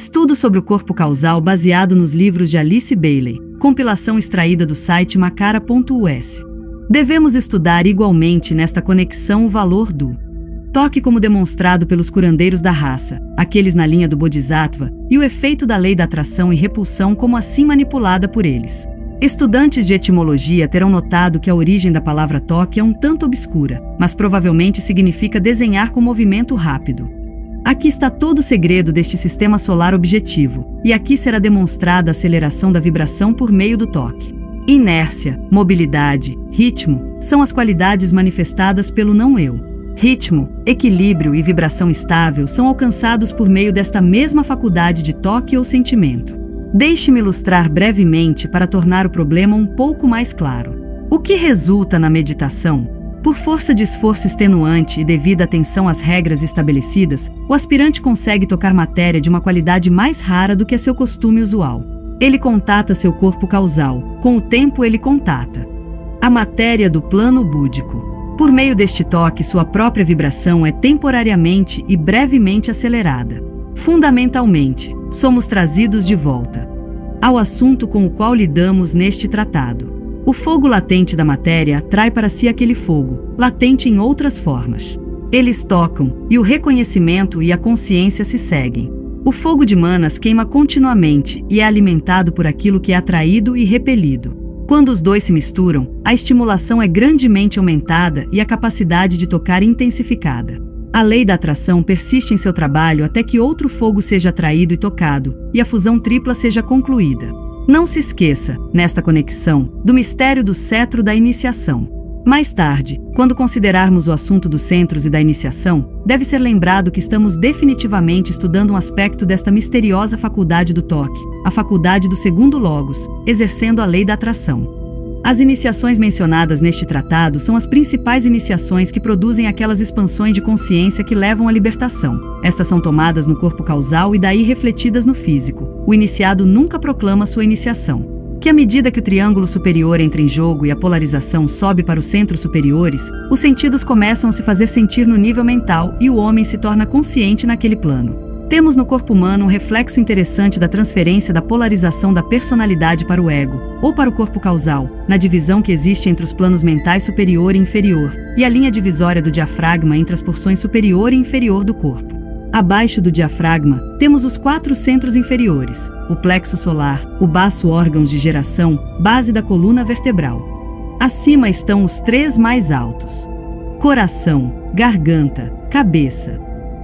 Estudo sobre o corpo causal baseado nos livros de Alice Bailey, compilação extraída do site macara.us. Devemos estudar igualmente nesta conexão o valor do toque como demonstrado pelos curandeiros da raça, aqueles na linha do Bodhisattva, e o efeito da lei da atração e repulsão como assim manipulada por eles. Estudantes de etimologia terão notado que a origem da palavra toque é um tanto obscura, mas provavelmente significa desenhar com movimento rápido. Aqui está todo o segredo deste sistema solar objetivo, e aqui será demonstrada a aceleração da vibração por meio do toque. Inércia, mobilidade, ritmo, são as qualidades manifestadas pelo não-eu. Ritmo, equilíbrio e vibração estável são alcançados por meio desta mesma faculdade de toque ou sentimento. Deixe-me ilustrar brevemente para tornar o problema um pouco mais claro. O que resulta na meditação? Por força de esforço extenuante e devida atenção às regras estabelecidas, o aspirante consegue tocar matéria de uma qualidade mais rara do que é seu costume usual. Ele contata seu corpo causal, com o tempo ele contata a matéria do plano búdico. Por meio deste toque, sua própria vibração é temporariamente e brevemente acelerada. Fundamentalmente, somos trazidos de volta ao assunto com o qual lidamos neste tratado. O fogo latente da matéria atrai para si aquele fogo, latente em outras formas. Eles tocam, e o reconhecimento e a consciência se seguem. O fogo de Manas queima continuamente e é alimentado por aquilo que é atraído e repelido. Quando os dois se misturam, a estimulação é grandemente aumentada e a capacidade de tocar intensificada. A lei da atração persiste em seu trabalho até que outro fogo seja atraído e tocado, e a fusão tripla seja concluída. Não se esqueça, nesta conexão, do mistério do cetro da iniciação. Mais tarde, quando considerarmos o assunto dos centros e da iniciação, deve ser lembrado que estamos definitivamente estudando um aspecto desta misteriosa faculdade do toque, a faculdade do segundo logos, exercendo a lei da atração. As iniciações mencionadas neste tratado são as principais iniciações que produzem aquelas expansões de consciência que levam à libertação. Estas são tomadas no corpo causal e daí refletidas no físico. O iniciado nunca proclama sua iniciação. Que à medida que o triângulo superior entra em jogo e a polarização sobe para os centros superiores, os sentidos começam a se fazer sentir no nível mental e o homem se torna consciente naquele plano. Temos no corpo humano um reflexo interessante da transferência da polarização da personalidade para o ego, ou para o corpo causal, na divisão que existe entre os planos mentais superior e inferior, e a linha divisória do diafragma entre as porções superior e inferior do corpo. Abaixo do diafragma, temos os 4 centros inferiores, o plexo solar, o baço órgãos de geração, base da coluna vertebral. Acima estão os 3 mais altos: coração, garganta, cabeça.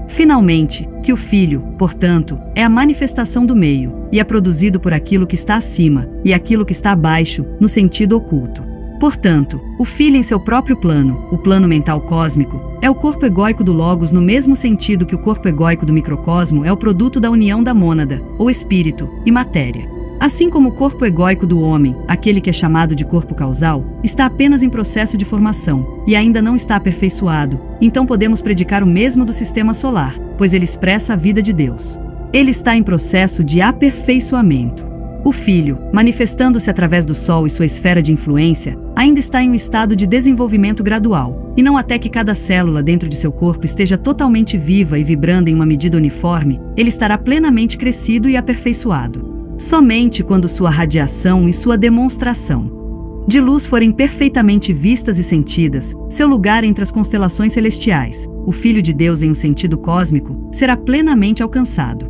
Finalmente, que o Filho, portanto, é a manifestação do meio, e é produzido por aquilo que está acima, e aquilo que está abaixo, no sentido oculto. Portanto, o Filho em seu próprio plano, o plano mental cósmico, é o corpo egóico do Logos no mesmo sentido que o corpo egóico do microcosmo é o produto da união da mônada, ou espírito, e matéria. Assim como o corpo egóico do homem, aquele que é chamado de corpo causal, está apenas em processo de formação, e ainda não está aperfeiçoado, então podemos predicar o mesmo do sistema solar, pois ele expressa a vida de Deus. Ele está em processo de aperfeiçoamento. O Filho, manifestando-se através do Sol e sua esfera de influência, ainda está em um estado de desenvolvimento gradual, e não até que cada célula dentro de seu corpo esteja totalmente viva e vibrando em uma medida uniforme, ele estará plenamente crescido e aperfeiçoado. Somente quando sua radiação e sua demonstração de luz forem perfeitamente vistas e sentidas, seu lugar entre as constelações celestiais, o Filho de Deus em um sentido cósmico, será plenamente alcançado.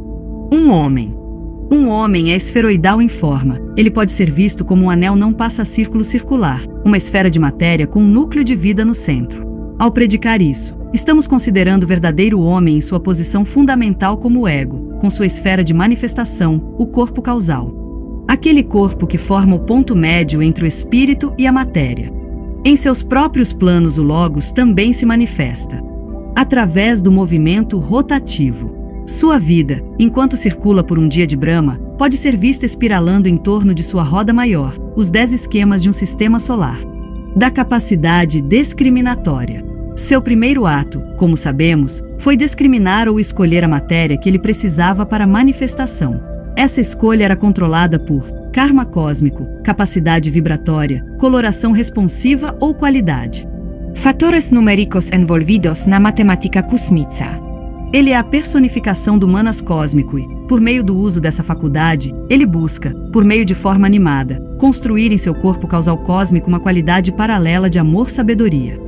Um homem é esferoidal em forma. Ele pode ser visto como um anel não passa-círculo circular, uma esfera de matéria com um núcleo de vida no centro. Ao predicar isso, estamos considerando o verdadeiro homem em sua posição fundamental como o ego, com sua esfera de manifestação, o corpo causal. Aquele corpo que forma o ponto médio entre o espírito e a matéria. Em seus próprios planos, o Logos também se manifesta através do movimento rotativo. Sua vida, enquanto circula por um dia de Brahma, pode ser vista espiralando em torno de sua roda maior, os 10 esquemas de um sistema solar. Da capacidade discriminatória. Seu primeiro ato, como sabemos, foi discriminar ou escolher a matéria que ele precisava para a manifestação. Essa escolha era controlada por karma cósmico, capacidade vibratória, coloração responsiva ou qualidade. Fatores numéricos envolvidos na matemática cósmica. Ele é a personificação do Manas cósmico e, Por meio do uso dessa faculdade, ele busca, por meio de forma animada, construir em seu corpo causal cósmico uma qualidade paralela de amor-sabedoria.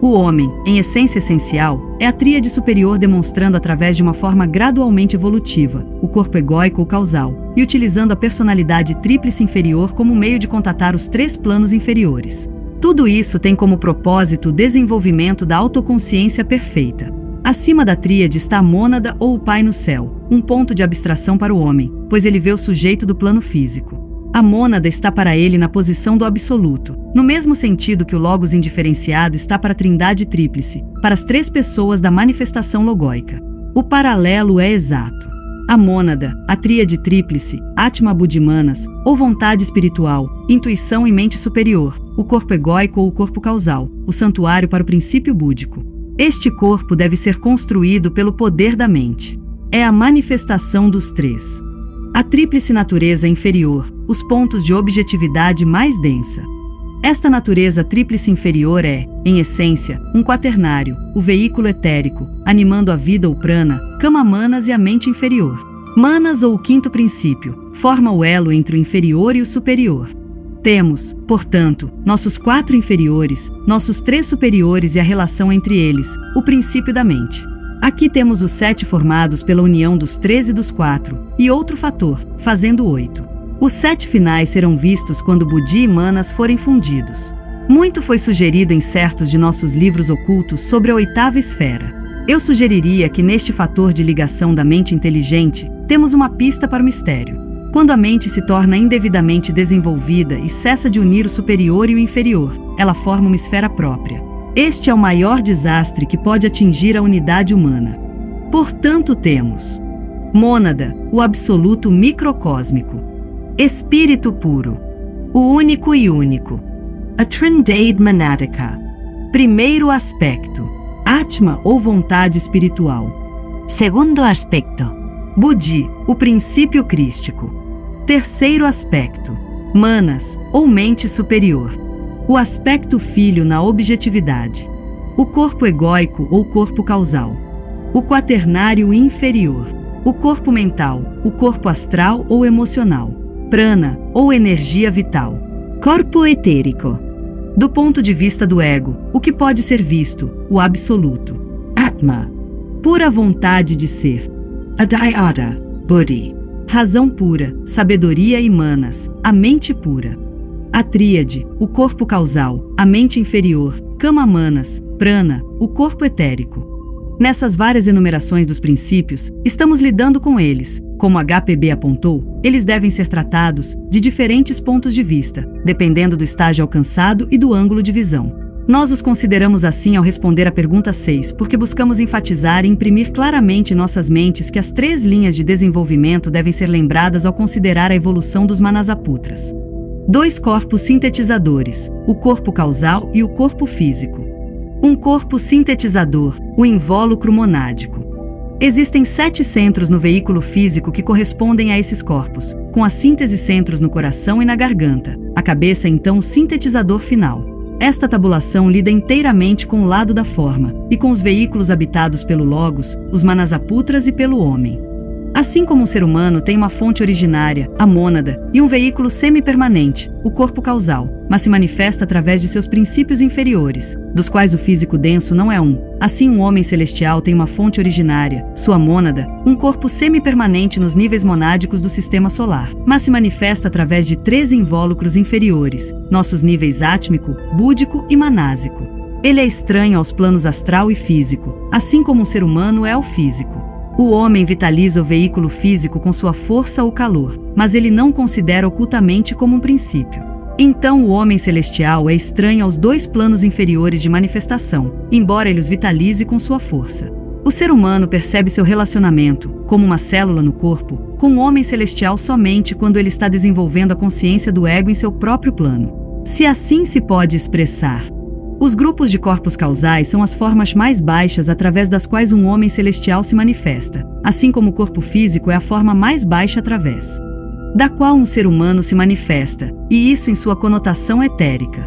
O homem, em essência essencial, é a tríade superior demonstrando através de uma forma gradualmente evolutiva, o corpo egóico ou causal, e utilizando a personalidade tríplice inferior como meio de contatar os 3 planos inferiores. Tudo isso tem como propósito o desenvolvimento da autoconsciência perfeita. Acima da tríade está a mônada ou o Pai no céu, um ponto de abstração para o homem, pois ele vê o sujeito do plano físico. A mônada está para ele na posição do absoluto, no mesmo sentido que o logos indiferenciado está para a trindade tríplice, para as 3 pessoas da manifestação logóica. O paralelo é exato. A mônada, a tríade tríplice, Atma Buddhimanas, ou vontade espiritual, intuição e mente superior, o corpo egóico ou o corpo causal, o santuário para o princípio búdico. Este corpo deve ser construído pelo poder da mente. É a manifestação dos 3. A tríplice natureza inferior, os pontos de objetividade mais densa. Esta natureza tríplice inferior é, em essência, um quaternário, o veículo etérico, animando a vida ou prana, kama manas e a mente inferior. Manas ou o 5º princípio, forma o elo entre o inferior e o superior. Temos, portanto, nossos 4 inferiores, nossos 3 superiores e a relação entre eles, o princípio da mente. Aqui temos os 7 formados pela união dos 3 e dos 4, e outro fator, fazendo 8. Os 7 finais serão vistos quando Budi e Manas forem fundidos. Muito foi sugerido em certos de nossos livros ocultos sobre a 8ª esfera. Eu sugeriria que neste fator de ligação da mente inteligente, temos uma pista para o mistério. Quando a mente se torna indevidamente desenvolvida e cessa de unir o superior e o inferior, ela forma uma esfera própria. Este é o maior desastre que pode atingir a unidade humana. Portanto, temos mônada, o absoluto microcósmico. Espírito puro, o único e único. A trindade monadica. Primeiro aspecto, Atma ou vontade espiritual. Segundo aspecto, Budi, o princípio crístico. Terceiro aspecto, Manas, ou mente superior. O aspecto filho na objetividade. O corpo egóico ou corpo causal. O quaternário inferior. O corpo mental, o corpo astral ou emocional. Prana, ou energia vital. Corpo etérico. Do ponto de vista do ego, o que pode ser visto, o absoluto. Atma, pura vontade de ser. Adhyata, Buddhi. Razão pura, sabedoria e manas, a mente pura. A tríade, o corpo causal, a mente inferior, kama manas, prana, o corpo etérico. Nessas várias enumerações dos princípios, estamos lidando com eles. Como HPB apontou, eles devem ser tratados de diferentes pontos de vista, dependendo do estágio alcançado e do ângulo de visão. Nós os consideramos assim ao responder à pergunta 6, porque buscamos enfatizar e imprimir claramente em nossas mentes que as 3 linhas de desenvolvimento devem ser lembradas ao considerar a evolução dos Manasaputras. 2 corpos sintetizadores, o corpo causal e o corpo físico. Um corpo sintetizador, o invólucro monádico. Existem 7 centros no veículo físico que correspondem a esses corpos, com a síntese centros no coração e na garganta, a cabeça então o sintetizador final. Esta tabulação lida inteiramente com o lado da forma, e com os veículos habitados pelo Logos, os Manasaputras e pelo homem. Assim como um ser humano tem uma fonte originária, a mônada, e um veículo semi-permanente, o corpo causal, mas se manifesta através de seus princípios inferiores, dos quais o físico denso não é um. Assim um homem celestial tem uma fonte originária, sua mônada, um corpo semi-permanente nos níveis monádicos do sistema solar, mas se manifesta através de 3 invólucros inferiores, nossos níveis átmico, búdico e manásico. Ele é estranho aos planos astral e físico, assim como um ser humano é ao físico. O homem vitaliza o veículo físico com sua força ou calor, mas ele não considera ocultamente como um princípio. Então o homem celestial é estranho aos 2 planos inferiores de manifestação, embora ele os vitalize com sua força. O ser humano percebe seu relacionamento, como uma célula no corpo, com o homem celestial somente quando ele está desenvolvendo a consciência do ego em seu próprio plano. Se assim se pode expressar. Os grupos de corpos causais são as formas mais baixas através das quais um homem celestial se manifesta, assim como o corpo físico é a forma mais baixa através da qual um ser humano se manifesta, e isso em sua conotação etérica.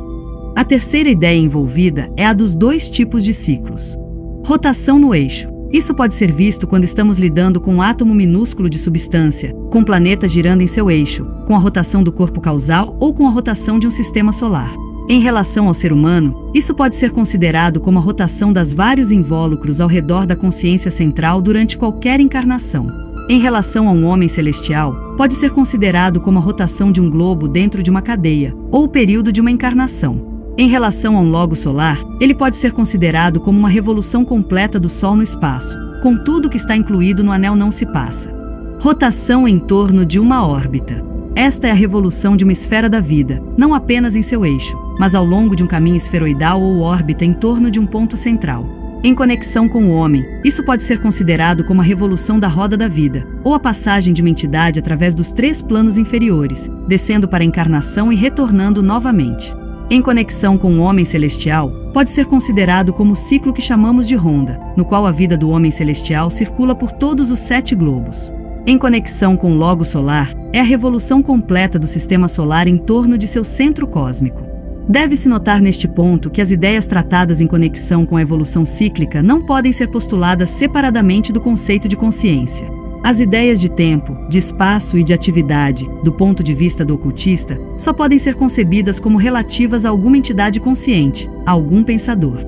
A terceira ideia envolvida é a dos 2 tipos de ciclos. Rotação no eixo, Isso pode ser visto quando estamos lidando com um átomo minúsculo de substância, com planetas girando em seu eixo, com a rotação do corpo causal ou com a rotação de um sistema solar. Em relação ao ser humano, isso pode ser considerado como a rotação das vários invólucros ao redor da consciência central durante qualquer encarnação. Em relação a um homem celestial, pode ser considerado como a rotação de um globo dentro de uma cadeia, ou o período de uma encarnação. Em relação a um logo solar, ele pode ser considerado como uma revolução completa do Sol no espaço, com tudo que está incluído no anel não se passa. Rotação em torno de uma órbita. Esta é a revolução de uma esfera da vida, não apenas em seu eixo, mas ao longo de um caminho esferoidal ou órbita em torno de um ponto central. Em conexão com o homem, isso pode ser considerado como a revolução da roda da vida, ou a passagem de uma entidade através dos 3 planos inferiores, descendo para a encarnação e retornando novamente. Em conexão com o homem celestial, pode ser considerado como o ciclo que chamamos de ronda, no qual a vida do homem celestial circula por todos os 7 globos. Em conexão com o logo solar, é a revolução completa do sistema solar em torno de seu centro cósmico. Deve-se notar neste ponto que as ideias tratadas em conexão com a evolução cíclica não podem ser postuladas separadamente do conceito de consciência. As ideias de tempo, de espaço e de atividade, do ponto de vista do ocultista, só podem ser concebidas como relativas a alguma entidade consciente, a algum pensador.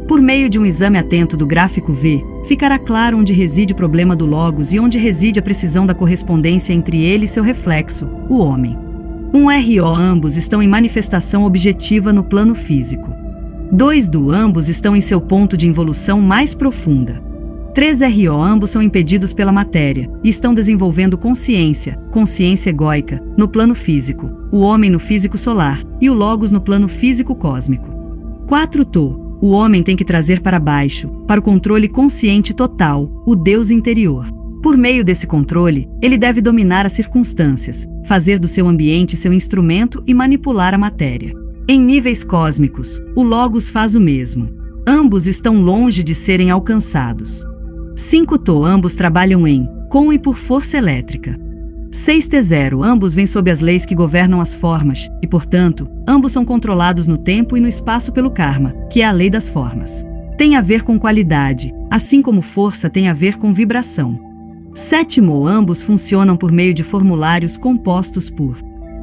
Por meio de um exame atento do gráfico V, ficará claro onde reside o problema do logos e onde reside a precisão da correspondência entre ele e seu reflexo, o homem. 1 RO ambos estão em manifestação objetiva no plano físico. 2 do ambos estão em seu ponto de involução mais profunda. 3 RO ambos são impedidos pela matéria e estão desenvolvendo consciência egóica, no plano físico, o homem no físico solar e o logos no plano físico cósmico. 4 TO. O homem tem que trazer para baixo, para o controle consciente total, o Deus interior. Por meio desse controle, ele deve dominar as circunstâncias, fazer do seu ambiente seu instrumento e manipular a matéria. Em níveis cósmicos, o Logos faz o mesmo. Ambos estão longe de serem alcançados. 5 TO. Ambos trabalham com e por força elétrica. 6 T0. Ambos vêm sob as leis que governam as formas, e, portanto, ambos são controlados no tempo e no espaço pelo karma, que é a lei das formas. Tem a ver com qualidade, assim como força tem a ver com vibração. 7 MO. Ambos funcionam por meio de formulários compostos por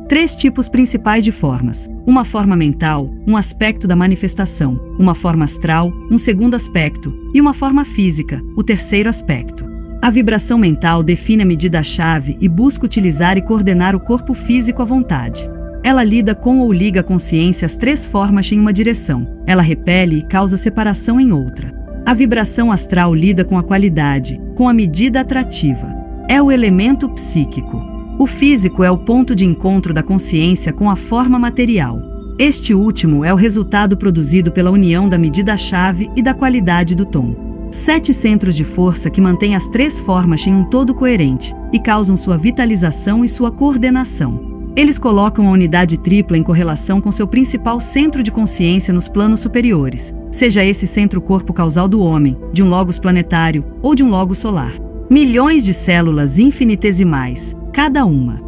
3 tipos principais de formas: uma forma mental, um aspecto da manifestação, uma forma astral, um segundo aspecto, e uma forma física, o terceiro aspecto. A vibração mental define a medida-chave e busca utilizar e coordenar o corpo físico à vontade. Ela lida com ou liga a consciência às 3 formas em uma direção. Ela repele e causa separação em outra. A vibração astral lida com a qualidade, com a medida atrativa. É o elemento psíquico. O físico é o ponto de encontro da consciência com a forma material. Este último é o resultado produzido pela união da medida-chave e da qualidade do tom. 7 centros de força que mantêm as 3 formas em um todo coerente e causam sua vitalização e sua coordenação. Eles colocam a unidade tripla em correlação com seu principal centro de consciência nos planos superiores, seja esse centro corpo causal do homem, de um logos planetário ou de um logos solar. Milhões de células infinitesimais, cada uma,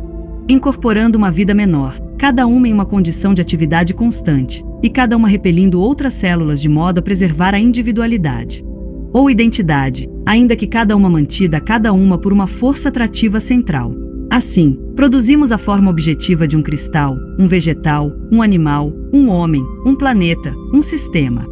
incorporando uma vida menor, cada uma em uma condição de atividade constante, e cada uma repelindo outras células de modo a preservar a individualidade ou identidade, ainda que cada uma mantida cada uma por uma força atrativa central. Assim, produzimos a forma objetiva de um cristal, um vegetal, um animal, um homem, um planeta, um sistema.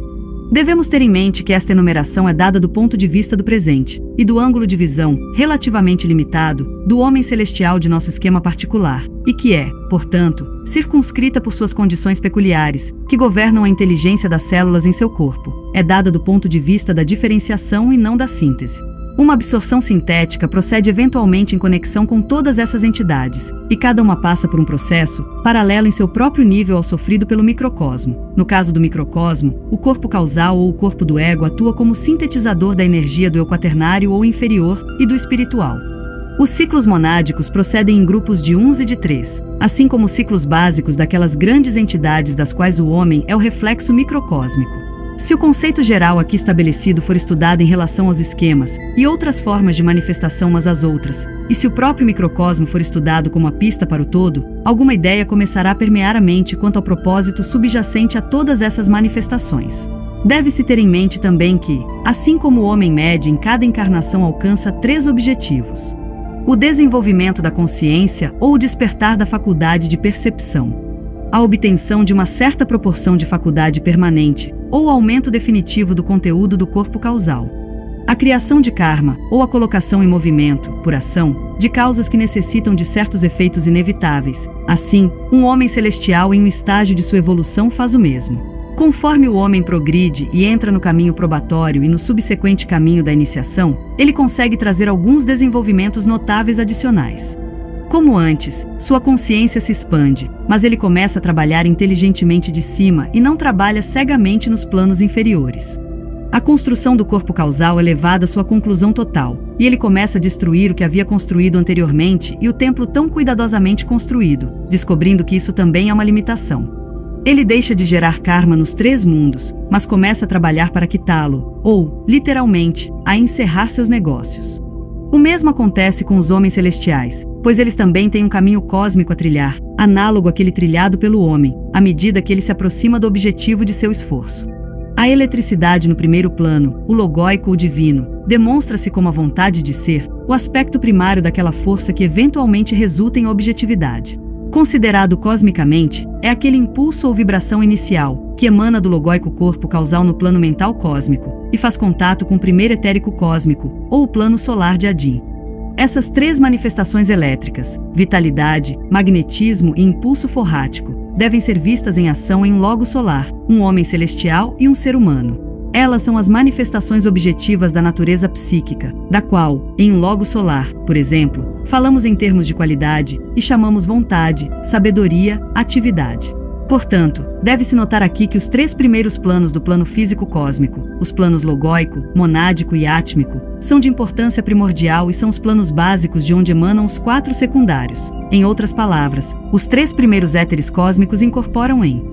Devemos ter em mente que esta enumeração é dada do ponto de vista do presente, e do ângulo de visão, relativamente limitado, do homem celestial de nosso esquema particular, e que é, portanto, circunscrita por suas condições peculiares, que governam a inteligência das células em seu corpo. É dada do ponto de vista da diferenciação e não da síntese. Uma absorção sintética procede eventualmente em conexão com todas essas entidades, e cada uma passa por um processo paralelo em seu próprio nível ao sofrido pelo microcosmo. No caso do microcosmo, o corpo causal ou o corpo do ego atua como sintetizador da energia do eu quaternário ou inferior e do espiritual. Os ciclos monádicos procedem em grupos de 1 e de 3, assim como os ciclos básicos daquelas grandes entidades das quais o homem é o reflexo microcósmico. Se o conceito geral aqui estabelecido for estudado em relação aos esquemas e outras formas de manifestação umas às outras, e se o próprio microcosmo for estudado como a pista para o todo, alguma ideia começará a permear a mente quanto ao propósito subjacente a todas essas manifestações. Deve-se ter em mente também que, Assim como o homem médio em cada encarnação alcança 3 objetivos: o desenvolvimento da consciência ou o despertar da faculdade de percepção, a obtenção de uma certa proporção de faculdade permanente ou o aumento definitivo do conteúdo do corpo causal, a criação de karma ou a colocação em movimento, por ação, de causas que necessitam de certos efeitos inevitáveis. Assim, um homem celestial em um estágio de sua evolução faz o mesmo. Conforme o homem progride e entra no caminho probatório e no subsequente caminho da iniciação, ele consegue trazer alguns desenvolvimentos notáveis adicionais. Como antes, sua consciência se expande, mas ele começa a trabalhar inteligentemente de cima e não trabalha cegamente nos planos inferiores. A construção do corpo causal é levada à sua conclusão total, e ele começa a destruir o que havia construído anteriormente e o templo tão cuidadosamente construído, descobrindo que isso também é uma limitação. Ele deixa de gerar karma nos 3 mundos, mas começa a trabalhar para quitá-lo, ou, literalmente, a encerrar seus negócios. O mesmo acontece com os homens celestiais, pois eles também têm um caminho cósmico a trilhar, análogo àquele trilhado pelo homem, à medida que ele se aproxima do objetivo de seu esforço. A eletricidade no primeiro plano, o logóico ou divino, demonstra-se como a vontade de ser, o aspecto primário daquela força que eventualmente resulta em objetividade. Considerado cosmicamente, é aquele impulso ou vibração inicial, que emana do logóico corpo causal no plano mental cósmico, e faz contato com o primeiro etérico cósmico, ou o plano solar de Adin. Essas 3 manifestações elétricas, vitalidade, magnetismo e impulso forrático, devem ser vistas em ação em um logo solar, um homem celestial e um ser humano. Elas são as manifestações objetivas da natureza psíquica, da qual, em um logo solar, por exemplo, falamos em termos de qualidade e chamamos vontade, sabedoria, atividade. Portanto, deve-se notar aqui que os 3 primeiros planos do plano físico cósmico, os planos logóico, monádico e átmico, são de importância primordial e são os planos básicos de onde emanam os 4 secundários. Em outras palavras, os 3 primeiros éteres cósmicos incorporam em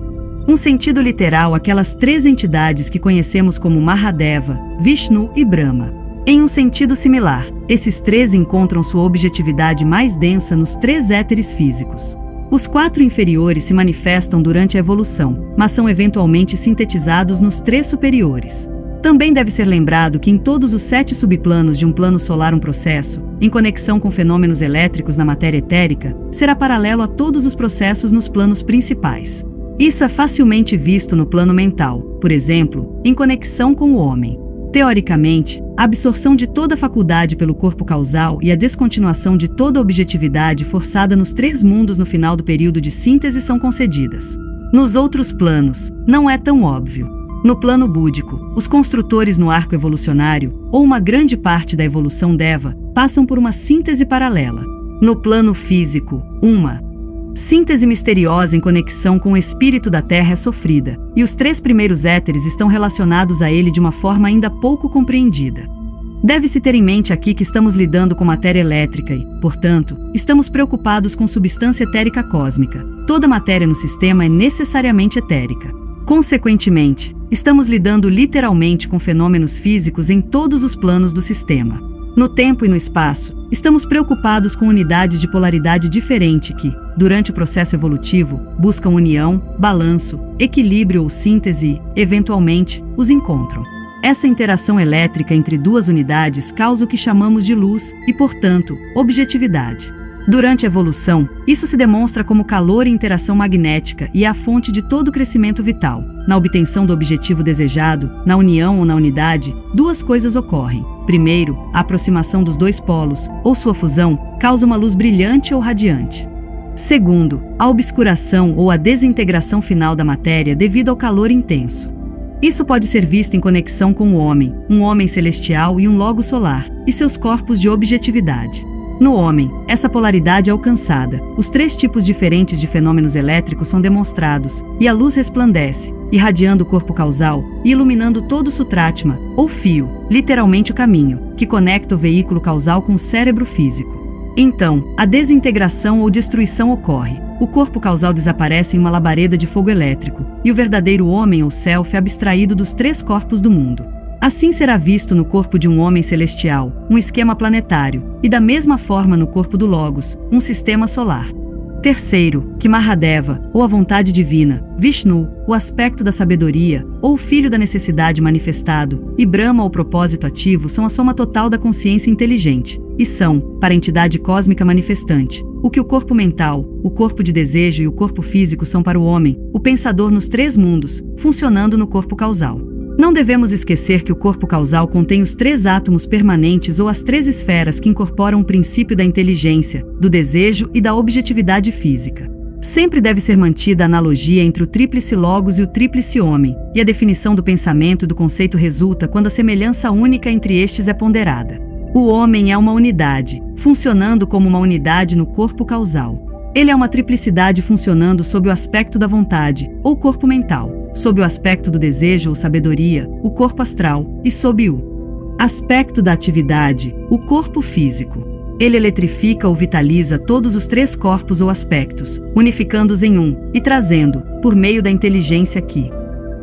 um sentido literal aquelas 3 entidades que conhecemos como Mahadeva, Vishnu e Brahma. Em um sentido similar, esses 3 encontram sua objetividade mais densa nos 3 éteres físicos. Os 4 inferiores se manifestam durante a evolução, mas são eventualmente sintetizados nos 3 superiores. Também deve ser lembrado que em todos os 7 subplanos de um plano solar um processo, em conexão com fenômenos elétricos na matéria etérica, será paralelo a todos os processos nos planos principais. Isso é facilmente visto no plano mental, por exemplo, em conexão com o homem. Teoricamente, a absorção de toda a faculdade pelo corpo causal e a descontinuação de toda a objetividade forçada nos 3 mundos no final do período de síntese são concedidas. Nos outros planos, não é tão óbvio. No plano búdico, os construtores no arco evolucionário, ou uma grande parte da evolução Deva, passam por uma síntese paralela. No plano físico, uma síntese misteriosa em conexão com o espírito da Terra é sofrida, e os 3 primeiros éteres estão relacionados a ele de uma forma ainda pouco compreendida. Deve-se ter em mente aqui que estamos lidando com matéria elétrica e, portanto, estamos preocupados com substância etérica cósmica. Toda matéria no sistema é necessariamente etérica. Consequentemente, estamos lidando literalmente com fenômenos físicos em todos os planos do sistema. No tempo e no espaço, estamos preocupados com unidades de polaridade diferente que, durante o processo evolutivo, buscam união, balanço, equilíbrio ou síntese e, eventualmente, os encontram. Essa interação elétrica entre 2 unidades causa o que chamamos de luz e, portanto, objetividade. Durante a evolução, isso se demonstra como calor e interação magnética e é a fonte de todo o crescimento vital. Na obtenção do objetivo desejado, na união ou na unidade, 2 coisas ocorrem. Primeiro, a aproximação dos 2 polos, ou sua fusão, causa uma luz brilhante ou radiante. Segundo, a obscuração ou a desintegração final da matéria devido ao calor intenso. Isso pode ser visto em conexão com o homem, um homem celestial e um logo solar, e seus corpos de objetividade. No homem, essa polaridade é alcançada, os 3 tipos diferentes de fenômenos elétricos são demonstrados, e a luz resplandece, irradiando o corpo causal e iluminando todo o sutratma, ou fio, literalmente o caminho, que conecta o veículo causal com o cérebro físico. Então, a desintegração ou destruição ocorre. O corpo causal desaparece em uma labareda de fogo elétrico, e o verdadeiro homem ou self é abstraído dos 3 corpos do mundo. Assim será visto no corpo de um homem celestial, um esquema planetário, e da mesma forma no corpo do Logos, um sistema solar. Terceiro, que Mahadeva, ou a vontade divina, Vishnu, o aspecto da sabedoria, ou o filho da necessidade manifestado, e Brahma, o propósito ativo, são a soma total da consciência inteligente, e são, para a entidade cósmica manifestante, o que o corpo mental, o corpo de desejo e o corpo físico são para o homem, o pensador nos três mundos, funcionando no corpo causal. Não devemos esquecer que o corpo causal contém os três átomos permanentes ou as três esferas que incorporam o princípio da inteligência, do desejo e da objetividade física. Sempre deve ser mantida a analogia entre o tríplice logos e o tríplice homem, e a definição do pensamento e do conceito resulta quando a semelhança única entre estes é ponderada. O homem é uma unidade, funcionando como uma unidade no corpo causal. Ele é uma triplicidade funcionando sob o aspecto da vontade, ou corpo mental, sob o aspecto do desejo ou sabedoria, o corpo astral, e sob o aspecto da atividade, o corpo físico. Ele eletrifica ou vitaliza todos os três corpos ou aspectos, unificando-os em um, e trazendo, por meio da inteligência que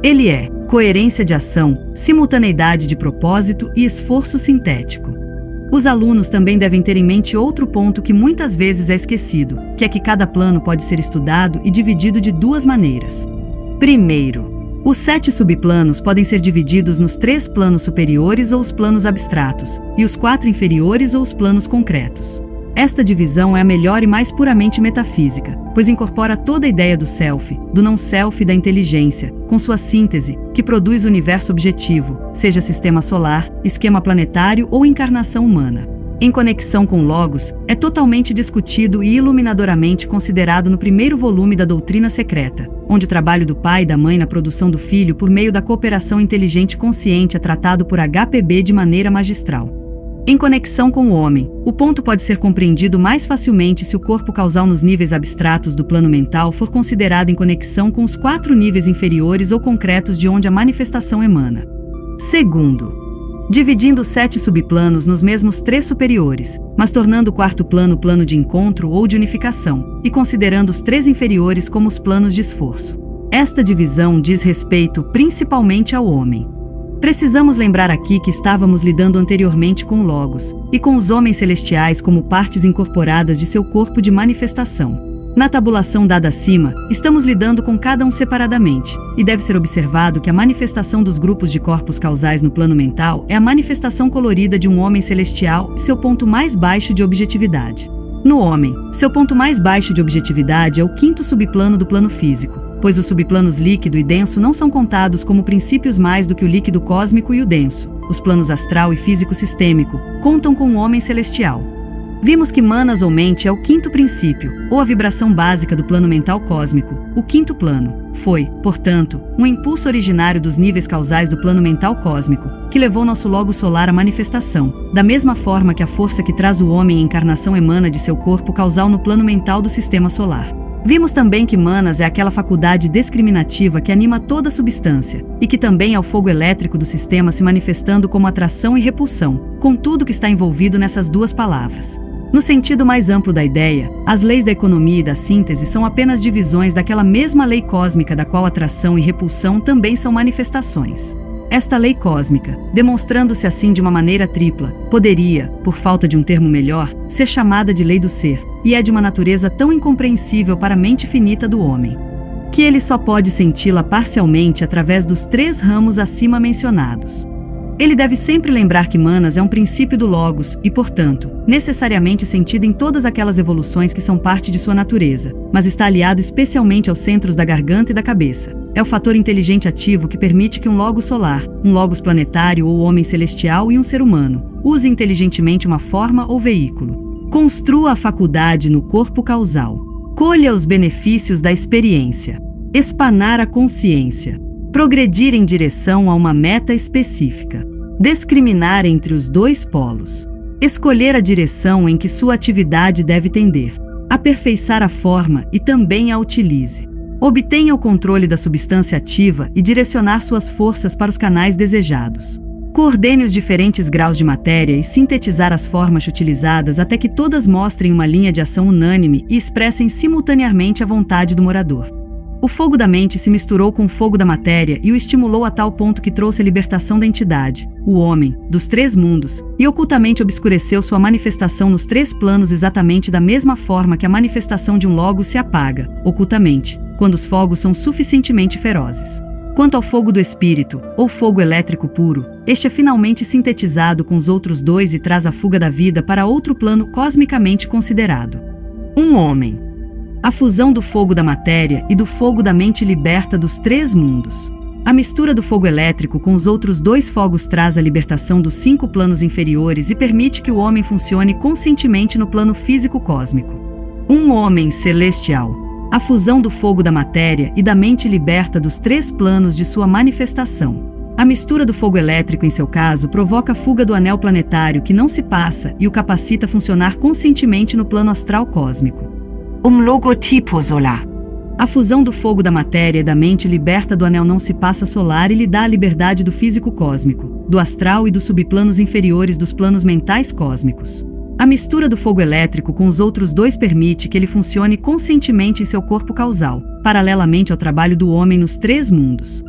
ele é, coerência de ação, simultaneidade de propósito e esforço sintético. Os alunos também devem ter em mente outro ponto que muitas vezes é esquecido, que é que cada plano pode ser estudado e dividido de duas maneiras. Primeiro, os 7 subplanos podem ser divididos nos 3 planos superiores ou os planos abstratos, e os 4 inferiores ou os planos concretos. Esta divisão é a melhor e mais puramente metafísica, pois incorpora toda a ideia do self, do não-self e da inteligência, com sua síntese, que produz o universo objetivo, seja sistema solar, esquema planetário ou encarnação humana. Em conexão com Logos, é totalmente discutido e iluminadoramente considerado no primeiro volume da Doutrina Secreta, onde o trabalho do pai e da mãe na produção do filho por meio da cooperação inteligente consciente é tratado por HPB de maneira magistral. Em conexão com o homem, o ponto pode ser compreendido mais facilmente se o corpo causal nos níveis abstratos do plano mental for considerado em conexão com os 4 níveis inferiores ou concretos de onde a manifestação emana. Segundo, dividindo os 7 subplanos nos mesmos 3 superiores, mas tornando o 4º plano plano de encontro ou de unificação, e considerando os 3 inferiores como os planos de esforço. Esta divisão diz respeito principalmente ao homem. Precisamos lembrar aqui que estávamos lidando anteriormente com Logos, e com os homens celestiais como partes incorporadas de seu corpo de manifestação. Na tabulação dada acima, estamos lidando com cada um separadamente, e deve ser observado que a manifestação dos grupos de corpos causais no plano mental é a manifestação colorida de um homem celestial e seu ponto mais baixo de objetividade. No homem, seu ponto mais baixo de objetividade é o 5º subplano do plano físico, pois os subplanos líquido e denso não são contados como princípios mais do que o líquido cósmico e o denso. Os planos astral e físico sistêmico contam com o homem celestial. Vimos que Manas ou mente é o 5º princípio, ou a vibração básica do plano mental cósmico. O 5º plano foi, portanto, um impulso originário dos níveis causais do plano mental cósmico, que levou nosso logo solar à manifestação, da mesma forma que a força que traz o homem em encarnação emana de seu corpo causal no plano mental do sistema solar. Vimos também que Manas é aquela faculdade discriminativa que anima toda a substância, e que também é o fogo elétrico do sistema se manifestando como atração e repulsão, com tudo que está envolvido nessas duas palavras. No sentido mais amplo da ideia, as leis da economia e da síntese são apenas divisões daquela mesma lei cósmica da qual atração e repulsão também são manifestações. Esta lei cósmica, demonstrando-se assim de uma maneira tripla, poderia, por falta de um termo melhor, ser chamada de lei do ser, e é de uma natureza tão incompreensível para a mente finita do homem, que ele só pode senti-la parcialmente através dos 3 ramos acima mencionados. Ele deve sempre lembrar que Manas é um princípio do Logos e, portanto, necessariamente sentido em todas aquelas evoluções que são parte de sua natureza, mas está aliado especialmente aos centros da garganta e da cabeça. É o fator inteligente ativo que permite que um Logos solar, um Logos planetário ou homem celestial e um ser humano use inteligentemente uma forma ou veículo. Construa a faculdade no corpo causal. Colha os benefícios da experiência. Espanar a consciência. Progredir em direção a uma meta específica. Discriminar entre os 2 polos. Escolher a direção em que sua atividade deve tender. Aperfeiçoar a forma e também a utilize. Obtenha o controle da substância ativa e direcionar suas forças para os canais desejados. Coordene os diferentes graus de matéria e sintetizar as formas utilizadas até que todas mostrem uma linha de ação unânime e expressem simultaneamente a vontade do morador. O fogo da mente se misturou com o fogo da matéria e o estimulou a tal ponto que trouxe a libertação da entidade, o homem, dos três mundos, e ocultamente obscureceu sua manifestação nos três planos exatamente da mesma forma que a manifestação de um logos se apaga, ocultamente, quando os fogos são suficientemente ferozes. Quanto ao fogo do espírito, ou fogo elétrico puro, este é finalmente sintetizado com os outros dois e traz a fuga da vida para outro plano cosmicamente considerado. Um homem. A fusão do fogo da matéria e do fogo da mente liberta dos três mundos. A mistura do fogo elétrico com os outros dois fogos traz a libertação dos 5 planos inferiores e permite que o homem funcione conscientemente no plano físico cósmico. Um homem celestial. A fusão do fogo da matéria e da mente liberta dos 3 planos de sua manifestação. A mistura do fogo elétrico, em seu caso, provoca a fuga do anel planetário que não se passa e o capacita a funcionar conscientemente no plano astral cósmico. Logotipo solar. A fusão do fogo da matéria e da mente liberta do anel não se passa solar e lhe dá a liberdade do físico cósmico, do astral e dos subplanos inferiores dos planos mentais cósmicos. A mistura do fogo elétrico com os outros dois permite que ele funcione conscientemente em seu corpo causal, paralelamente ao trabalho do homem nos 3 mundos.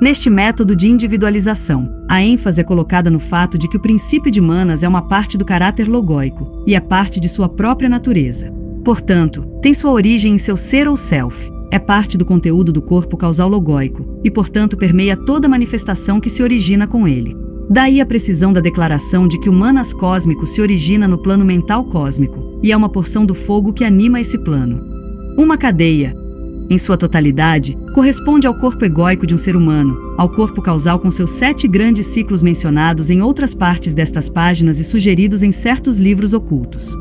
Neste método de individualização, a ênfase é colocada no fato de que o princípio de Manas é uma parte do caráter logóico e é parte de sua própria natureza. Portanto, tem sua origem em seu ser ou self, é parte do conteúdo do corpo causal logóico e, portanto, permeia toda manifestação que se origina com ele. Daí a precisão da declaração de que o Manas cósmico se origina no plano mental cósmico e é uma porção do fogo que anima esse plano. Uma cadeia, em sua totalidade, corresponde ao corpo egóico de um ser humano, ao corpo causal com seus 7 grandes ciclos mencionados em outras partes destas páginas e sugeridos em certos livros ocultos.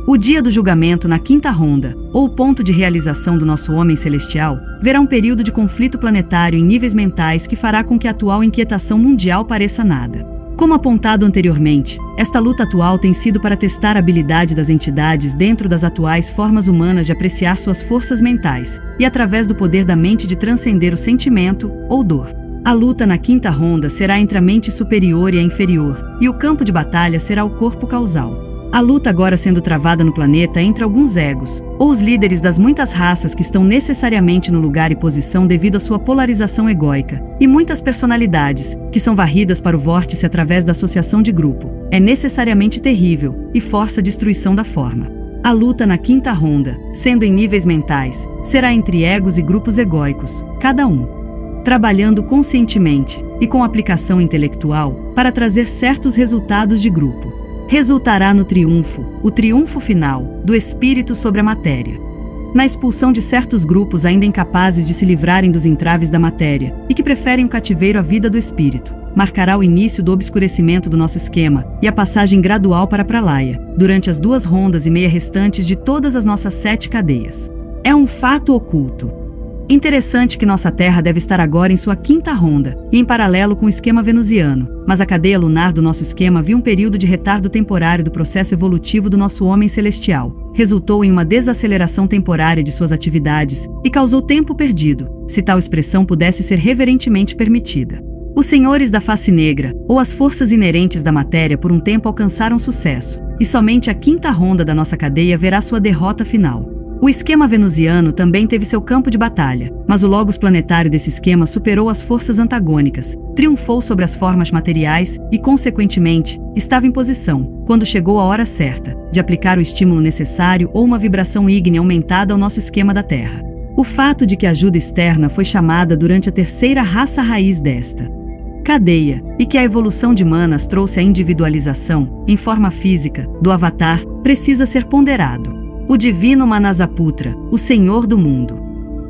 O dia do julgamento na 5ª ronda, ou ponto de realização do nosso homem celestial, verá um período de conflito planetário em níveis mentais que fará com que a atual inquietação mundial pareça nada. Como apontado anteriormente, esta luta atual tem sido para testar a habilidade das entidades dentro das atuais formas humanas de apreciar suas forças mentais, e através do poder da mente de transcender o sentimento, ou dor. A luta na 5ª ronda será entre a mente superior e a inferior, e o campo de batalha será o corpo causal. A luta agora sendo travada no planeta entre alguns egos, ou os líderes das muitas raças que estão necessariamente no lugar e posição devido à sua polarização egóica, e muitas personalidades, que são varridas para o vórtice através da associação de grupo, é necessariamente terrível, e força a destruição da forma. A luta na 5ª ronda, sendo em níveis mentais, será entre egos e grupos egóicos, cada um trabalhando conscientemente, e com aplicação intelectual, para trazer certos resultados de grupo. Resultará no triunfo, o triunfo final, do espírito sobre a matéria. Na expulsão de certos grupos ainda incapazes de se livrarem dos entraves da matéria, e que preferem o cativeiro à vida do espírito, marcará o início do obscurecimento do nosso esquema, e a passagem gradual para a Pralaya, durante as 2 rondas e meia restantes de todas as nossas 7 cadeias. É um fato oculto. Interessante que nossa Terra deve estar agora em sua 5ª ronda, e em paralelo com o esquema venusiano, mas a cadeia lunar do nosso esquema viu um período de retardo temporário do processo evolutivo do nosso homem celestial, resultou em uma desaceleração temporária de suas atividades e causou tempo perdido, se tal expressão pudesse ser reverentemente permitida. Os senhores da face negra, ou as forças inerentes da matéria por um tempo alcançaram sucesso, e somente a 5ª ronda da nossa cadeia verá sua derrota final. O esquema venusiano também teve seu campo de batalha, mas o logos planetário desse esquema superou as forças antagônicas, triunfou sobre as formas materiais e, consequentemente, estava em posição, quando chegou a hora certa, de aplicar o estímulo necessário ou uma vibração ígnea aumentada ao nosso esquema da Terra. O fato de que a ajuda externa foi chamada durante a 3ª raça raiz desta cadeia, e que a evolução de Manas trouxe a individualização, em forma física, do avatar, precisa ser ponderado. O divino Manasaputra, o Senhor do mundo,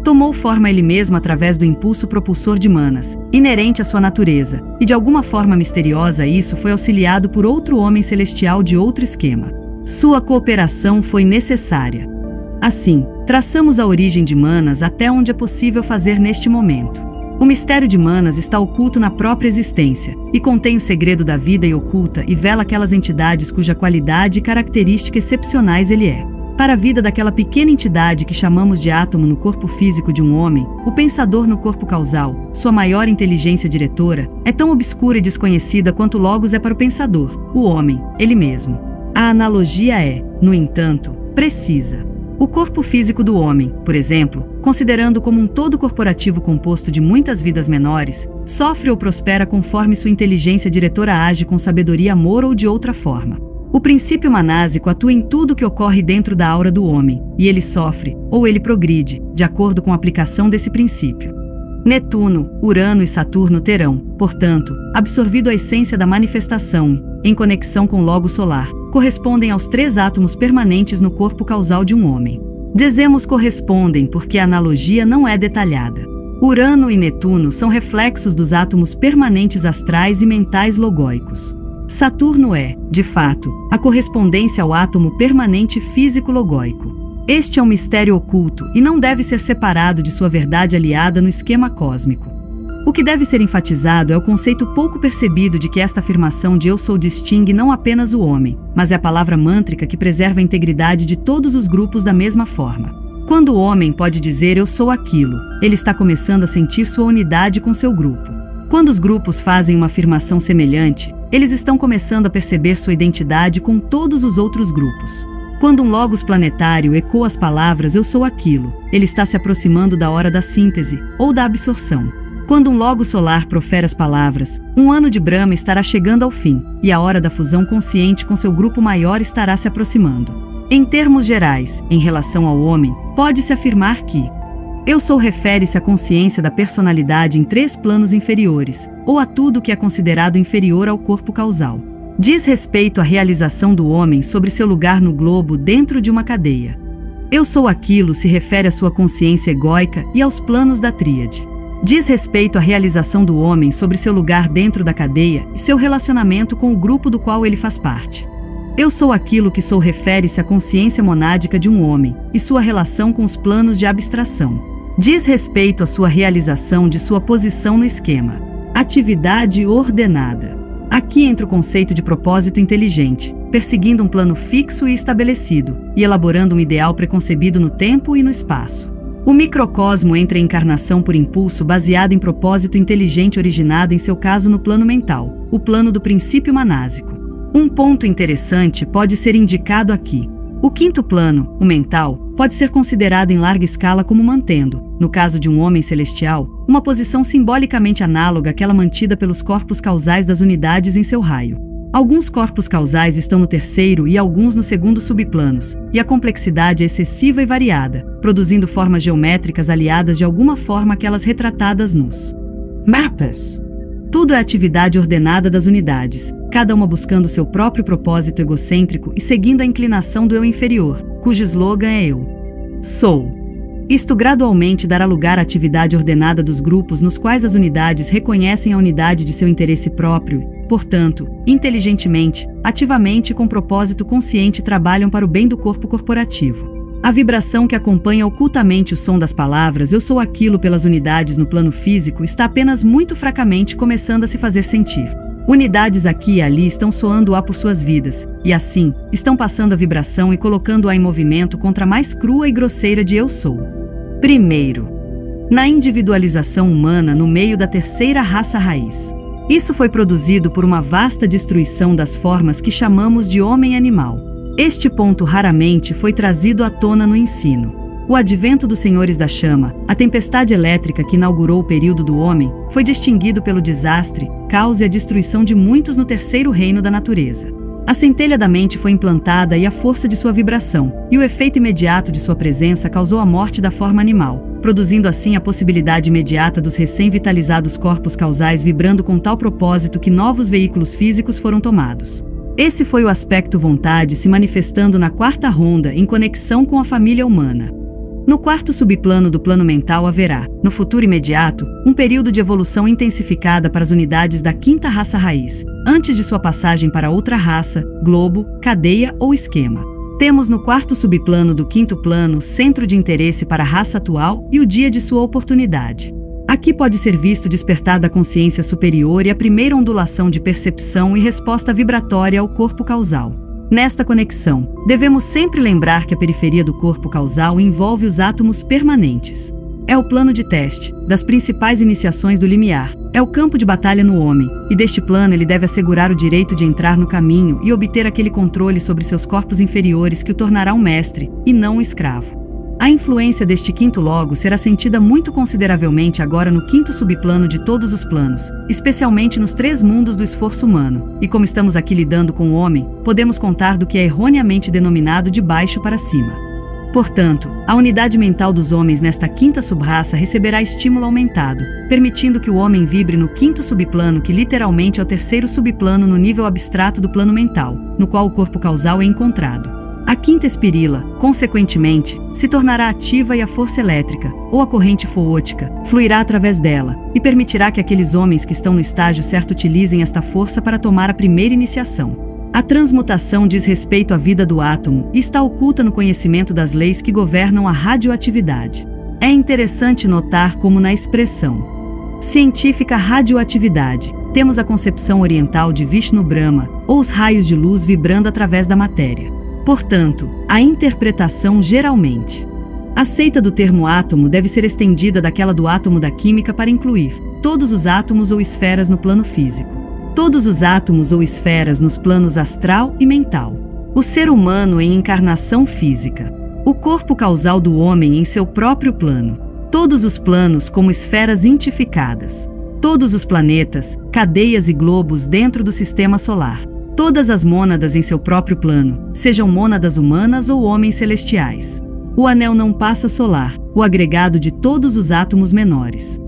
tomou forma ele mesmo através do impulso propulsor de Manas, inerente à sua natureza, e de alguma forma misteriosa isso foi auxiliado por outro homem celestial de outro esquema. Sua cooperação foi necessária. Assim, traçamos a origem de Manas até onde é possível fazer neste momento. O mistério de Manas está oculto na própria existência, e contém o segredo da vida e oculta e vela aquelas entidades cuja qualidade e característica excepcionais ele é. Para a vida daquela pequena entidade que chamamos de átomo no corpo físico de um homem, o pensador no corpo causal, sua maior inteligência diretora, é tão obscura e desconhecida quanto Logos é para o pensador, o homem, ele mesmo. A analogia é, no entanto, precisa. O corpo físico do homem, por exemplo, considerando como um todo corporativo composto de muitas vidas menores, sofre ou prospera conforme sua inteligência diretora age com sabedoria, amor ou de outra forma. O princípio manásico atua em tudo que ocorre dentro da aura do homem, e ele sofre, ou ele progride, de acordo com a aplicação desse princípio. Netuno, Urano e Saturno terão, portanto, absorvido a essência da manifestação e, em conexão com o logo solar, correspondem aos 3 átomos permanentes no corpo causal de um homem. Dizemos correspondem porque a analogia não é detalhada. Urano e Netuno são reflexos dos átomos permanentes astrais e mentais logóicos. Saturno é, de fato, a correspondência ao átomo permanente físico logóico. Este é um mistério oculto e não deve ser separado de sua verdade aliada no esquema cósmico. O que deve ser enfatizado é o conceito pouco percebido de que esta afirmação de eu sou distingue não apenas o homem, mas é a palavra mântrica que preserva a integridade de todos os grupos da mesma forma. Quando o homem pode dizer eu sou aquilo, ele está começando a sentir sua unidade com seu grupo. Quando os grupos fazem uma afirmação semelhante, eles estão começando a perceber sua identidade com todos os outros grupos. Quando um logos planetário ecoa as palavras eu sou aquilo, ele está se aproximando da hora da síntese ou da absorção. Quando um logo solar profere as palavras, um ano de Brahma estará chegando ao fim, e a hora da fusão consciente com seu grupo maior estará se aproximando. Em termos gerais, em relação ao homem, pode-se afirmar que eu sou refere-se à consciência da personalidade em 3 planos inferiores, ou a tudo que é considerado inferior ao corpo causal. Diz respeito à realização do homem sobre seu lugar no globo dentro de uma cadeia. Eu sou aquilo se refere à sua consciência egóica e aos planos da tríade. Diz respeito à realização do homem sobre seu lugar dentro da cadeia e seu relacionamento com o grupo do qual ele faz parte. Eu sou aquilo que sou refere-se à consciência monádica de um homem e sua relação com os planos de abstração. Diz respeito à sua realização de sua posição no esquema. Atividade ordenada. Aqui entra o conceito de propósito inteligente, perseguindo um plano fixo e estabelecido, e elaborando um ideal preconcebido no tempo e no espaço. O microcosmo entra em encarnação por impulso baseado em propósito inteligente originado em seu caso no plano mental, o plano do princípio manásico. Um ponto interessante pode ser indicado aqui. O 5º plano, o mental, pode ser considerado em larga escala como mantendo, no caso de um homem celestial, uma posição simbolicamente análoga àquela mantida pelos corpos causais das unidades em seu raio. Alguns corpos causais estão no 3º e alguns no 2º subplanos, e a complexidade é excessiva e variada, produzindo formas geométricas aliadas de alguma forma àquelas retratadas nos mapas. Tudo é atividade ordenada das unidades, cada uma buscando seu próprio propósito egocêntrico e seguindo a inclinação do eu inferior, cujo slogan é eu sou. Isto gradualmente dará lugar à atividade ordenada dos grupos nos quais as unidades reconhecem a unidade de seu interesse próprio, portanto, inteligentemente, ativamente e com propósito consciente trabalham para o bem do corpo corporativo. A vibração que acompanha ocultamente o som das palavras eu sou aquilo pelas unidades no plano físico está apenas muito fracamente começando a se fazer sentir. Unidades aqui e ali estão soando-a por suas vidas, e assim, estão passando a vibração e colocando-a em movimento contra a mais crua e grosseira de eu sou. Primeiro, na individualização humana no meio da 3ª raça raiz. Isso foi produzido por uma vasta destruição das formas que chamamos de homem-animal. Este ponto raramente foi trazido à tona no ensino. O advento dos senhores da chama, a tempestade elétrica que inaugurou o período do homem, foi distinguido pelo desastre, caos e a destruição de muitos no 3º reino da natureza. A centelha da mente foi implantada e a força de sua vibração, e o efeito imediato de sua presença causou a morte da forma animal, produzindo assim a possibilidade imediata dos recém-vitalizados corpos causais vibrando com tal propósito que novos veículos físicos foram tomados. Esse foi o aspecto vontade se manifestando na 4ª ronda em conexão com a família humana. No 4º subplano do plano mental haverá, no futuro imediato, um período de evolução intensificada para as unidades da 5ª raça raiz, antes de sua passagem para outra raça, globo, cadeia ou esquema. Temos no 4º subplano do 5º plano centro de interesse para a raça atual e o dia de sua oportunidade. Aqui pode ser visto o despertar da consciência superior e a primeira ondulação de percepção e resposta vibratória ao corpo causal. Nesta conexão, devemos sempre lembrar que a periferia do corpo causal envolve os átomos permanentes. É o plano de teste, das principais iniciações do limiar. É o campo de batalha no homem, e deste plano ele deve assegurar o direito de entrar no caminho e obter aquele controle sobre seus corpos inferiores que o tornará um mestre, e não um escravo. A influência deste quinto logo será sentida muito consideravelmente agora no quinto subplano de todos os planos, especialmente nos 3 mundos do esforço humano, e como estamos aqui lidando com o homem, podemos contar do que é erroneamente denominado de baixo para cima. Portanto, a unidade mental dos homens nesta quinta subraça receberá estímulo aumentado, permitindo que o homem vibre no quinto subplano, que literalmente é o terceiro subplano no nível abstrato do plano mental, no qual o corpo causal é encontrado. A quinta espirila, consequentemente, se tornará ativa e a força elétrica, ou a corrente foótica, fluirá através dela, e permitirá que aqueles homens que estão no estágio certo utilizem esta força para tomar a primeira iniciação. A transmutação diz respeito à vida do átomo e está oculta no conhecimento das leis que governam a radioatividade. É interessante notar como na expressão científica radioatividade, temos a concepção oriental de Vishnu Brahma, ou os raios de luz vibrando através da matéria. Portanto, a interpretação geralmente aceita do termo átomo deve ser estendida daquela do átomo da química para incluir todos os átomos ou esferas no plano físico, todos os átomos ou esferas nos planos astral e mental, o ser humano em encarnação física, o corpo causal do homem em seu próprio plano, todos os planos como esferas intificadas, todos os planetas, cadeias e globos dentro do sistema solar, todas as mônadas em seu próprio plano, sejam mônadas humanas ou homens celestiais. O anel não passa solar, o agregado de todos os átomos menores.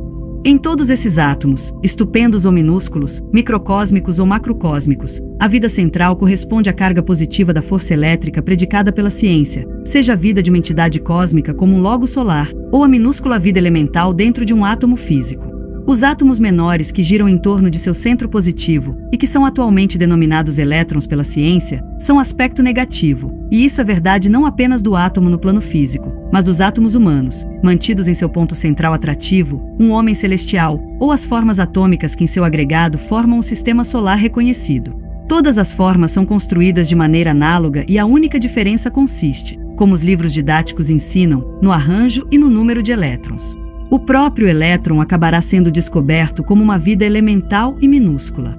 Em todos esses átomos, estupendos ou minúsculos, microcósmicos ou macrocósmicos, a vida central corresponde à carga positiva da força elétrica predicada pela ciência, seja a vida de uma entidade cósmica como um logo solar, ou a minúscula vida elemental dentro de um átomo físico. Os átomos menores que giram em torno de seu centro positivo, e que são atualmente denominados elétrons pela ciência, são aspecto negativo, e isso é verdade não apenas do átomo no plano físico, mas dos átomos humanos, mantidos em seu ponto central atrativo, um homem celestial, ou as formas atômicas que em seu agregado formam o sistema solar reconhecido. Todas as formas são construídas de maneira análoga e a única diferença consiste, como os livros didáticos ensinam, no arranjo e no número de elétrons. O próprio elétron acabará sendo descoberto como uma vida elemental e minúscula.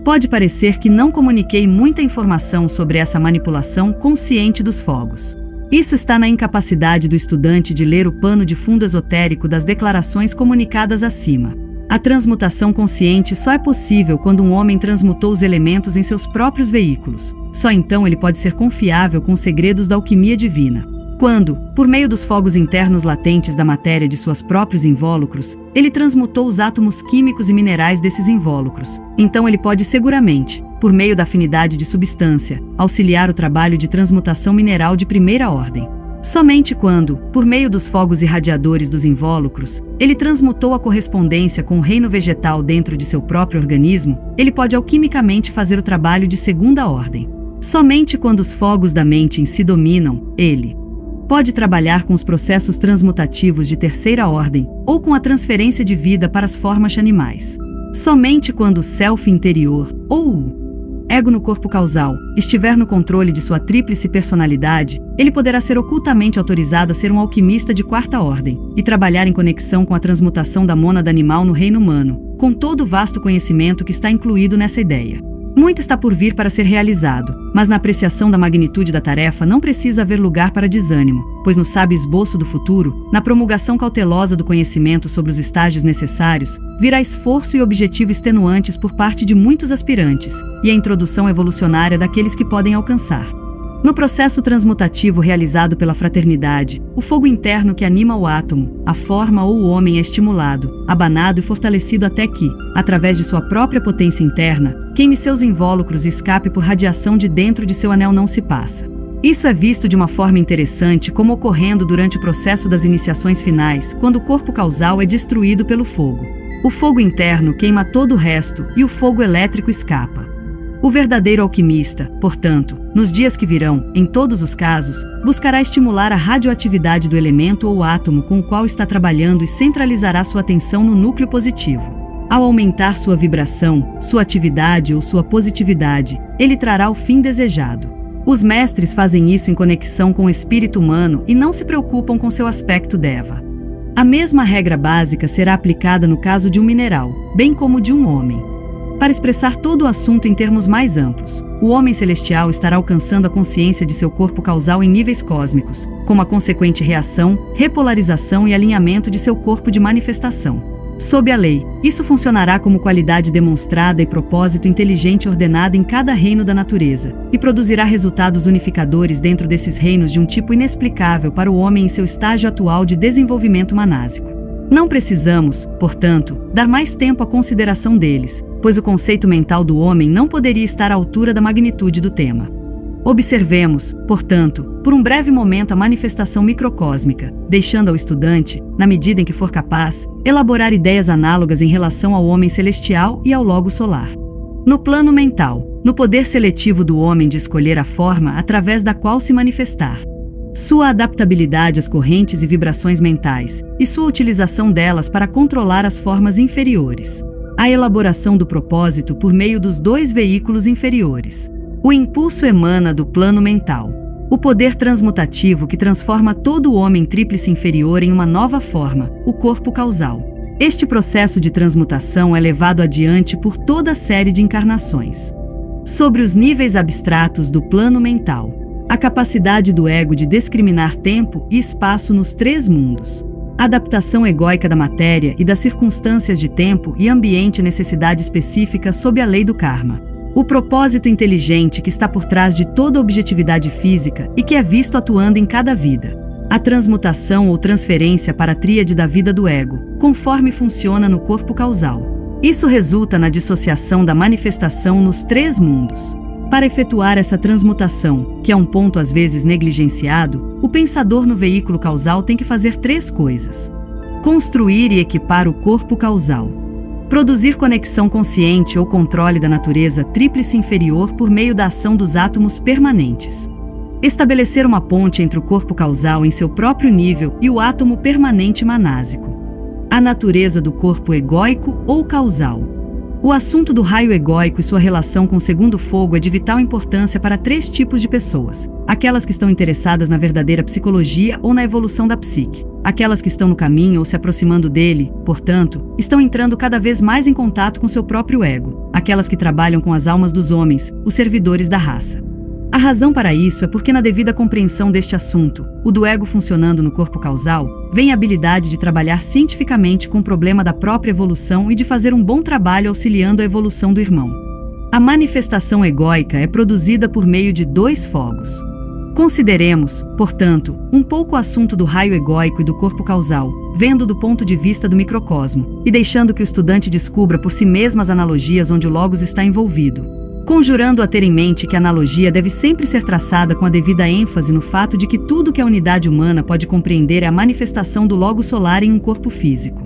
Pode parecer que não comuniquei muita informação sobre essa manipulação consciente dos fogos. Isso está na incapacidade do estudante de ler o pano de fundo esotérico das declarações comunicadas acima. A transmutação consciente só é possível quando um homem transmutou os elementos em seus próprios veículos. Só então ele pode ser confiável com os segredos da alquimia divina. Quando, por meio dos fogos internos latentes da matéria de seus próprios invólucros, ele transmutou os átomos químicos e minerais desses invólucros, então ele pode seguramente, por meio da afinidade de substância, auxiliar o trabalho de transmutação mineral de primeira ordem. Somente quando, por meio dos fogos irradiadores dos invólucros, ele transmutou a correspondência com o reino vegetal dentro de seu próprio organismo, ele pode alquimicamente fazer o trabalho de segunda ordem. Somente quando os fogos da mente em si dominam, ele pode trabalhar com os processos transmutativos de terceira ordem, ou com a transferência de vida para as formas animais. Somente quando o self interior, ou o ego no corpo causal, estiver no controle de sua tríplice personalidade, ele poderá ser ocultamente autorizado a ser um alquimista de quarta ordem, e trabalhar em conexão com a transmutação da mônada animal no reino humano, com todo o vasto conhecimento que está incluído nessa ideia. Muito está por vir para ser realizado, mas na apreciação da magnitude da tarefa não precisa haver lugar para desânimo, pois no sábio esboço do futuro, na promulgação cautelosa do conhecimento sobre os estágios necessários, virá esforço e objetivo extenuantes por parte de muitos aspirantes, e a introdução evolucionária daqueles que podem alcançar. No processo transmutativo realizado pela fraternidade, o fogo interno que anima o átomo, a forma ou o homem é estimulado, abanado e fortalecido até que, através de sua própria potência interna, queime seus invólucros e escape por radiação de dentro de seu anel não se passa. Isso é visto de uma forma interessante como ocorrendo durante o processo das iniciações finais, quando o corpo causal é destruído pelo fogo. O fogo interno queima todo o resto e o fogo elétrico escapa. O verdadeiro alquimista, portanto, nos dias que virão, em todos os casos, buscará estimular a radioatividade do elemento ou átomo com o qual está trabalhando e centralizará sua atenção no núcleo positivo. Ao aumentar sua vibração, sua atividade ou sua positividade, ele trará o fim desejado. Os mestres fazem isso em conexão com o espírito humano e não se preocupam com seu aspecto deva. A mesma regra básica será aplicada no caso de um mineral, bem como de um homem. Para expressar todo o assunto em termos mais amplos, o homem celestial estará alcançando a consciência de seu corpo causal em níveis cósmicos, como a consequente reação, repolarização e alinhamento de seu corpo de manifestação. Sob a lei, isso funcionará como qualidade demonstrada e propósito inteligente ordenado em cada reino da natureza, e produzirá resultados unificadores dentro desses reinos de um tipo inexplicável para o homem em seu estágio atual de desenvolvimento manásico. Não precisamos, portanto, dar mais tempo à consideração deles, pois o conceito mental do homem não poderia estar à altura da magnitude do tema. Observemos, portanto, por um breve momento a manifestação microcósmica, deixando ao estudante, na medida em que for capaz, elaborar ideias análogas em relação ao homem celestial e ao logo solar. No plano mental, no poder seletivo do homem de escolher a forma através da qual se manifestar. Sua adaptabilidade às correntes e vibrações mentais, e sua utilização delas para controlar as formas inferiores. A elaboração do propósito por meio dos dois veículos inferiores. O impulso emana do plano mental. O poder transmutativo que transforma todo o homem tríplice inferior em uma nova forma, o corpo causal. Este processo de transmutação é levado adiante por toda a série de encarnações. Sobre os níveis abstratos do plano mental. A capacidade do ego de discriminar tempo e espaço nos três mundos. A adaptação egóica da matéria e das circunstâncias de tempo e ambiente e necessidade específica sob a lei do karma. O propósito inteligente que está por trás de toda objetividade física e que é visto atuando em cada vida. A transmutação ou transferência para a tríade da vida do ego, conforme funciona no corpo causal. Isso resulta na dissociação da manifestação nos três mundos. Para efetuar essa transmutação, que é um ponto às vezes negligenciado, o pensador no veículo causal tem que fazer três coisas. Construir e equipar o corpo causal. Produzir conexão consciente ou controle da natureza tríplice inferior por meio da ação dos átomos permanentes. Estabelecer uma ponte entre o corpo causal em seu próprio nível e o átomo permanente manásico. A natureza do corpo egóico ou causal. O assunto do raio egóico e sua relação com o segundo fogo é de vital importância para três tipos de pessoas: aquelas que estão interessadas na verdadeira psicologia ou na evolução da psique. Aquelas que estão no caminho ou se aproximando dele, portanto, estão entrando cada vez mais em contato com seu próprio ego. Aquelas que trabalham com as almas dos homens, os servidores da raça. A razão para isso é porque na devida compreensão deste assunto, o do ego funcionando no corpo causal, vem a habilidade de trabalhar cientificamente com o problema da própria evolução e de fazer um bom trabalho auxiliando a evolução do irmão. A manifestação egóica é produzida por meio de dois fogos. Consideremos, portanto, um pouco o assunto do raio egóico e do corpo causal, vendo do ponto de vista do microcosmo, e deixando que o estudante descubra por si mesmo as analogias onde o logos está envolvido. Conjurando a ter em mente que a analogia deve sempre ser traçada com a devida ênfase no fato de que tudo que a unidade humana pode compreender é a manifestação do logo solar em um corpo físico.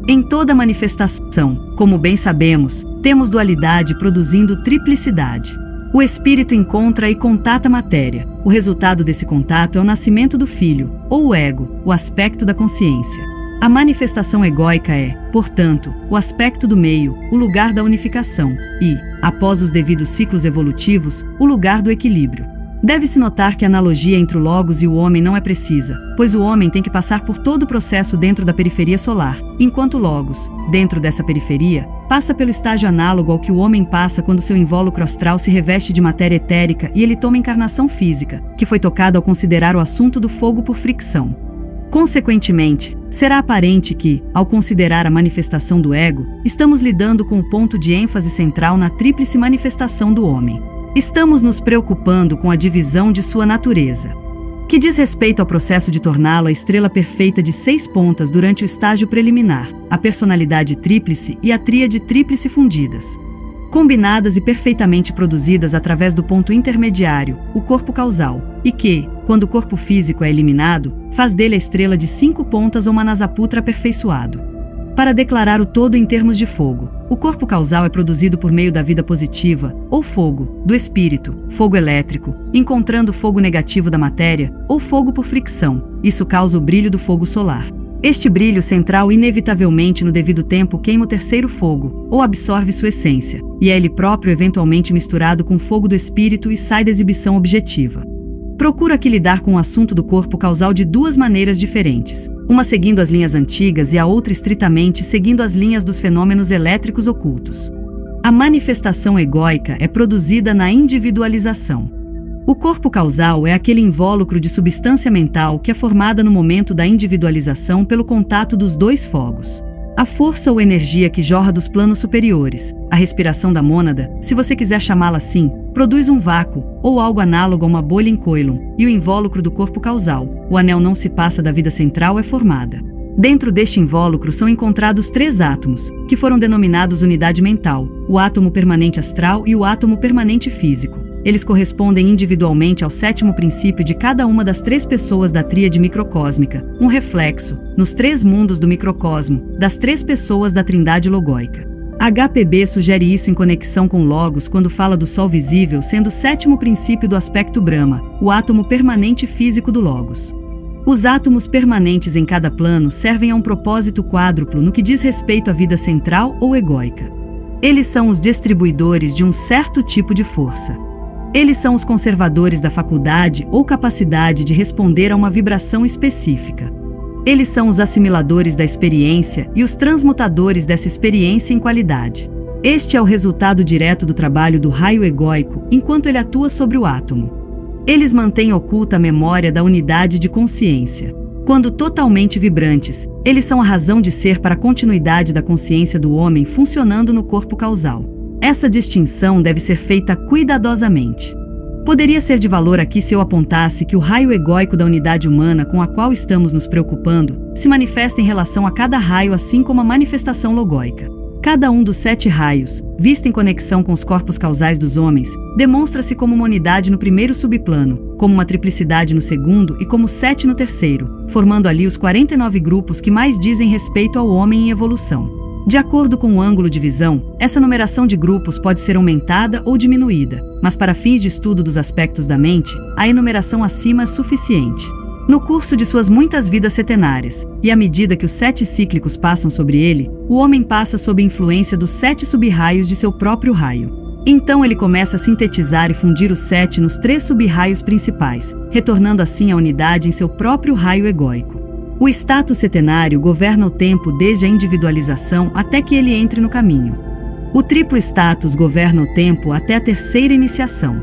Em toda manifestação, como bem sabemos, temos dualidade produzindo triplicidade. O espírito encontra e contata a matéria. O resultado desse contato é o nascimento do filho, ou o ego, o aspecto da consciência. A manifestação egóica é, portanto, o aspecto do meio, o lugar da unificação, e, após os devidos ciclos evolutivos, o lugar do equilíbrio. Deve-se notar que a analogia entre o logos e o homem não é precisa, pois o homem tem que passar por todo o processo dentro da periferia solar, enquanto o logos, dentro dessa periferia, passa pelo estágio análogo ao que o homem passa quando seu invólucro astral se reveste de matéria etérica e ele toma encarnação física, que foi tocado ao considerar o assunto do fogo por fricção. Consequentemente, será aparente que, ao considerar a manifestação do ego, estamos lidando com o ponto de ênfase central na tríplice manifestação do homem. Estamos nos preocupando com a divisão de sua natureza, que diz respeito ao processo de torná-lo a estrela perfeita de 6 pontas durante o estágio preliminar, a personalidade tríplice e a tríade tríplice fundidas, combinadas e perfeitamente produzidas através do ponto intermediário, o corpo causal, e que, quando o corpo físico é eliminado, faz dele a estrela de 5 pontas ou Manasaputra aperfeiçoado. Para declarar o todo em termos de fogo, o corpo causal é produzido por meio da vida positiva, ou fogo, do espírito, fogo elétrico, encontrando o fogo negativo da matéria, ou fogo por fricção. Isso causa o brilho do fogo solar. Este brilho central inevitavelmente no devido tempo queima o terceiro fogo, ou absorve sua essência, e é ele próprio eventualmente misturado com o fogo do espírito e sai da exibição objetiva. Procuro aqui lidar com o assunto do corpo causal de duas maneiras diferentes. uma seguindo as linhas antigas e a outra estritamente seguindo as linhas dos fenômenos elétricos ocultos. A manifestação egóica é produzida na individualização. O corpo causal é aquele invólucro de substância mental que é formada no momento da individualização pelo contato dos dois fogos. A força ou energia que jorra dos planos superiores, a respiração da mônada, se você quiser chamá-la assim, produz um vácuo, ou algo análogo a uma bolha em coilum, e o invólucro do corpo causal, o anel não se passa da vida central, é formada. Dentro deste invólucro são encontrados 3 átomos, que foram denominados unidade mental, o átomo permanente astral e o átomo permanente físico. Eles correspondem individualmente ao 7º princípio de cada uma das 3 pessoas da tríade microcósmica, um reflexo, nos 3 mundos do microcosmo, das 3 pessoas da trindade logóica. HPB sugere isso em conexão com Logos quando fala do Sol visível sendo o 7º princípio do aspecto Brahma, o átomo permanente físico do Logos. Os átomos permanentes em cada plano servem a um propósito quádruplo no que diz respeito à vida central ou egóica. Eles são os distribuidores de um certo tipo de força. Eles são os conservadores da faculdade ou capacidade de responder a uma vibração específica. Eles são os assimiladores da experiência e os transmutadores dessa experiência em qualidade. Este é o resultado direto do trabalho do raio egóico enquanto ele atua sobre o átomo. Eles mantêm oculta a memória da unidade de consciência. Quando totalmente vibrantes, eles são a razão de ser para a continuidade da consciência do homem funcionando no corpo causal. Essa distinção deve ser feita cuidadosamente. Poderia ser de valor aqui se eu apontasse que o raio egóico da unidade humana com a qual estamos nos preocupando se manifesta em relação a cada raio, assim como a manifestação logóica. Cada um dos 7 raios, visto em conexão com os corpos causais dos homens, demonstra-se como uma unidade no primeiro subplano, como uma triplicidade no segundo e como 7 no terceiro, formando ali os 49 grupos que mais dizem respeito ao homem em evolução. De acordo com o ângulo de visão, essa numeração de grupos pode ser aumentada ou diminuída, mas para fins de estudo dos aspectos da mente, a enumeração acima é suficiente. No curso de suas muitas vidas setenárias, e à medida que os 7 cíclicos passam sobre ele, o homem passa sob a influência dos 7 sub-raios de seu próprio raio. Então ele começa a sintetizar e fundir os 7 nos 3 sub-raios principais, retornando assim à unidade em seu próprio raio egóico. O status setenário governa o tempo desde a individualização até que ele entre no caminho. O triplo status governa o tempo até a terceira iniciação.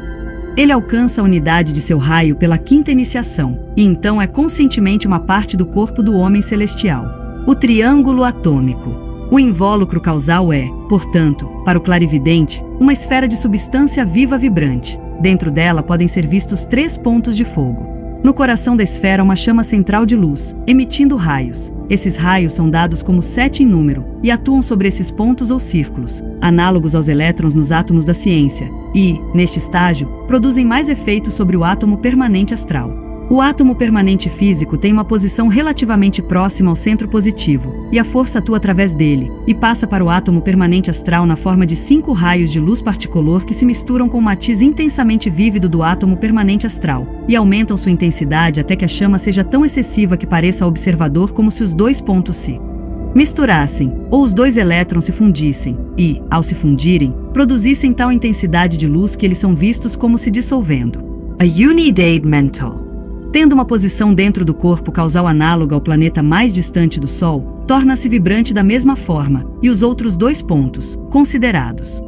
Ele alcança a unidade de seu raio pela 5ª iniciação, e então é conscientemente uma parte do corpo do homem celestial. O triângulo atômico. O invólucro causal é, portanto, para o clarividente, uma esfera de substância viva vibrante. Dentro dela podem ser vistos 3 pontos de fogo. No coração da esfera, uma chama central de luz, emitindo raios. Esses raios são dados como 7 em número e atuam sobre esses pontos ou círculos, análogos aos elétrons nos átomos da ciência, e, neste estágio, produzem mais efeitos sobre o átomo permanente astral. O átomo permanente físico tem uma posição relativamente próxima ao centro positivo, e a força atua através dele, e passa para o átomo permanente astral na forma de 5 raios de luz particolor que se misturam com o matiz intensamente vívido do átomo permanente astral, e aumentam sua intensidade até que a chama seja tão excessiva que pareça ao observador como se os 2 pontos se misturassem, ou os 2 elétrons se fundissem, e, ao se fundirem, produzissem tal intensidade de luz que eles são vistos como se dissolvendo. A unidade mental. Tendo uma posição dentro do corpo causal análoga ao planeta mais distante do Sol, torna-se vibrante da mesma forma, e os outros 2 pontos, considerados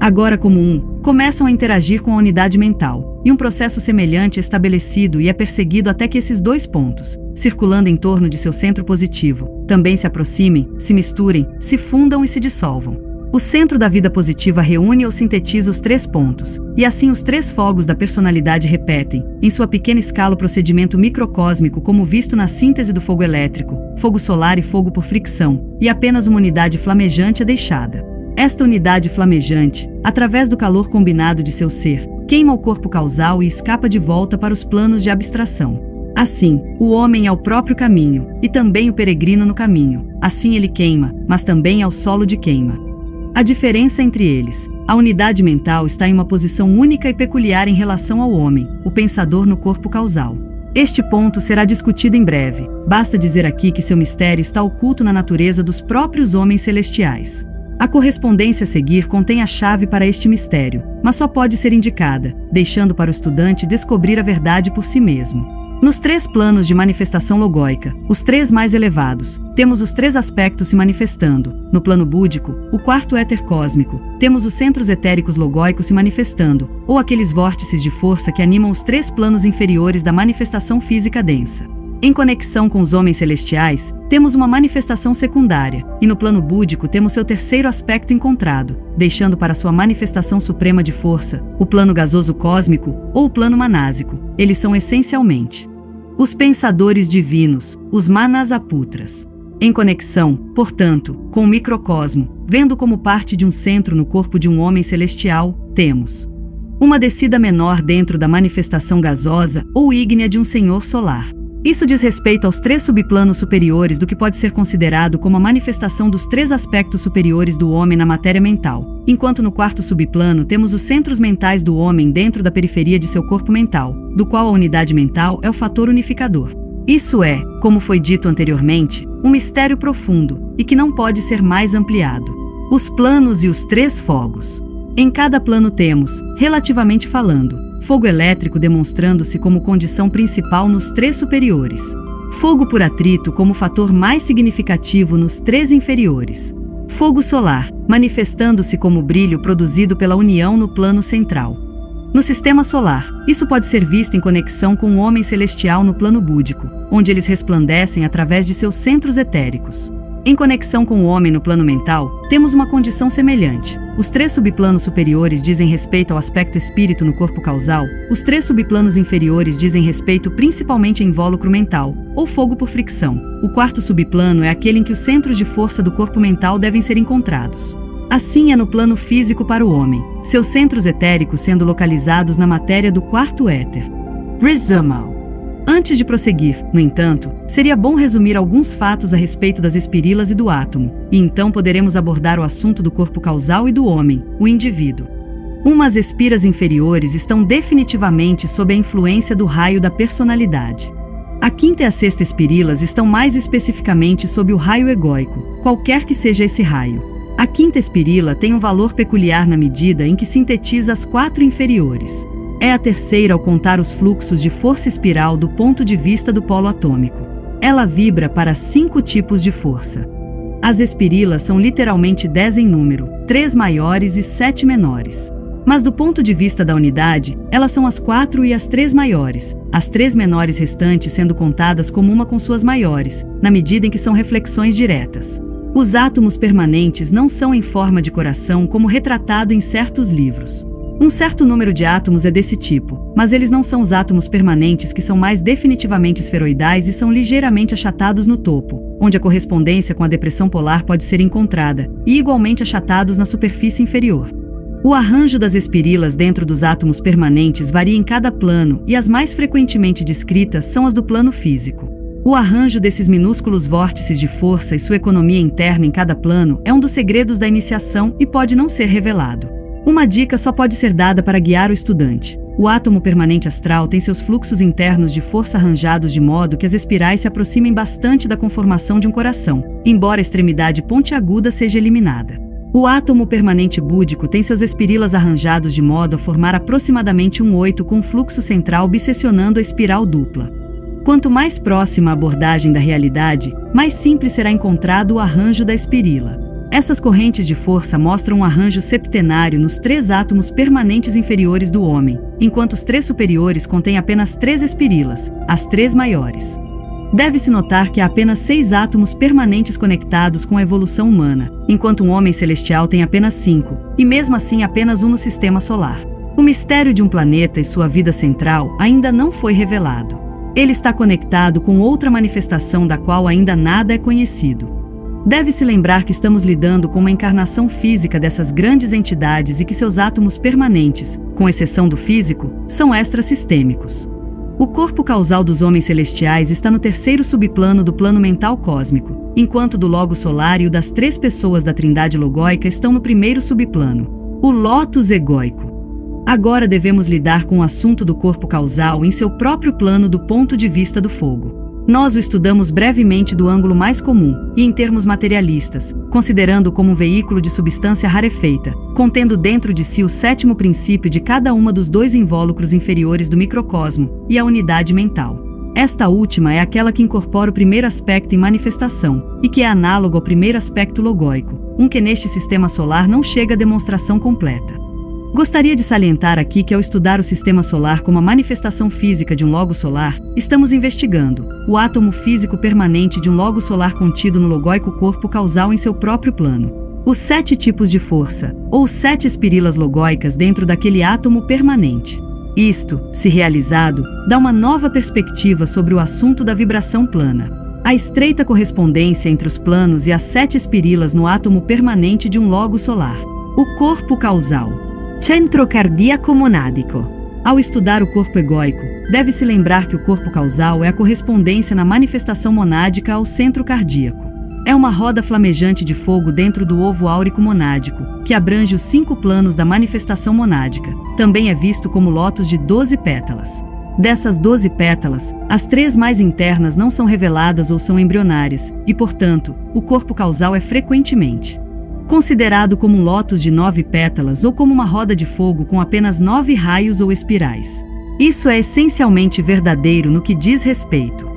agora como um, começam a interagir com a unidade mental, e um processo semelhante é estabelecido e é perseguido até que esses 2 pontos, circulando em torno de seu centro positivo, também se aproximem, se misturem, se fundam e se dissolvam. O centro da vida positiva reúne ou sintetiza os 3 pontos, e assim os 3 fogos da personalidade repetem, em sua pequena escala, o procedimento microcósmico como visto na síntese do fogo elétrico, fogo solar e fogo por fricção, e apenas uma unidade flamejante é deixada. Esta unidade flamejante, através do calor combinado de seu ser, queima o corpo causal e escapa de volta para os planos de abstração. Assim, o homem é o próprio caminho, e também o peregrino no caminho. Assim ele queima, mas também é o solo de queima. A diferença entre eles. A unidade mental está em uma posição única e peculiar em relação ao homem, o pensador no corpo causal. Este ponto será discutido em breve. Basta dizer aqui que seu mistério está oculto na natureza dos próprios homens celestiais. A correspondência a seguir contém a chave para este mistério, mas só pode ser indicada, deixando para o estudante descobrir a verdade por si mesmo. Nos 3 planos de manifestação logóica, os 3 mais elevados, temos os 3 aspectos se manifestando. No plano búdico, o 4º éter cósmico, temos os centros etéricos logóicos se manifestando, ou aqueles vórtices de força que animam os 3 planos inferiores da manifestação física densa. Em conexão com os homens celestiais, temos uma manifestação secundária, e no plano búdico temos seu 3º aspecto encontrado, deixando para sua manifestação suprema de força, o plano gasoso cósmico ou o plano manásico. Eles são essencialmente os pensadores divinos, os manasaputras. Em conexão, portanto, com o microcosmo, vendo como parte de um centro no corpo de um homem celestial, temos uma descida menor dentro da manifestação gasosa ou ígnea de um senhor solar. Isso diz respeito aos 3 subplanos superiores do que pode ser considerado como a manifestação dos 3 aspectos superiores do homem na matéria mental, enquanto no 4º subplano temos os centros mentais do homem dentro da periferia de seu corpo mental, do qual a unidade mental é o fator unificador. Isso é, como foi dito anteriormente, um mistério profundo e que não pode ser mais ampliado. Os planos e os 3 fogos. Em cada plano temos, relativamente falando, fogo elétrico demonstrando-se como condição principal nos 3 superiores. Fogo por atrito como fator mais significativo nos 3 inferiores. Fogo solar, manifestando-se como brilho produzido pela união no plano central. No sistema solar, isso pode ser visto em conexão com o homem celestial no plano búdico, onde eles resplandecem através de seus centros etéricos. Em conexão com o homem no plano mental, temos uma condição semelhante. Os 3 subplanos superiores dizem respeito ao aspecto espírito no corpo causal, os 3 subplanos inferiores dizem respeito principalmente ao invólucro mental, ou fogo por fricção. O 4º subplano é aquele em que os centros de força do corpo mental devem ser encontrados. Assim é no plano físico para o homem, seus centros etéricos sendo localizados na matéria do 4º éter. Resumo. Antes de prosseguir, no entanto, seria bom resumir alguns fatos a respeito das espírilas e do átomo, e então poderemos abordar o assunto do corpo causal e do homem, o indivíduo. As espiras inferiores estão definitivamente sob a influência do raio da personalidade. A 5ª e a 6ª espírilas estão mais especificamente sob o raio egóico, qualquer que seja esse raio. A 5ª espírila tem um valor peculiar na medida em que sintetiza as 4 inferiores. É a 3ª ao contar os fluxos de força espiral do ponto de vista do polo atômico. Ela vibra para 5 tipos de força. As espírilas são literalmente 10 em número, 3 maiores e 7 menores. Mas do ponto de vista da unidade, elas são as 4 e as 3 maiores, as 3 menores restantes sendo contadas como uma com suas maiores, na medida em que são reflexões diretas. Os átomos permanentes não são em forma de coração como retratado em certos livros. Um certo número de átomos é desse tipo, mas eles não são os átomos permanentes que são mais definitivamente esferoidais e são ligeiramente achatados no topo, onde a correspondência com a depressão polar pode ser encontrada, e igualmente achatados na superfície inferior. O arranjo das espírilas dentro dos átomos permanentes varia em cada plano e as mais frequentemente descritas são as do plano físico. O arranjo desses minúsculos vórtices de força e sua economia interna em cada plano é um dos segredos da iniciação e pode não ser revelado. Uma dica só pode ser dada para guiar o estudante. O átomo permanente astral tem seus fluxos internos de força arranjados de modo que as espirais se aproximem bastante da conformação de um coração, embora a extremidade pontiaguda seja eliminada. O átomo permanente búdico tem seus espírilas arranjados de modo a formar aproximadamente um 8 com fluxo central bissecionando a espiral dupla. Quanto mais próxima a abordagem da realidade, mais simples será encontrado o arranjo da espírila. Essas correntes de força mostram um arranjo septenário nos 3 átomos permanentes inferiores do homem, enquanto os 3 superiores contêm apenas 3 espírilas, as 3 maiores. Deve-se notar que há apenas 6 átomos permanentes conectados com a evolução humana, enquanto um homem celestial tem apenas 5, e mesmo assim apenas um no sistema solar. O mistério de um planeta e sua vida central ainda não foi revelado. Ele está conectado com outra manifestação da qual ainda nada é conhecido. Deve-se lembrar que estamos lidando com uma encarnação física dessas grandes entidades e que seus átomos permanentes, com exceção do físico, são extrasistêmicos. O corpo causal dos homens celestiais está no 3º subplano do plano mental cósmico, enquanto do logo solar e o das 3 pessoas da trindade logóica estão no 1º subplano, o lótus egóico. Agora devemos lidar com o assunto do corpo causal em seu próprio plano do ponto de vista do fogo. Nós o estudamos brevemente do ângulo mais comum, e em termos materialistas, considerando-o como um veículo de substância rarefeita, contendo dentro de si o 7º princípio de cada uma dos 2 invólucros inferiores do microcosmo, e a unidade mental. Esta última é aquela que incorpora o primeiro aspecto em manifestação, e que é análogo ao primeiro aspecto logóico, que neste sistema solar não chega à demonstração completa. Gostaria de salientar aqui que ao estudar o sistema solar como a manifestação física de um logo solar, estamos investigando o átomo físico permanente de um logo solar contido no logóico corpo causal em seu próprio plano. Os 7 tipos de força, ou 7 espirilas logóicas dentro daquele átomo permanente. Isto, se realizado, dá uma nova perspectiva sobre o assunto da vibração plana. A estreita correspondência entre os planos e as 7 espirilas no átomo permanente de um logo solar. O corpo causal. Centro cardíaco monádico. Ao estudar o corpo egóico, deve-se lembrar que o corpo causal é a correspondência na manifestação monádica ao centro cardíaco. É uma roda flamejante de fogo dentro do ovo áurico monádico, que abrange os 5 planos da manifestação monádica. Também é visto como lótus de 12 pétalas. Dessas 12 pétalas, as 3 mais internas não são reveladas ou são embrionárias, e, portanto, o corpo causal é frequentemente considerado como um lótus de 9 pétalas ou como uma roda de fogo com apenas 9 raios ou espirais. Isso é essencialmente verdadeiro no que diz respeito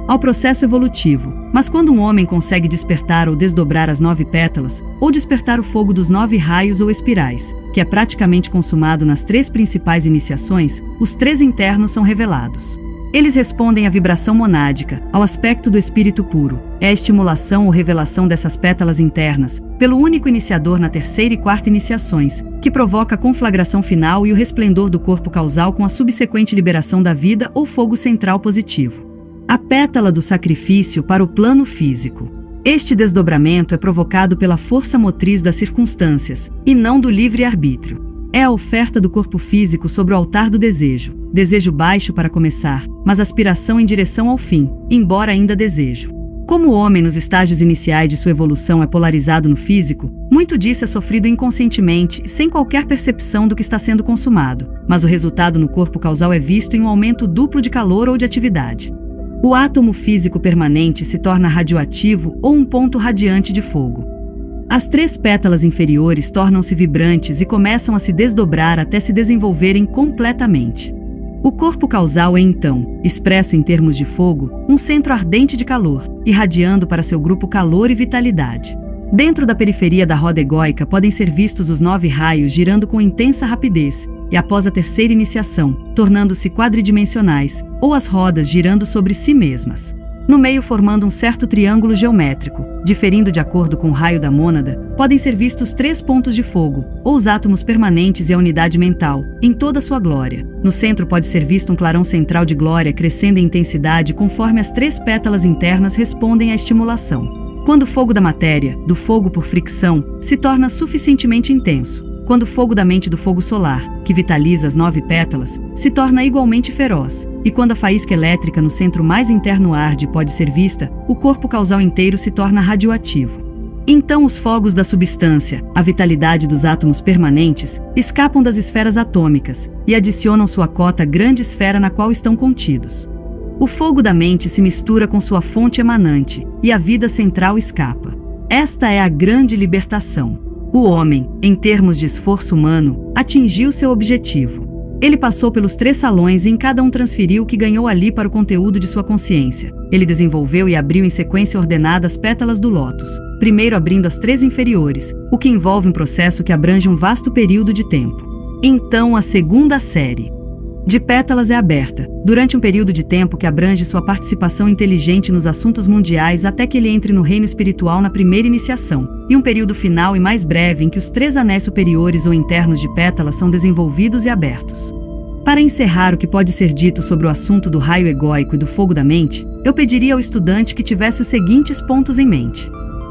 ao processo evolutivo, mas quando um homem consegue despertar ou desdobrar as 9 pétalas, ou despertar o fogo dos 9 raios ou espirais, que é praticamente consumado nas 3 principais iniciações, os 3 internos são revelados. Eles respondem à vibração monádica, ao aspecto do espírito puro. É a estimulação ou revelação dessas pétalas internas, pelo único iniciador na 3ª e 4ª iniciações, que provoca a conflagração final e o resplendor do corpo causal com a subsequente liberação da vida ou fogo central positivo. A pétala do sacrifício para o plano físico. Este desdobramento é provocado pela força motriz das circunstâncias, e não do livre-arbítrio. É a oferta do corpo físico sobre o altar do desejo. Desejo baixo para começar, mas aspiração em direção ao fim, embora ainda desejo. Como o homem nos estágios iniciais de sua evolução é polarizado no físico, muito disso é sofrido inconscientemente, sem qualquer percepção do que está sendo consumado, mas o resultado no corpo causal é visto em um aumento duplo de calor ou de atividade. O átomo físico permanente se torna radioativo ou um ponto radiante de fogo. As 3 pétalas inferiores tornam-se vibrantes e começam a se desdobrar até se desenvolverem completamente. O corpo causal é então, expresso em termos de fogo, um centro ardente de calor, irradiando para seu grupo calor e vitalidade. Dentro da periferia da roda egóica podem ser vistos os 9 raios girando com intensa rapidez, e após a 3ª iniciação, tornando-se quadridimensionais, ou as rodas girando sobre si mesmas. No meio formando um certo triângulo geométrico, diferindo de acordo com o raio da mônada, podem ser vistos 3 pontos de fogo, ou os átomos permanentes e a unidade mental, em toda sua glória. No centro pode ser visto um clarão central de glória crescendo em intensidade conforme as 3 pétalas internas respondem à estimulação. Quando o fogo da matéria, do fogo por fricção, se torna suficientemente intenso, quando o fogo da mente do fogo solar, que vitaliza as 9 pétalas, se torna igualmente feroz, e quando a faísca elétrica no centro mais interno arde pode ser vista, o corpo causal inteiro se torna radioativo. Então os fogos da substância, a vitalidade dos átomos permanentes, escapam das esferas atômicas e adicionam sua cota à grande esfera na qual estão contidos. O fogo da mente se mistura com sua fonte emanante, e a vida central escapa. Esta é a grande libertação. O homem, em termos de esforço humano, atingiu seu objetivo. Ele passou pelos 3 salões e em cada um transferiu o que ganhou ali para o conteúdo de sua consciência. Ele desenvolveu e abriu em sequência ordenada as pétalas do lótus, primeiro abrindo as 3 inferiores, o que envolve um processo que abrange um vasto período de tempo. Então a 2ª série de pétalas é aberta, durante um período de tempo que abrange sua participação inteligente nos assuntos mundiais até que ele entre no reino espiritual na 1ª iniciação, e um período final e mais breve em que os 3 anéis superiores ou internos de pétalas são desenvolvidos e abertos. Para encerrar o que pode ser dito sobre o assunto do raio egóico e do fogo da mente, eu pediria ao estudante que tivesse os seguintes pontos em mente.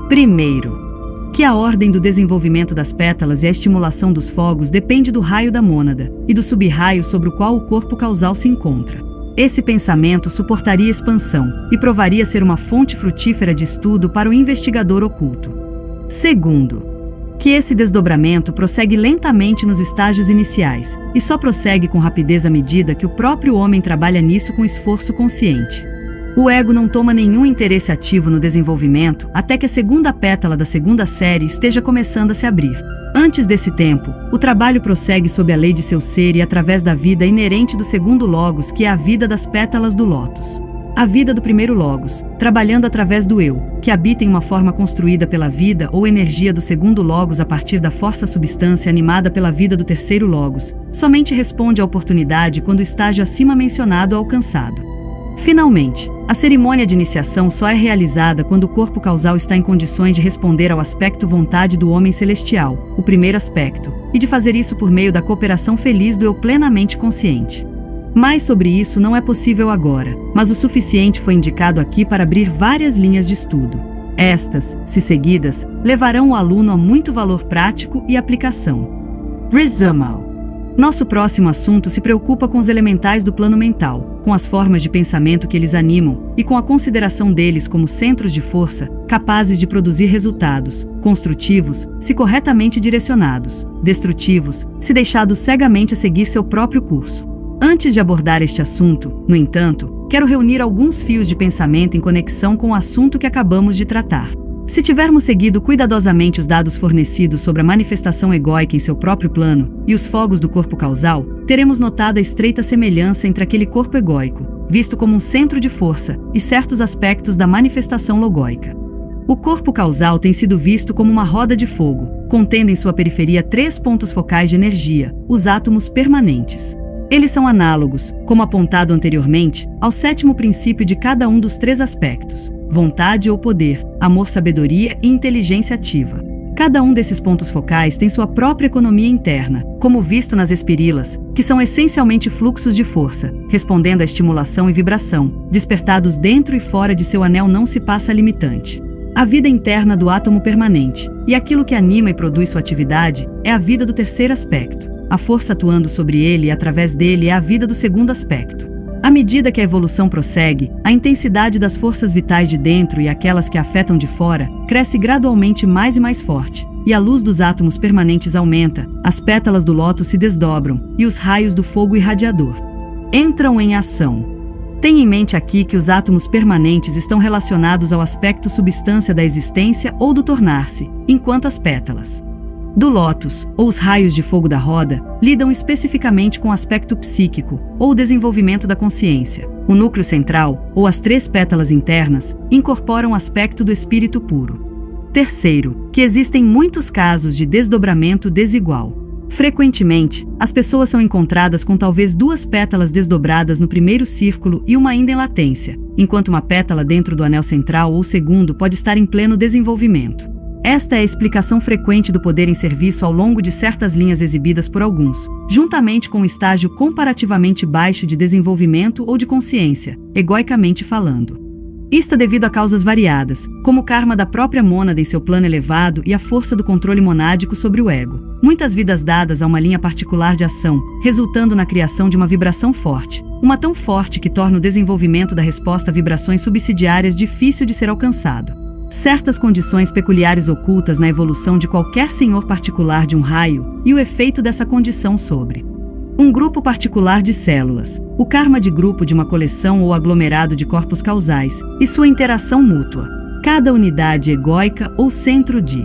Primeiro, que a ordem do desenvolvimento das pétalas e a estimulação dos fogos depende do raio da mônada e do sub-raio sobre o qual o corpo causal se encontra. Esse pensamento suportaria expansão e provaria ser uma fonte frutífera de estudo para o investigador oculto. Segundo, que esse desdobramento prossegue lentamente nos estágios iniciais e só prossegue com rapidez à medida que o próprio homem trabalha nisso com esforço consciente. O ego não toma nenhum interesse ativo no desenvolvimento até que a 2ª pétala da 2ª série esteja começando a se abrir. Antes desse tempo, o trabalho prossegue sob a lei de seu ser e através da vida inerente do 2º logos, que é a vida das pétalas do lótus. a vida do primeiro logos, trabalhando através do eu, que habita em uma forma construída pela vida ou energia do segundo logos a partir da força substância animada pela vida do terceiro logos, somente responde à oportunidade quando o estágio acima mencionado é alcançado. Finalmente, a cerimônia de iniciação só é realizada quando o corpo causal está em condições de responder ao aspecto vontade do homem celestial, o primeiro aspecto, e de fazer isso por meio da cooperação feliz do eu plenamente consciente. Mais sobre isso não é possível agora, mas o suficiente foi indicado aqui para abrir várias linhas de estudo. Estas, se seguidas, levarão o aluno a muito valor prático e aplicação. Resumo. Nosso próximo assunto se preocupa com os elementais do plano mental, com as formas de pensamento que eles animam e com a consideração deles como centros de força, capazes de produzir resultados, construtivos, se corretamente direcionados, destrutivos, se deixados cegamente a seguir seu próprio curso. Antes de abordar este assunto, no entanto, quero reunir alguns fios de pensamento em conexão com o assunto que acabamos de tratar. Se tivermos seguido cuidadosamente os dados fornecidos sobre a manifestação egóica em seu próprio plano e os fogos do corpo causal, teremos notado a estreita semelhança entre aquele corpo egóico, visto como um centro de força, e certos aspectos da manifestação logóica. O corpo causal tem sido visto como uma roda de fogo, contendo em sua periferia 3 pontos focais de energia, os átomos permanentes. Eles são análogos, como apontado anteriormente, ao 7º princípio de cada um dos 3 aspectos: vontade ou poder, amor, sabedoria e inteligência ativa. Cada um desses pontos focais tem sua própria economia interna, como visto nas espirilas, que são essencialmente fluxos de força, respondendo à estimulação e vibração, despertados dentro e fora de seu anel não se passa limitante. A vida interna do átomo permanente, e aquilo que anima e produz sua atividade, é a vida do terceiro aspecto. A força atuando sobre ele e através dele é a vida do segundo aspecto. À medida que a evolução prossegue, a intensidade das forças vitais de dentro e aquelas que a afetam de fora cresce gradualmente mais e mais forte, e a luz dos átomos permanentes aumenta, as pétalas do lótus se desdobram, e os raios do fogo irradiador entram em ação. Tenha em mente aqui que os átomos permanentes estão relacionados ao aspecto substância da existência ou do tornar-se, enquanto as pétalas do lótus, ou os raios de fogo da roda, lidam especificamente com o aspecto psíquico, ou o desenvolvimento da consciência. O núcleo central, ou as 3 pétalas internas, incorporam o aspecto do espírito puro. Terceiro, que existem muitos casos de desdobramento desigual. Frequentemente, as pessoas são encontradas com talvez 2 pétalas desdobradas no primeiro círculo e uma ainda em latência, enquanto uma pétala dentro do anel central ou segundo pode estar em pleno desenvolvimento. Esta é a explicação frequente do poder em serviço ao longo de certas linhas exibidas por alguns, juntamente com um estágio comparativamente baixo de desenvolvimento ou de consciência, egoicamente falando. Isto é devido a causas variadas, como o karma da própria mônada em seu plano elevado e a força do controle monádico sobre o ego. Muitas vidas dadas a uma linha particular de ação, resultando na criação de uma vibração forte, uma tão forte que torna o desenvolvimento da resposta a vibrações subsidiárias difícil de ser alcançado. Certas condições peculiares ocultas na evolução de qualquer senhor particular de um raio, e o efeito dessa condição sobre um grupo particular de células, o karma de grupo de uma coleção ou aglomerado de corpos causais, e sua interação mútua. Cada unidade egóica ou centro de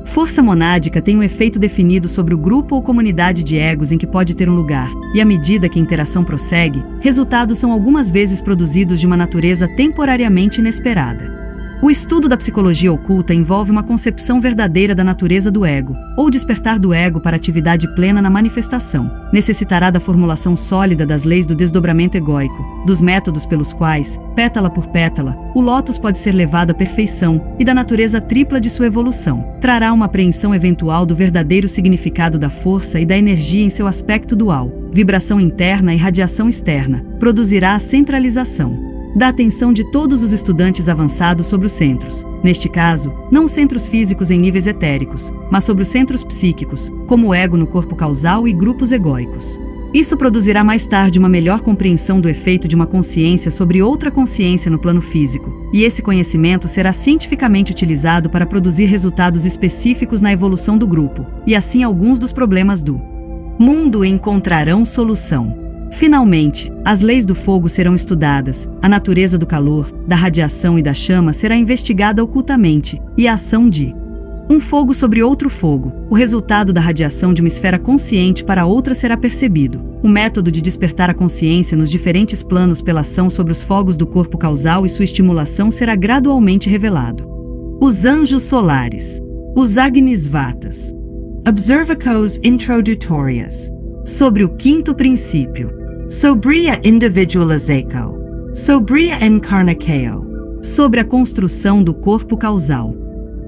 força monádica tem um efeito definido sobre o grupo ou comunidade de egos em que pode ter um lugar, e à medida que a interação prossegue, resultados são algumas vezes produzidos de uma natureza temporariamente inesperada. O estudo da psicologia oculta envolve uma concepção verdadeira da natureza do ego, ou despertar do ego para atividade plena na manifestação. Necessitará da formulação sólida das leis do desdobramento egóico, dos métodos pelos quais, pétala por pétala, o lótus pode ser levado à perfeição e da natureza tripla de sua evolução. Trará uma apreensão eventual do verdadeiro significado da força e da energia em seu aspecto dual, vibração interna e radiação externa. Produzirá a centralização da atenção de todos os estudantes avançados sobre os centros. Neste caso, não os centros físicos em níveis etéricos, mas sobre os centros psíquicos, como o ego no corpo causal e grupos egóicos. Isso produzirá mais tarde uma melhor compreensão do efeito de uma consciência sobre outra consciência no plano físico, e esse conhecimento será cientificamente utilizado para produzir resultados específicos na evolução do grupo, e assim alguns dos problemas do mundo encontrarão solução. Finalmente, as leis do fogo serão estudadas, a natureza do calor, da radiação e da chama será investigada ocultamente, e a ação de um fogo sobre outro fogo, o resultado da radiação de uma esfera consciente para outra será percebido. o método de despertar a consciência nos diferentes planos pela ação sobre os fogos do corpo causal e sua estimulação será gradualmente revelado. Os anjos solares. Os Agnisvatas. Observacos introdutorias. Sobre o quinto princípio. Sobria individualizaco. Sobria encarnaceo. Sobre a construção do corpo causal.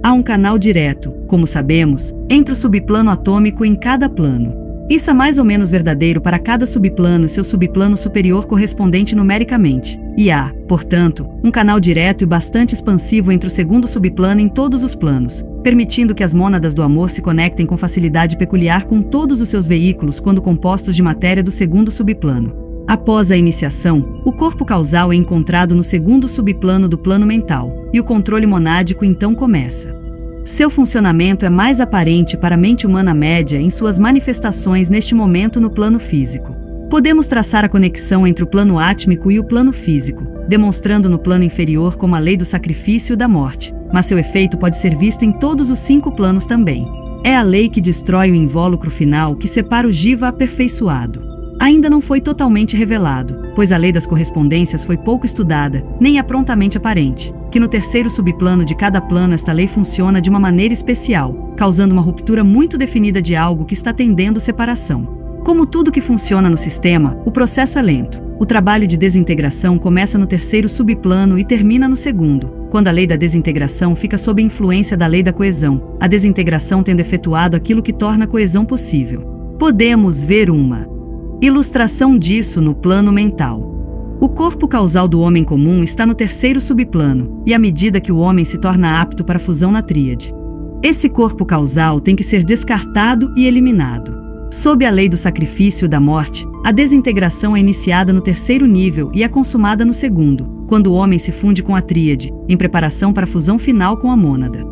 Há um canal direto, como sabemos, entre o subplano atômico em cada plano. Isso é mais ou menos verdadeiro para cada subplano e seu subplano superior correspondente numericamente. E há, portanto, um canal direto e bastante expansivo entre o segundo subplano em todos os planos, permitindo que as mônadas do amor se conectem com facilidade peculiar com todos os seus veículos quando compostos de matéria do segundo subplano. Após a iniciação, o corpo causal é encontrado no segundo subplano do plano mental, e o controle monádico então começa. Seu funcionamento é mais aparente para a mente humana média em suas manifestações neste momento no plano físico. Podemos traçar a conexão entre o plano átmico e o plano físico, demonstrando no plano inferior como a lei do sacrifício e da morte, mas seu efeito pode ser visto em todos os 5 planos também. É a lei que destrói o invólucro final que separa o Jiva aperfeiçoado. Ainda não foi totalmente revelado, pois a lei das correspondências foi pouco estudada, nem é prontamente aparente, que no terceiro subplano de cada plano esta lei funciona de uma maneira especial, causando uma ruptura muito definida de algo que está tendendo separação. Como tudo que funciona no sistema, o processo é lento. O trabalho de desintegração começa no terceiro subplano e termina no segundo, quando a lei da desintegração fica sob influência da lei da coesão, a desintegração tendo efetuado aquilo que torna a coesão possível. Podemos ver uma ilustração disso no plano mental. O corpo causal do homem comum está no terceiro subplano, e à medida que o homem se torna apto para a fusão na tríade, esse corpo causal tem que ser descartado e eliminado. Sob a lei do sacrifício e da morte, a desintegração é iniciada no terceiro nível e é consumada no segundo, quando o homem se funde com a tríade, em preparação para a fusão final com a mônada.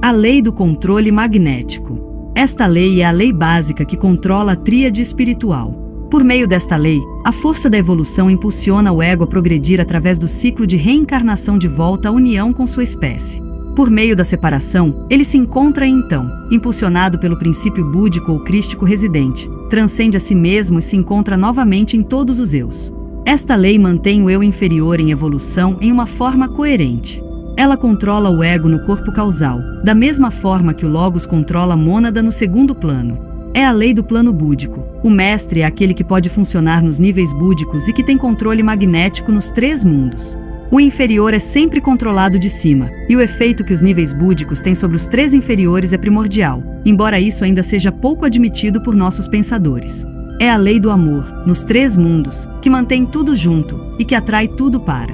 A lei do controle magnético. Esta lei é a lei básica que controla a tríade espiritual. Por meio desta lei, a força da evolução impulsiona o ego a progredir através do ciclo de reencarnação de volta à união com sua espécie. Por meio da separação, ele se encontra então, impulsionado pelo princípio búdico ou crístico residente, transcende a si mesmo e se encontra novamente em todos os eus. Esta lei mantém o eu inferior em evolução em uma forma coerente. Ela controla o ego no corpo causal, da mesma forma que o logos controla a mônada no segundo plano. É a lei do plano búdico. O mestre é aquele que pode funcionar nos níveis búdicos e que tem controle magnético nos 3 mundos. O inferior é sempre controlado de cima, e o efeito que os níveis búdicos têm sobre os 3 inferiores é primordial, embora isso ainda seja pouco admitido por nossos pensadores. É a lei do amor, nos 3 mundos, que mantém tudo junto e que atrai tudo para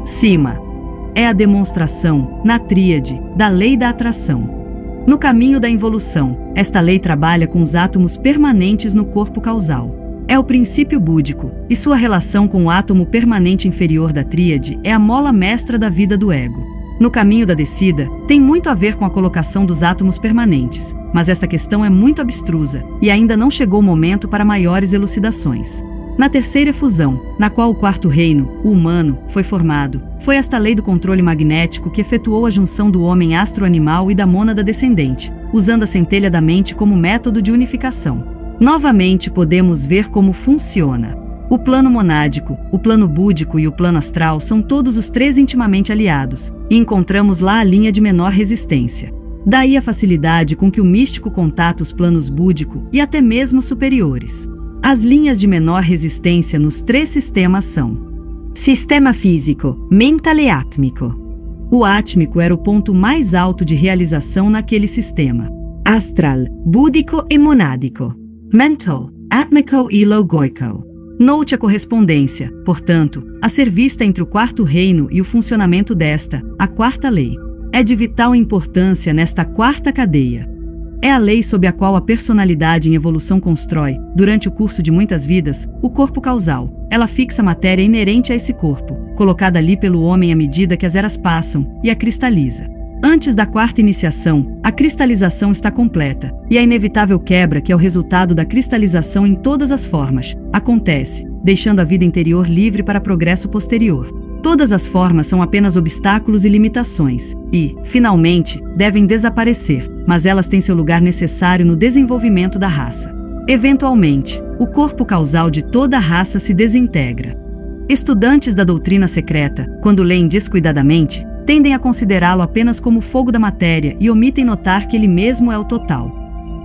cima. É a demonstração, na tríade, da lei da atração. No caminho da involução, esta lei trabalha com os átomos permanentes no corpo causal. É o princípio búdico, e sua relação com o átomo permanente inferior da tríade é a mola mestra da vida do ego. No caminho da descida, tem muito a ver com a colocação dos átomos permanentes, mas esta questão é muito abstrusa, e ainda não chegou o momento para maiores elucidações. Na terceira efusão, na qual o 4º reino, o humano, foi formado, foi esta lei do controle magnético que efetuou a junção do homem astro-animal e da mônada descendente, usando a centelha da mente como método de unificação. Novamente podemos ver como funciona. O plano monádico, o plano búdico e o plano astral são todos os 3 intimamente aliados, e encontramos lá a linha de menor resistência. Daí a facilidade com que o místico contata os planos búdico e até mesmo superiores. As linhas de menor resistência nos 3 sistemas são: sistema físico, mental e átmico. O átmico era o ponto mais alto de realização naquele sistema. Astral, búdico e monádico. Mental, átmico e logoico. Note a correspondência, portanto, a ser vista entre o 4º reino e o funcionamento desta, a 4ª lei. É de vital importância nesta 4ª cadeia. É a lei sob a qual a personalidade em evolução constrói, durante o curso de muitas vidas, o corpo causal. Ela fixa a matéria inerente a esse corpo, colocada ali pelo homem à medida que as eras passam, e a cristaliza. Antes da 4ª iniciação, a cristalização está completa, e a inevitável quebra, que é o resultado da cristalização em todas as formas, acontece, deixando a vida interior livre para progresso posterior. Todas as formas são apenas obstáculos e limitações, e, finalmente, devem desaparecer, mas elas têm seu lugar necessário no desenvolvimento da raça. Eventualmente, o corpo causal de toda a raça se desintegra. Estudantes da doutrina secreta, quando leem descuidadamente, tendem a considerá-lo apenas como fogo da matéria e omitem notar que ele mesmo é o total.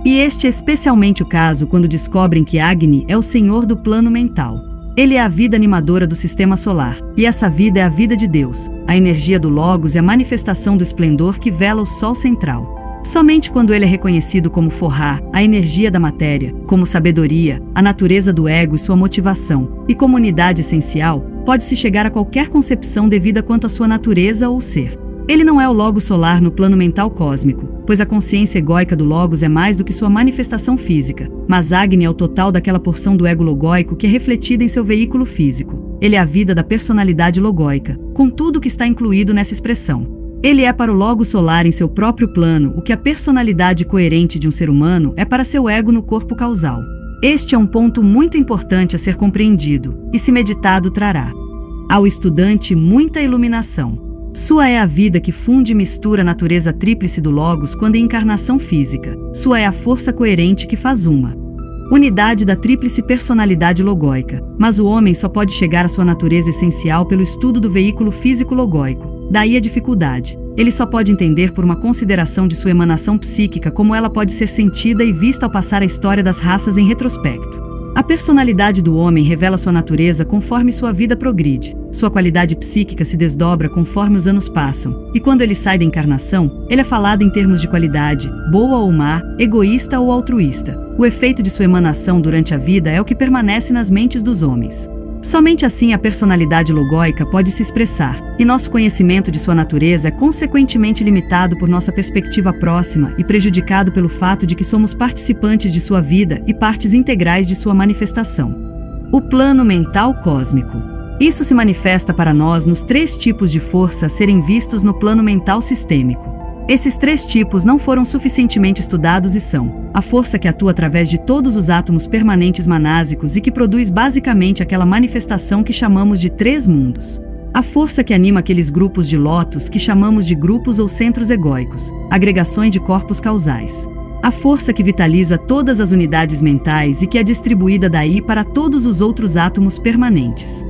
E este é especialmente o caso quando descobrem que Agni é o senhor do plano mental. Ele é a vida animadora do sistema solar, e essa vida é a vida de Deus. A energia do Logos é a manifestação do esplendor que vela o Sol central. Somente quando ele é reconhecido como Forra, a energia da matéria, como sabedoria, a natureza do ego e sua motivação, e como unidade essencial, pode-se chegar a qualquer concepção devida quanto à sua natureza ou ser. Ele não é o Logos solar no plano mental cósmico, pois a consciência egóica do Logos é mais do que sua manifestação física, mas Agni é o total daquela porção do ego logóico que é refletida em seu veículo físico. Ele é a vida da personalidade logóica, com tudo o que está incluído nessa expressão. Ele é para o Logos solar em seu próprio plano o que a personalidade coerente de um ser humano é para seu ego no corpo causal. Este é um ponto muito importante a ser compreendido, e se meditado trará ao estudante muita iluminação. Sua é a vida que funde e mistura a natureza tríplice do Logos quando em encarnação física. Sua é a força coerente que faz uma unidade da tríplice personalidade logóica, mas o homem só pode chegar à sua natureza essencial pelo estudo do veículo físico logóico. Daí a dificuldade. Ele só pode entender por uma consideração de sua emanação psíquica como ela pode ser sentida e vista ao passar a história das raças em retrospecto. A personalidade do homem revela sua natureza conforme sua vida progride. Sua qualidade psíquica se desdobra conforme os anos passam, e quando ele sai da encarnação, ele é falado em termos de qualidade, boa ou má, egoísta ou altruísta. O efeito de sua emanação durante a vida é o que permanece nas mentes dos homens. Somente assim a personalidade logóica pode se expressar, e nosso conhecimento de sua natureza é consequentemente limitado por nossa perspectiva próxima e prejudicado pelo fato de que somos participantes de sua vida e partes integrais de sua manifestação. O plano mental cósmico. Isso se manifesta para nós nos 3 tipos de força a serem vistos no plano mental sistêmico. Esses 3 tipos não foram suficientemente estudados e são a força que atua através de todos os átomos permanentes manásicos e que produz basicamente aquela manifestação que chamamos de 3 mundos. A força que anima aqueles grupos de lótus que chamamos de grupos ou centros egóicos, agregações de corpos causais. A força que vitaliza todas as unidades mentais e que é distribuída daí para todos os outros átomos permanentes.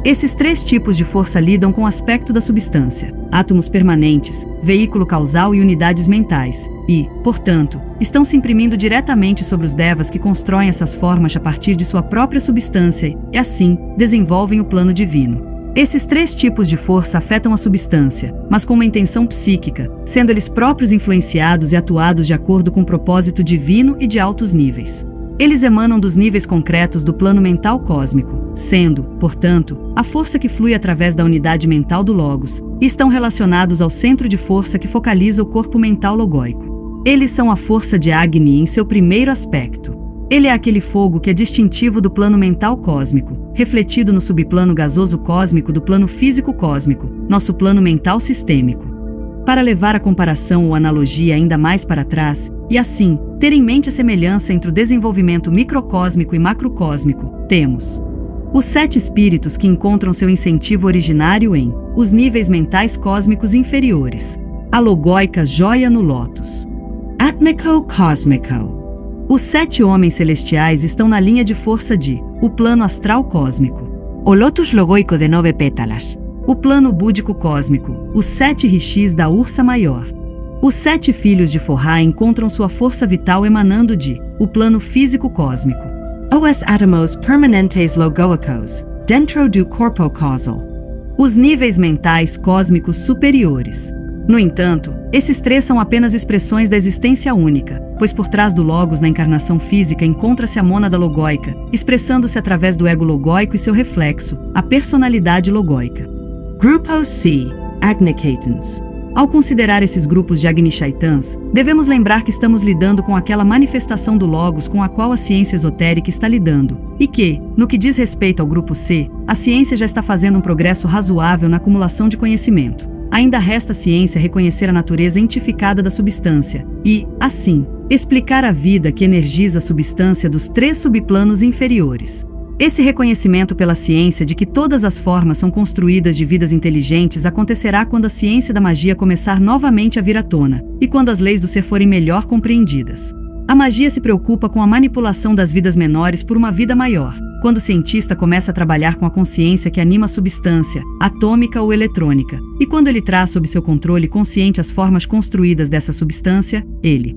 Esses 3 tipos de força lidam com o aspecto da substância, átomos permanentes, veículo causal e unidades mentais, e, portanto, estão se imprimindo diretamente sobre os devas que constroem essas formas a partir de sua própria substância e, assim, desenvolvem o plano divino. Esses 3 tipos de força afetam a substância, mas com uma intenção psíquica, sendo eles próprios influenciados e atuados de acordo com o propósito divino e de altos níveis. Eles emanam dos níveis concretos do plano mental cósmico, sendo, portanto, a força que flui através da unidade mental do Logos, e estão relacionados ao centro de força que focaliza o corpo mental logóico. Eles são a força de Agni em seu primeiro aspecto. Ele é aquele fogo que é distintivo do plano mental cósmico, refletido no subplano gasoso cósmico do plano físico cósmico, nosso plano mental sistêmico. Para levar a comparação ou analogia ainda mais para trás, e assim, ter em mente a semelhança entre o desenvolvimento microcósmico e macrocósmico, temos os 7 espíritos que encontram seu incentivo originário em os níveis mentais cósmicos inferiores. A logóica joia no lótus. Atmico Cosmico. Os 7 homens celestiais estão na linha de força de o plano astral cósmico. O Lotus Logóico de 9 pétalas. O plano búdico cósmico, os 7 rishis da Ursa Maior. Os 7 filhos de Forra encontram sua força vital emanando de o plano físico cósmico. Os Atomos Permanentes Logoicos, dentro do corpo causal. Os níveis mentais cósmicos superiores. No entanto, esses 3 são apenas expressões da existência única, pois por trás do Logos na encarnação física encontra-se a mônada logóica, expressando-se através do ego logóico e seu reflexo, a personalidade logóica. Grupo C, Agni-Chaitans. Ao considerar esses grupos de Agni-Chaitans, devemos lembrar que estamos lidando com aquela manifestação do Logos com a qual a ciência esotérica está lidando, e que, no que diz respeito ao grupo C, a ciência já está fazendo um progresso razoável na acumulação de conhecimento. Ainda resta à ciência reconhecer a natureza entificada da substância e, assim, explicar a vida que energiza a substância dos 3 subplanos inferiores. Esse reconhecimento pela ciência de que todas as formas são construídas de vidas inteligentes acontecerá quando a ciência da magia começar novamente a vir à tona, e quando as leis do ser forem melhor compreendidas. A magia se preocupa com a manipulação das vidas menores por uma vida maior, quando o cientista começa a trabalhar com a consciência que anima a substância, atômica ou eletrônica, e quando ele traz sob seu controle consciente as formas construídas dessa substância, ele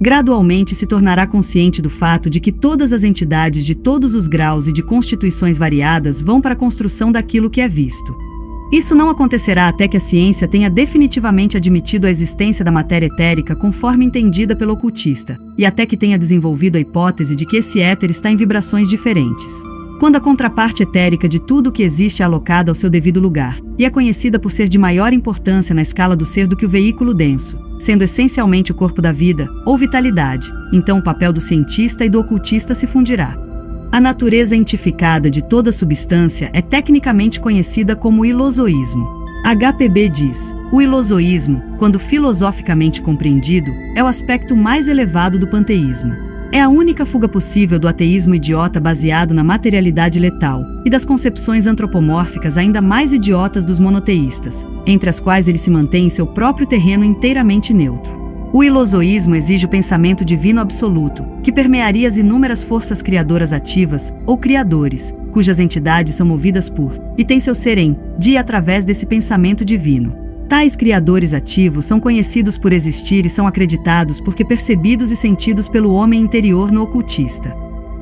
gradualmente se tornará consciente do fato de que todas as entidades de todos os graus e de constituições variadas vão para a construção daquilo que é visto. Isso não acontecerá até que a ciência tenha definitivamente admitido a existência da matéria etérica conforme entendida pelo ocultista, e até que tenha desenvolvido a hipótese de que esse éter está em vibrações diferentes. Quando a contraparte etérica de tudo o que existe é alocada ao seu devido lugar, e é conhecida por ser de maior importância na escala do ser do que o veículo denso, sendo essencialmente o corpo da vida, ou vitalidade, então o papel do cientista e do ocultista se fundirá. A natureza entificada de toda substância é tecnicamente conhecida como ilozoísmo. HPB diz: o ilozoísmo, quando filosoficamente compreendido, é o aspecto mais elevado do panteísmo. É a única fuga possível do ateísmo idiota baseado na materialidade letal e das concepções antropomórficas ainda mais idiotas dos monoteístas, entre as quais ele se mantém em seu próprio terreno inteiramente neutro. O ilozoísmo exige o pensamento divino absoluto, que permearia as inúmeras forças criadoras ativas, ou criadores, cujas entidades são movidas por, e têm seu ser em, de e através desse pensamento divino. Tais criadores ativos são conhecidos por existir e são acreditados porque percebidos e sentidos pelo homem interior no ocultista.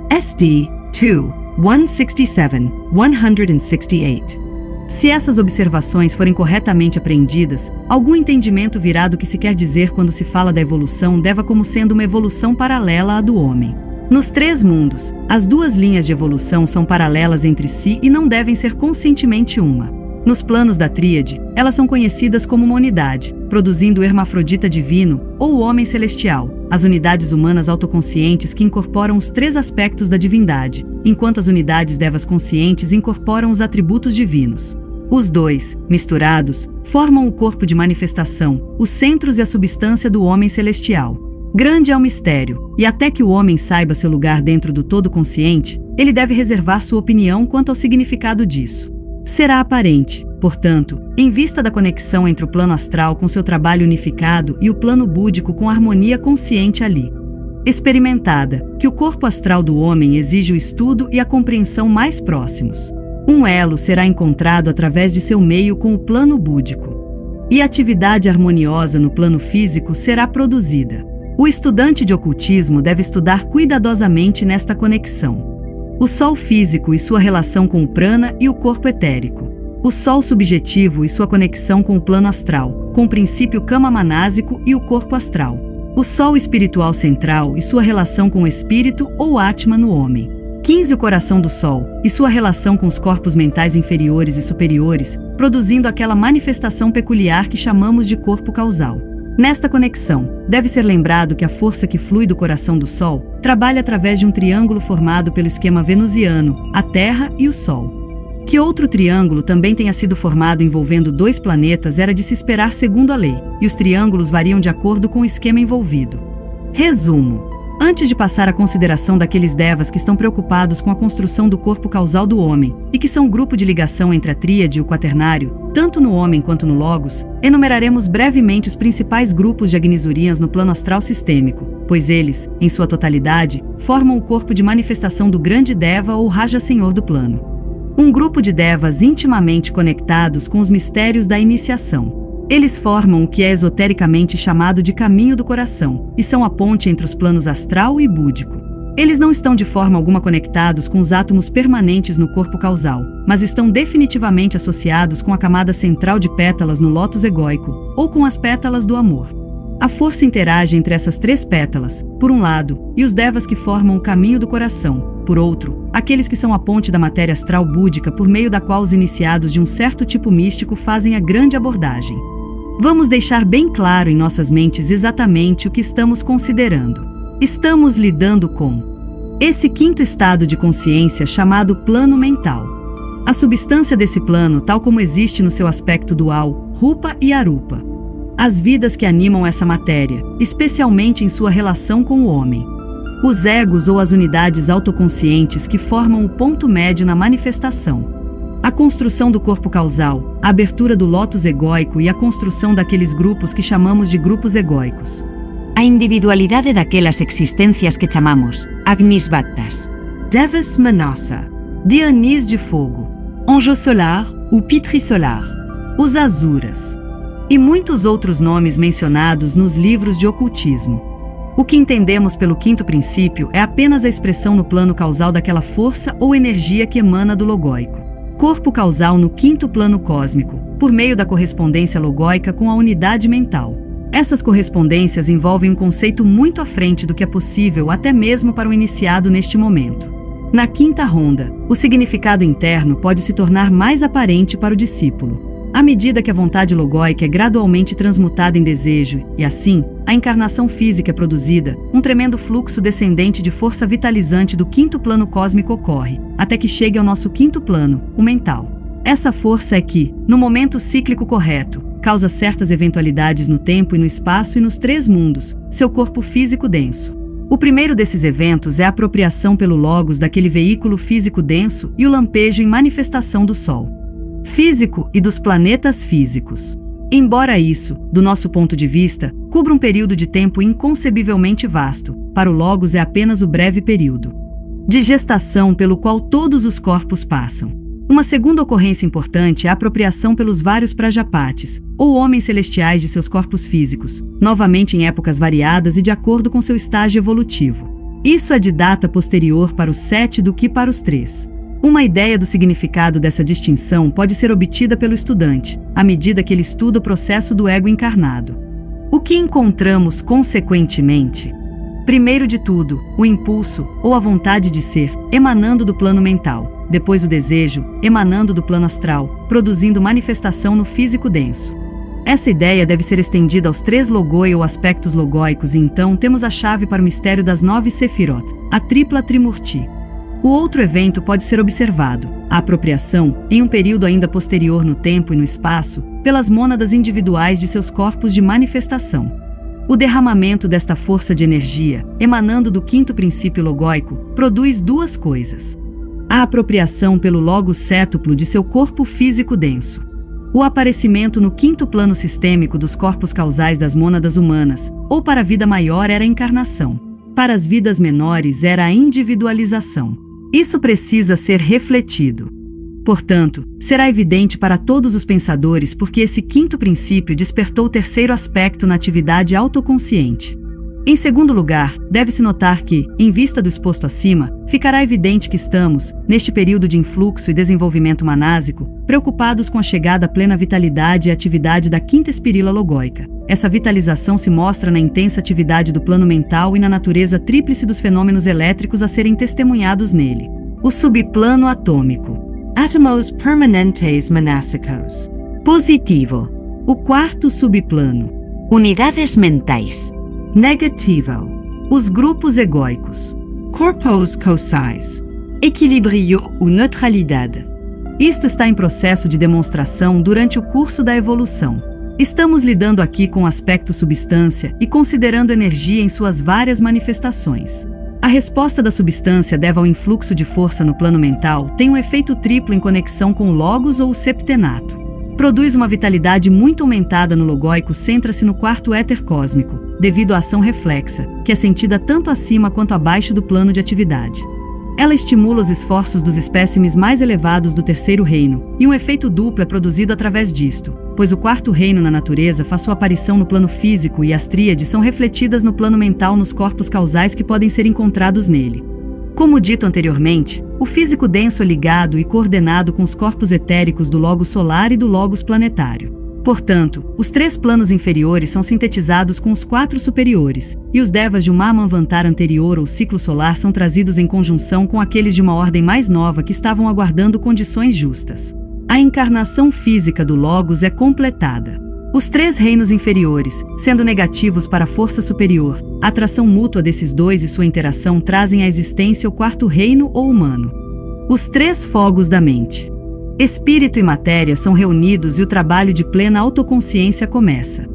SD 2-167-168. Se essas observações forem corretamente apreendidas, algum entendimento virá do que se quer dizer quando se fala da evolução deva como sendo uma evolução paralela à do homem. Nos três mundos, as duas linhas de evolução são paralelas entre si e não devem ser conscientemente uma. Nos planos da tríade, elas são conhecidas como uma unidade, produzindo o hermafrodita divino, ou o homem celestial, as unidades humanas autoconscientes que incorporam os três aspectos da divindade, enquanto as unidades devas conscientes incorporam os atributos divinos. Os dois, misturados, formam o corpo de manifestação, os centros e a substância do homem celestial. Grande é o mistério, e até que o homem saiba seu lugar dentro do todo consciente, ele deve reservar sua opinião quanto ao significado disso. Será aparente, portanto, em vista da conexão entre o plano astral com seu trabalho unificado e o plano búdico com a harmonia consciente ali experimentada, que o corpo astral do homem exige o estudo e a compreensão mais próximos. Um elo será encontrado através de seu meio com o plano búdico. E a atividade harmoniosa no plano físico será produzida. O estudante de ocultismo deve estudar cuidadosamente nesta conexão. O sol físico e sua relação com o prana e o corpo etérico. O sol subjetivo e sua conexão com o plano astral, com o princípio kama-manásico e o corpo astral. O sol espiritual central e sua relação com o espírito ou Atma no homem. 15. O coração do sol e sua relação com os corpos mentais inferiores e superiores, produzindo aquela manifestação peculiar que chamamos de corpo causal. Nesta conexão, deve ser lembrado que a força que flui do coração do Sol trabalha através de um triângulo formado pelo esquema venusiano, a Terra e o Sol. Que outro triângulo também tenha sido formado envolvendo dois planetas era de se esperar segundo a lei, e os triângulos variam de acordo com o esquema envolvido. Resumo. Antes de passar à consideração daqueles devas que estão preocupados com a construção do corpo causal do homem, e que são grupo de ligação entre a tríade e o quaternário, tanto no homem quanto no logos, enumeraremos brevemente os principais grupos de agnisurians no plano astral sistêmico, pois eles, em sua totalidade, formam o corpo de manifestação do grande deva ou raja senhor do plano. Um grupo de devas intimamente conectados com os mistérios da iniciação. Eles formam o que é esotericamente chamado de caminho do coração, e são a ponte entre os planos astral e búdico. Eles não estão de forma alguma conectados com os átomos permanentes no corpo causal, mas estão definitivamente associados com a camada central de pétalas no lótus egóico, ou com as pétalas do amor. A força interage entre essas três pétalas, por um lado, e os devas que formam o caminho do coração, por outro, aqueles que são a ponte da matéria astral búdica por meio da qual os iniciados de um certo tipo místico fazem a grande abordagem. Vamos deixar bem claro em nossas mentes exatamente o que estamos considerando. Estamos lidando com esse quinto estado de consciência chamado plano mental. A substância desse plano, tal como existe no seu aspecto dual, Rupa e Arupa. As vidas que animam essa matéria, especialmente em sua relação com o homem. Os egos ou as unidades autoconscientes que formam o ponto médio na manifestação. A construção do corpo causal, a abertura do lótus egóico e a construção daqueles grupos que chamamos de grupos egóicos. a individualidade daquelas existências que chamamos Agnis Vattas. Devas Manasa, Dionís de Fogo, Anjo Solar ou Pitri Solar, os Asuras, e muitos outros nomes mencionados nos livros de ocultismo. O que entendemos pelo quinto princípio é apenas a expressão no plano causal daquela força ou energia que emana do logóico. Corpo causal no quinto plano cósmico, por meio da correspondência logóica com a unidade mental. Essas correspondências envolvem um conceito muito à frente do que é possível até mesmo para o iniciado neste momento. Na quinta ronda, o significado interno pode se tornar mais aparente para o discípulo, à medida que a vontade logóica é gradualmente transmutada em desejo e, assim, a encarnação física é produzida, um tremendo fluxo descendente de força vitalizante do quinto plano cósmico ocorre, até que chegue ao nosso quinto plano, o mental. Essa força é que, no momento cíclico correto, causa certas eventualidades no tempo e no espaço e nos três mundos, seu corpo físico denso. O primeiro desses eventos é a apropriação pelo Logos daquele veículo físico denso e o lampejo em manifestação do Sol físico e dos planetas físicos. Embora isso, do nosso ponto de vista, cubra um período de tempo inconcebivelmente vasto, para o Logos é apenas o breve período de gestação pelo qual todos os corpos passam. Uma segunda ocorrência importante é a apropriação pelos vários Prajapatis, ou homens celestiais de seus corpos físicos, novamente em épocas variadas e de acordo com seu estágio evolutivo. Isso é de data posterior para os 7 do que para os 3. Uma ideia do significado dessa distinção pode ser obtida pelo estudante, à medida que ele estuda o processo do ego encarnado. O que encontramos consequentemente? Primeiro de tudo, o impulso, ou a vontade de ser, emanando do plano mental, depois o desejo, emanando do plano astral, produzindo manifestação no físico denso. Essa ideia deve ser estendida aos 3 logoi ou aspectos logóicos e então temos a chave para o mistério das 9 Sefirot, a tripla Trimurti. O outro evento pode ser observado, a apropriação, em um período ainda posterior no tempo e no espaço, pelas mônadas individuais de seus corpos de manifestação. O derramamento desta força de energia, emanando do quinto princípio logóico, produz 2 coisas. A apropriação pelo Logos cétuplo de seu corpo físico denso. O aparecimento no quinto plano sistêmico dos corpos causais das mônadas humanas, ou para a vida maior era a encarnação. Para as vidas menores era a individualização. Isso precisa ser refletido. Portanto, será evidente para todos os pensadores porque esse quinto princípio despertou o terceiro aspecto na atividade autoconsciente. Em segundo lugar, deve-se notar que, em vista do exposto acima, ficará evidente que estamos, neste período de influxo e desenvolvimento manásico, preocupados com a chegada à plena vitalidade e atividade da quinta espirila logóica. Essa vitalização se mostra na intensa atividade do plano mental e na natureza tríplice dos fenômenos elétricos a serem testemunhados nele. O subplano atômico. Atomos Permanentes Manásicos. Positivo. O quarto subplano. Unidades mentais. Negativo. Os grupos egóicos. Corpos Cossais. Equilíbrio ou neutralidade. Isto está em processo de demonstração durante o curso da evolução. Estamos lidando aqui com o aspecto substância e considerando energia em suas várias manifestações. A resposta da substância deve ao influxo de força no plano mental tem um efeito triplo em conexão com o Logos ou o septenato. Produz uma vitalidade muito aumentada no logóico, centra-se no quarto éter cósmico, devido à ação reflexa, que é sentida tanto acima quanto abaixo do plano de atividade. Ela estimula os esforços dos espécimes mais elevados do terceiro reino, e um efeito duplo é produzido através disto, pois o quarto reino na natureza faz sua aparição no plano físico e as tríades são refletidas no plano mental nos corpos causais que podem ser encontrados nele. Como dito anteriormente, o físico denso é ligado e coordenado com os corpos etéricos do Logos solar e do Logos planetário. Portanto, os 3 planos inferiores são sintetizados com os 4 superiores, e os devas de um Mahamanvantara anterior ou ciclo solar são trazidos em conjunção com aqueles de uma ordem mais nova que estavam aguardando condições justas. A encarnação física do Logos é completada. Os 3 reinos inferiores, sendo negativos para a força superior, a atração mútua desses 2 e sua interação trazem à existência o quarto reino ou humano. Os 3 fogos da mente. Espírito e matéria são reunidos e o trabalho de plena autoconsciência começa.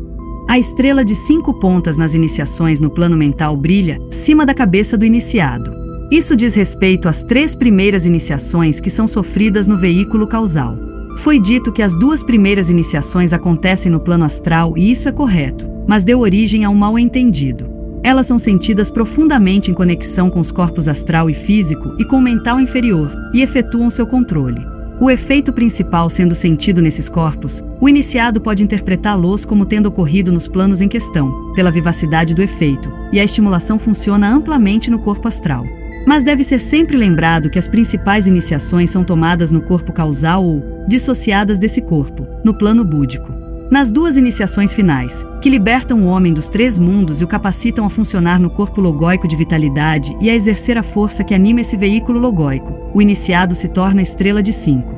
A estrela de 5 pontas nas iniciações no plano mental brilha acima da cabeça do iniciado. Isso diz respeito às 3 primeiras iniciações que são sofridas no veículo causal. Foi dito que as 2 primeiras iniciações acontecem no plano astral e isso é correto, mas deu origem a um mal-entendido. Elas são sentidas profundamente em conexão com os corpos astral e físico e com o mental inferior, e efetuam seu controle. O efeito principal sendo sentido nesses corpos, o iniciado pode interpretá-los como tendo ocorrido nos planos em questão, pela vivacidade do efeito, e a estimulação funciona amplamente no corpo astral. Mas deve ser sempre lembrado que as principais iniciações são tomadas no corpo causal ou dissociadas desse corpo, no plano búdico. Nas duas iniciações finais, que libertam o homem dos 3 mundos e o capacitam a funcionar no corpo logóico de vitalidade e a exercer a força que anima esse veículo logóico, o iniciado se torna estrela de 5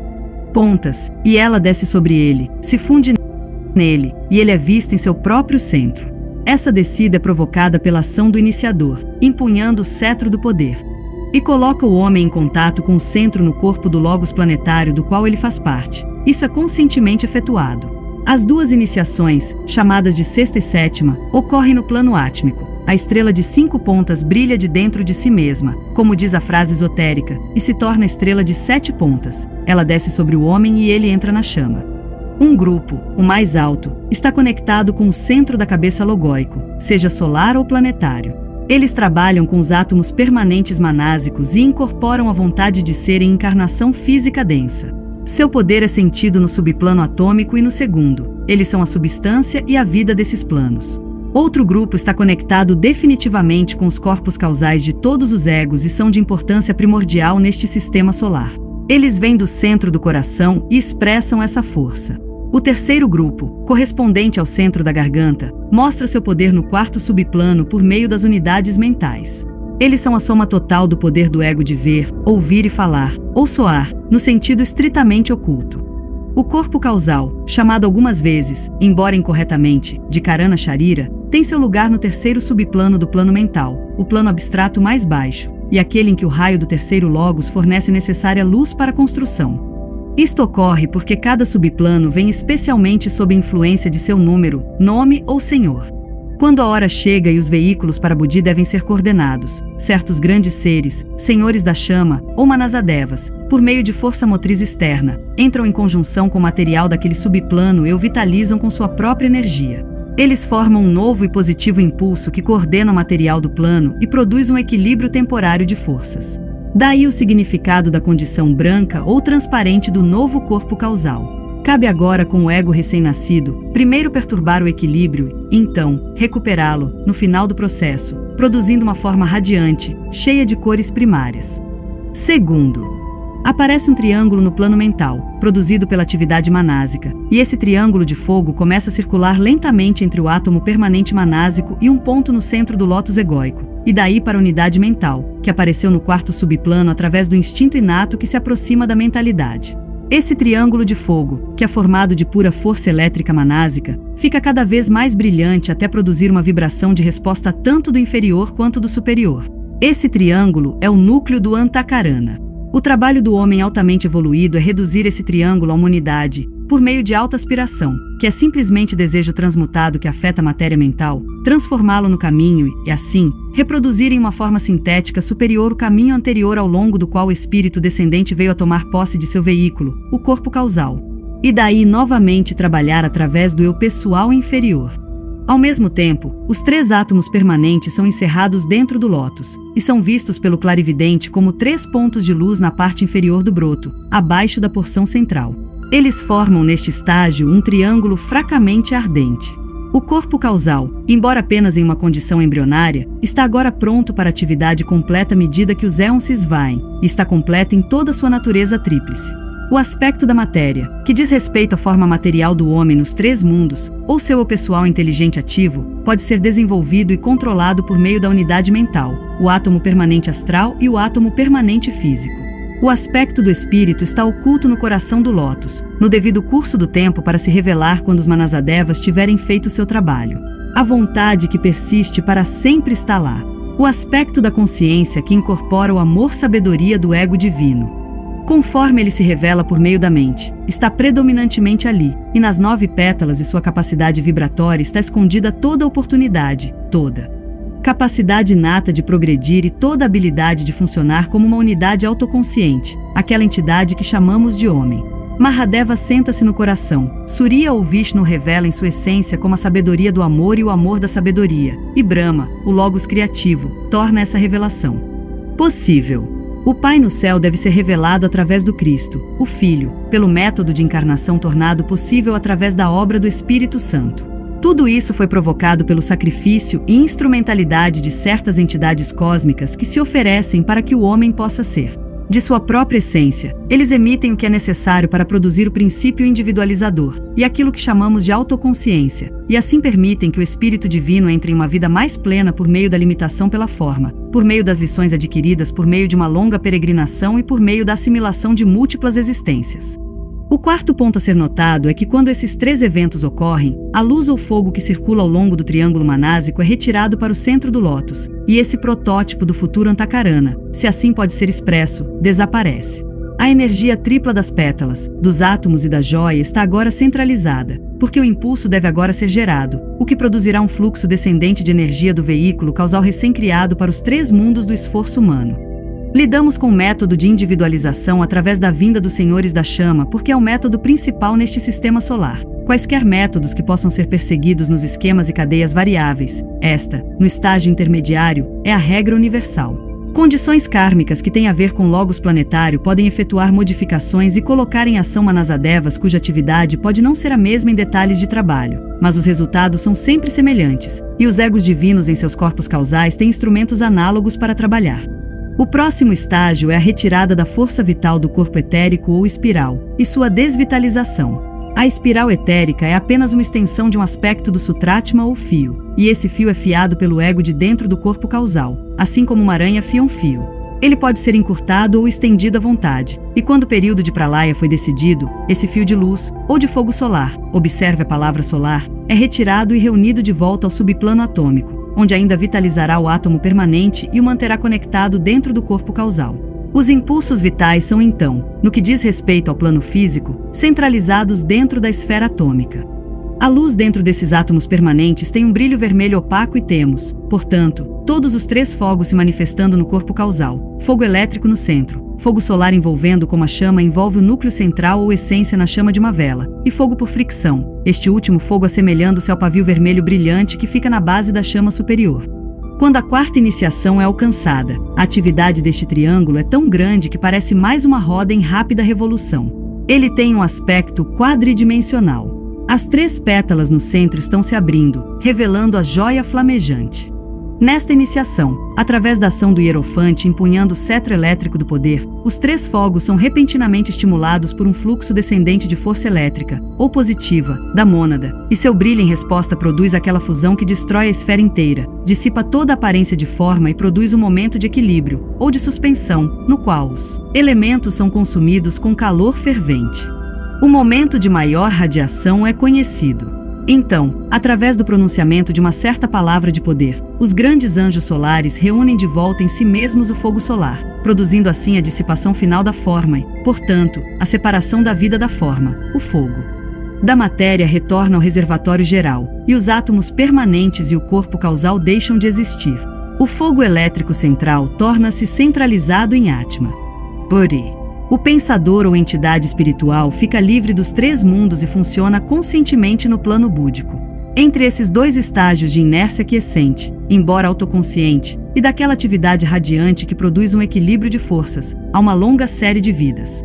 pontas, e ela desce sobre ele, se funde nele, e ele é visto em seu próprio centro. Essa descida é provocada pela ação do iniciador, empunhando o cetro do poder, e coloca o homem em contato com o centro no corpo do logos planetário do qual ele faz parte. Isso é conscientemente efetuado. As duas iniciações, chamadas de sexta e sétima, ocorrem no plano átmico. A estrela de 5 pontas brilha de dentro de si mesma, como diz a frase esotérica, e se torna estrela de 7 pontas. Ela desce sobre o homem e ele entra na chama. Um grupo, o mais alto, está conectado com o centro da cabeça logóico, seja solar ou planetário. Eles trabalham com os átomos permanentes manásicos e incorporam a vontade de ser em encarnação física densa. Seu poder é sentido no subplano atômico e no segundo. Eles são a substância e a vida desses planos. Outro grupo está conectado definitivamente com os corpos causais de todos os egos e são de importância primordial neste sistema solar. Eles vêm do centro do coração e expressam essa força. O terceiro grupo, correspondente ao centro da garganta, mostra seu poder no 4º subplano por meio das unidades mentais. Eles são a soma total do poder do ego de ver, ouvir e falar, ou soar, no sentido estritamente oculto. O corpo causal, chamado algumas vezes, embora incorretamente, de Karana Sharira, tem seu lugar no 3º subplano do plano mental, o plano abstrato mais baixo, e aquele em que o raio do 3º logos fornece necessária luz para a construção. Isto ocorre porque cada subplano vem especialmente sob a influência de seu número, nome ou senhor. Quando a hora chega e os veículos para Budi devem ser coordenados, certos grandes seres, senhores da chama, ou Manasadevas, por meio de força motriz externa, entram em conjunção com o material daquele subplano e o vitalizam com sua própria energia. Eles formam um novo e positivo impulso que coordena o material do plano e produz um equilíbrio temporário de forças. Daí o significado da condição branca ou transparente do novo corpo causal. Cabe agora com o ego recém-nascido, primeiro perturbar o equilíbrio e, então, recuperá-lo, no final do processo, produzindo uma forma radiante, cheia de cores primárias. Segundo, aparece um triângulo no plano mental, produzido pela atividade manásica, e esse triângulo de fogo começa a circular lentamente entre o átomo permanente manásico e um ponto no centro do lótus egóico, e daí para a unidade mental, que apareceu no 4º subplano através do instinto inato que se aproxima da mentalidade. Esse triângulo de fogo, que é formado de pura força elétrica manásica, fica cada vez mais brilhante até produzir uma vibração de resposta tanto do inferior quanto do superior. Esse triângulo é o núcleo do Antakarana. O trabalho do homem altamente evoluído é reduzir esse triângulo a uma unidade, por meio de alta aspiração, que é simplesmente desejo transmutado que afeta a matéria mental, transformá-lo no caminho e, assim, reproduzir em uma forma sintética superior o caminho anterior ao longo do qual o espírito descendente veio a tomar posse de seu veículo, o corpo causal. E daí novamente trabalhar através do eu pessoal inferior. Ao mesmo tempo, os 3 átomos permanentes são encerrados dentro do lótus, e são vistos pelo clarividente como 3 pontos de luz na parte inferior do broto, abaixo da porção central. Eles formam neste estágio um triângulo fracamente ardente. O corpo causal, embora apenas em uma condição embrionária, está agora pronto para atividade completa à medida que os éons se esvaem, e está completo em toda sua natureza tríplice. O aspecto da matéria, que diz respeito à forma material do homem nos 3 mundos, ou seu eu pessoal inteligente ativo, pode ser desenvolvido e controlado por meio da unidade mental, o átomo permanente astral e o átomo permanente físico. O aspecto do espírito está oculto no coração do lótus, no devido curso do tempo para se revelar quando os Manasadevas tiverem feito seu trabalho. A vontade que persiste para sempre está lá. O aspecto da consciência que incorpora o amor-sabedoria do ego divino. Conforme ele se revela por meio da mente, está predominantemente ali, e nas 9 pétalas e sua capacidade vibratória está escondida toda a oportunidade, toda capacidade inata de progredir e toda a habilidade de funcionar como uma unidade autoconsciente, aquela entidade que chamamos de homem. Mahadeva senta-se no coração. Surya ou Vishnu revela em sua essência como a sabedoria do amor e o amor da sabedoria. E Brahma, o Logos criativo, torna essa revelação possível. O Pai no céu deve ser revelado através do Cristo, o Filho, pelo método de encarnação tornado possível através da obra do Espírito Santo. Tudo isso foi provocado pelo sacrifício e instrumentalidade de certas entidades cósmicas que se oferecem para que o homem possa ser. De sua própria essência, eles emitem o que é necessário para produzir o princípio individualizador e aquilo que chamamos de autoconsciência, e assim permitem que o Espírito Divino entre em uma vida mais plena por meio da limitação pela forma, por meio das lições adquiridas por meio de uma longa peregrinação e por meio da assimilação de múltiplas existências. O quarto ponto a ser notado é que quando esses três eventos ocorrem, a luz ou fogo que circula ao longo do triângulo manásico é retirado para o centro do lótus, e esse protótipo do futuro Antakarana, se assim pode ser expresso, desaparece. A energia tripla das pétalas, dos átomos e da joia está agora centralizada, porque o impulso deve agora ser gerado, o que produzirá um fluxo descendente de energia do veículo causal recém-criado para os três mundos do esforço humano. Lidamos com o método de individualização através da vinda dos senhores da chama porque é o método principal neste sistema solar. Quaisquer métodos que possam ser perseguidos nos esquemas e cadeias variáveis, esta, no estágio intermediário, é a regra universal. Condições kármicas que têm a ver com logos planetário podem efetuar modificações e colocar em ação Manasadevas cuja atividade pode não ser a mesma em detalhes de trabalho, mas os resultados são sempre semelhantes, e os egos divinos em seus corpos causais têm instrumentos análogos para trabalhar. O próximo estágio é a retirada da força vital do corpo etérico ou espiral, e sua desvitalização. A espiral etérica é apenas uma extensão de um aspecto do Sutratma ou fio, e esse fio é fiado pelo ego de dentro do corpo causal, assim como uma aranha fia um fio. Ele pode ser encurtado ou estendido à vontade, e quando o período de Pralaya foi decidido, esse fio de luz, ou de fogo solar, observe a palavra solar, é retirado e reunido de volta ao subplano atômico, onde ainda vitalizará o átomo permanente e o manterá conectado dentro do corpo causal. Os impulsos vitais são então, no que diz respeito ao plano físico, centralizados dentro da esfera atômica. A luz dentro desses átomos permanentes tem um brilho vermelho opaco e temos, portanto, todos os três fogos se manifestando no corpo causal, fogo elétrico no centro, fogo solar envolvendo como a chama envolve o núcleo central ou essência na chama de uma vela, e fogo por fricção, este último fogo assemelhando-se ao pavio vermelho brilhante que fica na base da chama superior. Quando a quarta iniciação é alcançada, a atividade deste triângulo é tão grande que parece mais uma roda em rápida revolução. Ele tem um aspecto quadridimensional. As três pétalas no centro estão se abrindo, revelando a joia flamejante. Nesta iniciação, através da ação do hierofante empunhando o cetro elétrico do poder, os três fogos são repentinamente estimulados por um fluxo descendente de força elétrica, ou positiva, da mônada, e seu brilho em resposta produz aquela fusão que destrói a esfera inteira, dissipa toda a aparência de forma e produz um momento de equilíbrio, ou de suspensão, no qual os elementos são consumidos com calor fervente. O momento de maior radiação é conhecido. Então, através do pronunciamento de uma certa palavra de poder, os grandes anjos solares reúnem de volta em si mesmos o fogo solar, produzindo assim a dissipação final da forma e, portanto, a separação da vida da forma, o fogo. Da matéria retorna ao reservatório geral, e os átomos permanentes e o corpo causal deixam de existir. O fogo elétrico central torna-se centralizado em Atma. Buddhi. O pensador ou entidade espiritual fica livre dos três mundos e funciona conscientemente no plano búdico. Entre esses dois estágios de inércia quiescente, embora autoconsciente, e daquela atividade radiante que produz um equilíbrio de forças, há uma longa série de vidas.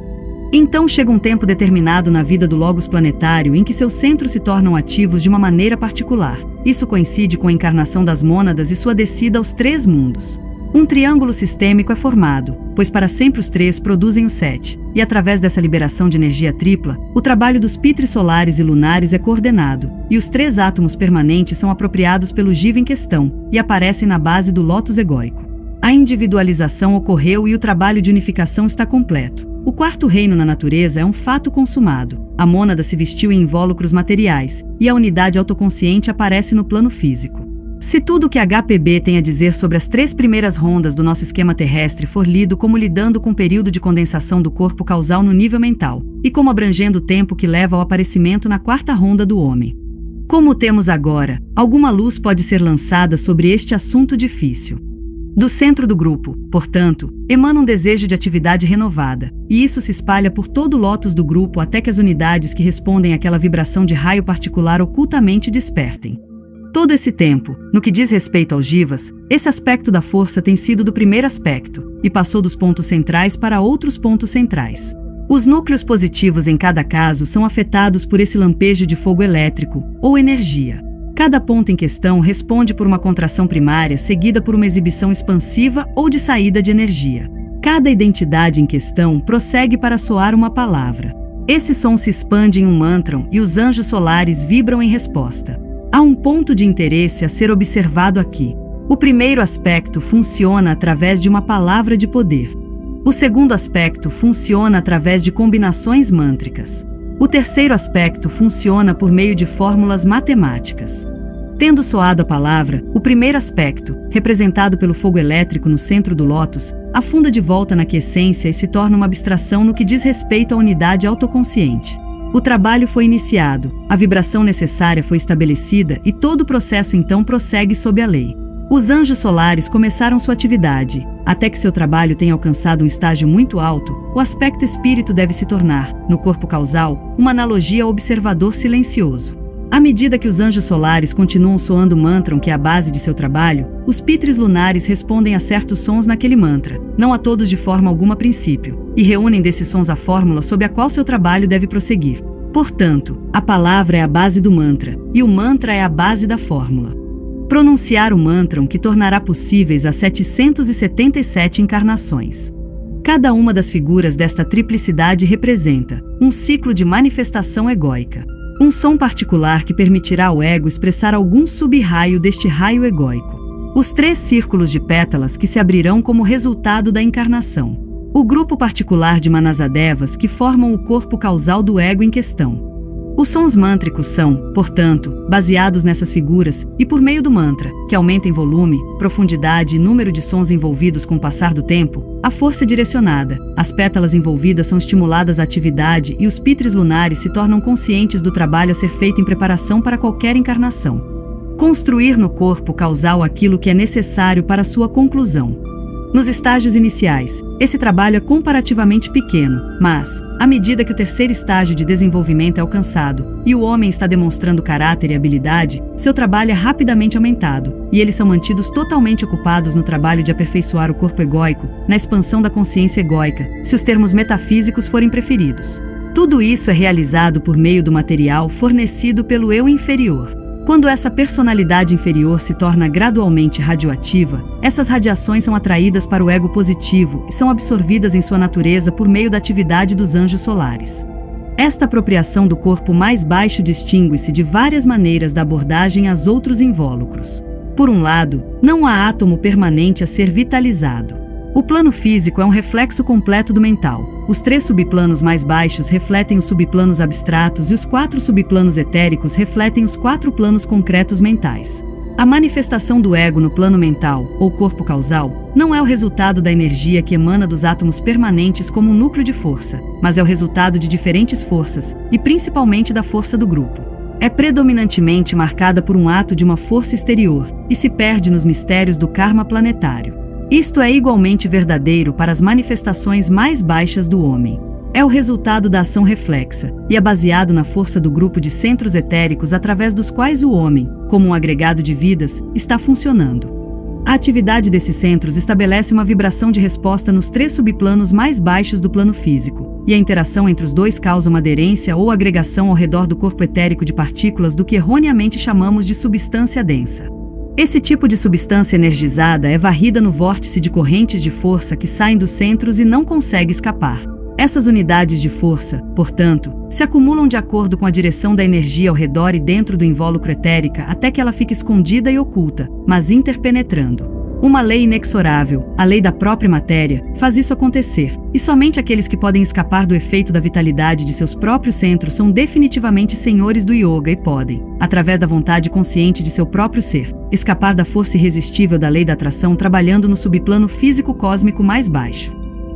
Então chega um tempo determinado na vida do Logos planetário em que seus centros se tornam ativos de uma maneira particular. Isso coincide com a encarnação das mônadas e sua descida aos três mundos. Um triângulo sistêmico é formado, pois para sempre os três produzem o 7, e através dessa liberação de energia tripla, o trabalho dos pitres solares e lunares é coordenado, e os três átomos permanentes são apropriados pelo Jiva em questão, e aparecem na base do lótus egóico. A individualização ocorreu e o trabalho de unificação está completo. O quarto reino na natureza é um fato consumado. A mônada se vestiu em invólucros materiais, e a unidade autoconsciente aparece no plano físico. Se tudo o que HPB tem a dizer sobre as três primeiras rondas do nosso esquema terrestre for lido como lidando com o período de condensação do corpo causal no nível mental, e como abrangendo o tempo que leva ao aparecimento na quarta ronda do homem. Como temos agora, alguma luz pode ser lançada sobre este assunto difícil. Do centro do grupo, portanto, emana um desejo de atividade renovada, e isso se espalha por todo o lótus do grupo até que as unidades que respondem àquela vibração de raio particular ocultamente despertem. Todo esse tempo, no que diz respeito aos jivas, esse aspecto da força tem sido do primeiro aspecto, e passou dos pontos centrais para outros pontos centrais. Os núcleos positivos em cada caso são afetados por esse lampejo de fogo elétrico, ou energia. Cada ponto em questão responde por uma contração primária seguida por uma exibição expansiva ou de saída de energia. Cada identidade em questão prossegue para soar uma palavra. Esse som se expande em um mantra e os anjos solares vibram em resposta. Há um ponto de interesse a ser observado aqui. O primeiro aspecto funciona através de uma palavra de poder. O segundo aspecto funciona através de combinações mântricas. O terceiro aspecto funciona por meio de fórmulas matemáticas. Tendo soado a palavra, o primeiro aspecto, representado pelo fogo elétrico no centro do lótus, afunda de volta na quiescência e se torna uma abstração no que diz respeito à unidade autoconsciente. O trabalho foi iniciado, a vibração necessária foi estabelecida e todo o processo então prossegue sob a lei. Os anjos solares começaram sua atividade. Até que seu trabalho tenha alcançado um estágio muito alto, o aspecto espírito deve se tornar, no corpo causal, uma analogia ao observador silencioso. À medida que os anjos solares continuam soando o mantra que é a base de seu trabalho, os pitres lunares respondem a certos sons naquele mantra, não a todos de forma alguma a princípio, e reúnem desses sons a fórmula sob a qual seu trabalho deve prosseguir. Portanto, a palavra é a base do mantra, e o mantra é a base da fórmula. Pronunciar o mantra que tornará possíveis as 777 encarnações. Cada uma das figuras desta triplicidade representa um ciclo de manifestação egóica. Um som particular que permitirá ao ego expressar algum sub-raio deste raio egóico. Os 3 círculos de pétalas que se abrirão como resultado da encarnação. O grupo particular de Manasadevas que formam o corpo causal do ego em questão. Os sons mântricos são, portanto, baseados nessas figuras e por meio do mantra, que aumenta em volume, profundidade e número de sons envolvidos com o passar do tempo, a força é direcionada, as pétalas envolvidas são estimuladas à atividade e os pitres lunares se tornam conscientes do trabalho a ser feito em preparação para qualquer encarnação. Construir no corpo causal aquilo que é necessário para sua conclusão. Nos estágios iniciais, esse trabalho é comparativamente pequeno, mas, à medida que o terceiro estágio de desenvolvimento é alcançado e o homem está demonstrando caráter e habilidade, seu trabalho é rapidamente aumentado, e eles são mantidos totalmente ocupados no trabalho de aperfeiçoar o corpo egóico, na expansão da consciência egóica, se os termos metafísicos forem preferidos. Tudo isso é realizado por meio do material fornecido pelo eu inferior. Quando essa personalidade inferior se torna gradualmente radioativa, essas radiações são atraídas para o ego positivo e são absorvidas em sua natureza por meio da atividade dos anjos solares. Esta apropriação do corpo mais baixo distingue-se de várias maneiras da abordagem aos outros invólucros. Por um lado, não há átomo permanente a ser vitalizado. O plano físico é um reflexo completo do mental. Os 3 subplanos mais baixos refletem os subplanos abstratos e os 4 subplanos etéricos refletem os 4 planos concretos mentais. A manifestação do ego no plano mental, ou corpo causal, não é o resultado da energia que emana dos átomos permanentes como um núcleo de força, mas é o resultado de diferentes forças, e principalmente da força do grupo. É predominantemente marcada por um ato de uma força exterior, e se perde nos mistérios do karma planetário. Isto é igualmente verdadeiro para as manifestações mais baixas do homem. É o resultado da ação reflexa, e é baseado na força do grupo de centros etéricos através dos quais o homem, como um agregado de vidas, está funcionando. A atividade desses centros estabelece uma vibração de resposta nos 3 subplanos mais baixos do plano físico, e a interação entre os dois causa uma aderência ou agregação ao redor do corpo etérico de partículas do que erroneamente chamamos de substância densa. Esse tipo de substância energizada é varrida no vórtice de correntes de força que saem dos centros e não consegue escapar. Essas unidades de força, portanto, se acumulam de acordo com a direção da energia ao redor e dentro do invólucro etérica até que ela fique escondida e oculta, mas interpenetrando. Uma lei inexorável, a lei da própria matéria, faz isso acontecer, e somente aqueles que podem escapar do efeito da vitalidade de seus próprios centros são definitivamente senhores do yoga e podem, através da vontade consciente de seu próprio ser, escapar da força irresistível da lei da atração trabalhando no subplano físico cósmico mais baixo.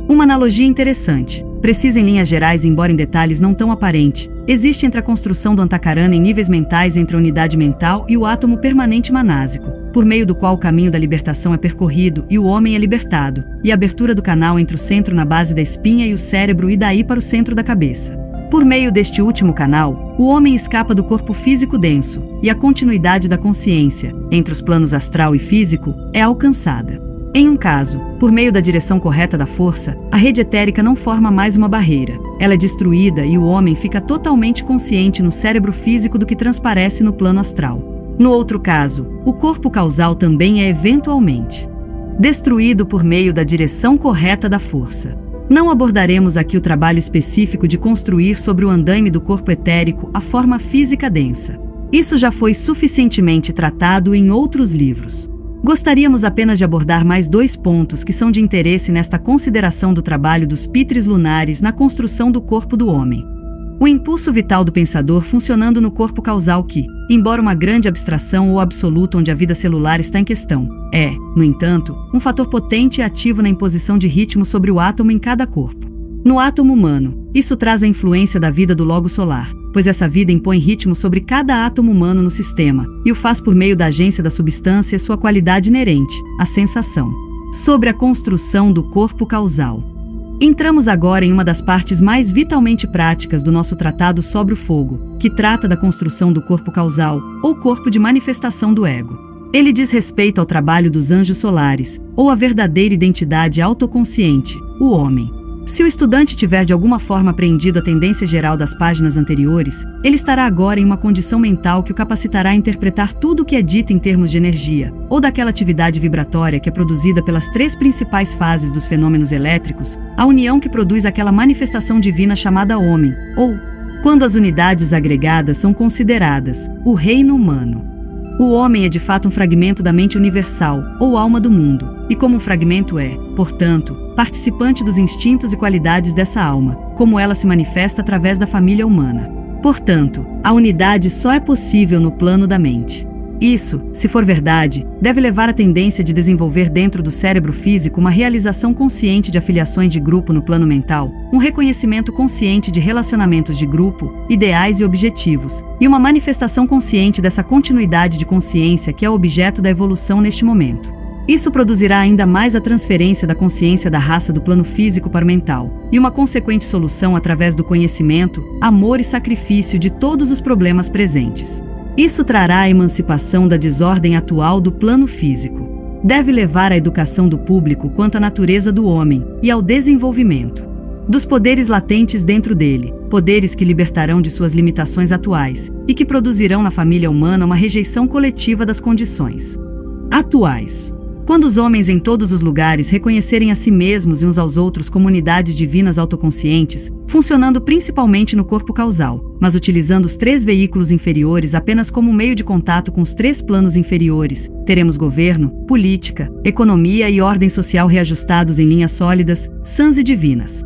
Uma analogia interessante. precisa em linhas gerais, embora em detalhes não tão aparente, existe entre a construção do Antakarana em níveis mentais entre a unidade mental e o átomo permanente manásico, por meio do qual o caminho da libertação é percorrido e o homem é libertado, e a abertura do canal entre o centro na base da espinha e o cérebro e daí para o centro da cabeça. Por meio deste último canal, o homem escapa do corpo físico denso, e a continuidade da consciência, entre os planos astral e físico, é alcançada. Em um caso, por meio da direção correta da força, a rede etérica não forma mais uma barreira. Ela é destruída e o homem fica totalmente consciente no cérebro físico do que transparece no plano astral. No outro caso, o corpo causal também é eventualmente destruído por meio da direção correta da força. Não abordaremos aqui o trabalho específico de construir sobre o andaime do corpo etérico a forma física densa. Isso já foi suficientemente tratado em outros livros. Gostaríamos apenas de abordar mais 2 pontos que são de interesse nesta consideração do trabalho dos pitres lunares na construção do corpo do homem. O impulso vital do pensador funcionando no corpo causal que, embora uma grande abstração ou absoluto onde a vida celular está em questão, é, no entanto, um fator potente e ativo na imposição de ritmo sobre o átomo em cada corpo. No átomo humano, isso traz a influência da vida do logo solar, pois essa vida impõe ritmo sobre cada átomo humano no sistema, e o faz por meio da agência da substância e sua qualidade inerente, a sensação. Sobre a construção do corpo causal. Entramos agora em uma das partes mais vitalmente práticas do nosso tratado sobre o fogo, que trata da construção do corpo causal, ou corpo de manifestação do ego. Ele diz respeito ao trabalho dos anjos solares, ou à verdadeira identidade autoconsciente, o homem. Se o estudante tiver de alguma forma apreendido a tendência geral das páginas anteriores, ele estará agora em uma condição mental que o capacitará a interpretar tudo o que é dito em termos de energia, ou daquela atividade vibratória que é produzida pelas 3 principais fases dos fenômenos elétricos, a união que produz aquela manifestação divina chamada homem, ou, quando as unidades agregadas são consideradas, o reino humano. O homem é de fato um fragmento da mente universal, ou alma do mundo, e como um fragmento é, portanto, participante dos instintos e qualidades dessa alma, como ela se manifesta através da família humana. Portanto, a unidade só é possível no plano da mente. Isso, se for verdade, deve levar à tendência de desenvolver dentro do cérebro físico uma realização consciente de afiliações de grupo no plano mental, um reconhecimento consciente de relacionamentos de grupo, ideais e objetivos, e uma manifestação consciente dessa continuidade de consciência que é o objeto da evolução neste momento. Isso produzirá ainda mais a transferência da consciência da raça do plano físico para o mental, e uma consequente solução através do conhecimento, amor e sacrifício de todos os problemas presentes. Isso trará a emancipação da desordem atual do plano físico. Deve levar à educação do público quanto à natureza do homem e ao desenvolvimento dos poderes latentes dentro dele, poderes que libertarão de suas limitações atuais e que produzirão na família humana uma rejeição coletiva das condições atuais. Quando os homens em todos os lugares reconhecerem a si mesmos e uns aos outros como unidades divinas autoconscientes, funcionando principalmente no corpo causal, mas utilizando os 3 veículos inferiores apenas como meio de contato com os 3 planos inferiores, teremos governo, política, economia e ordem social reajustados em linhas sólidas, sãs e divinas.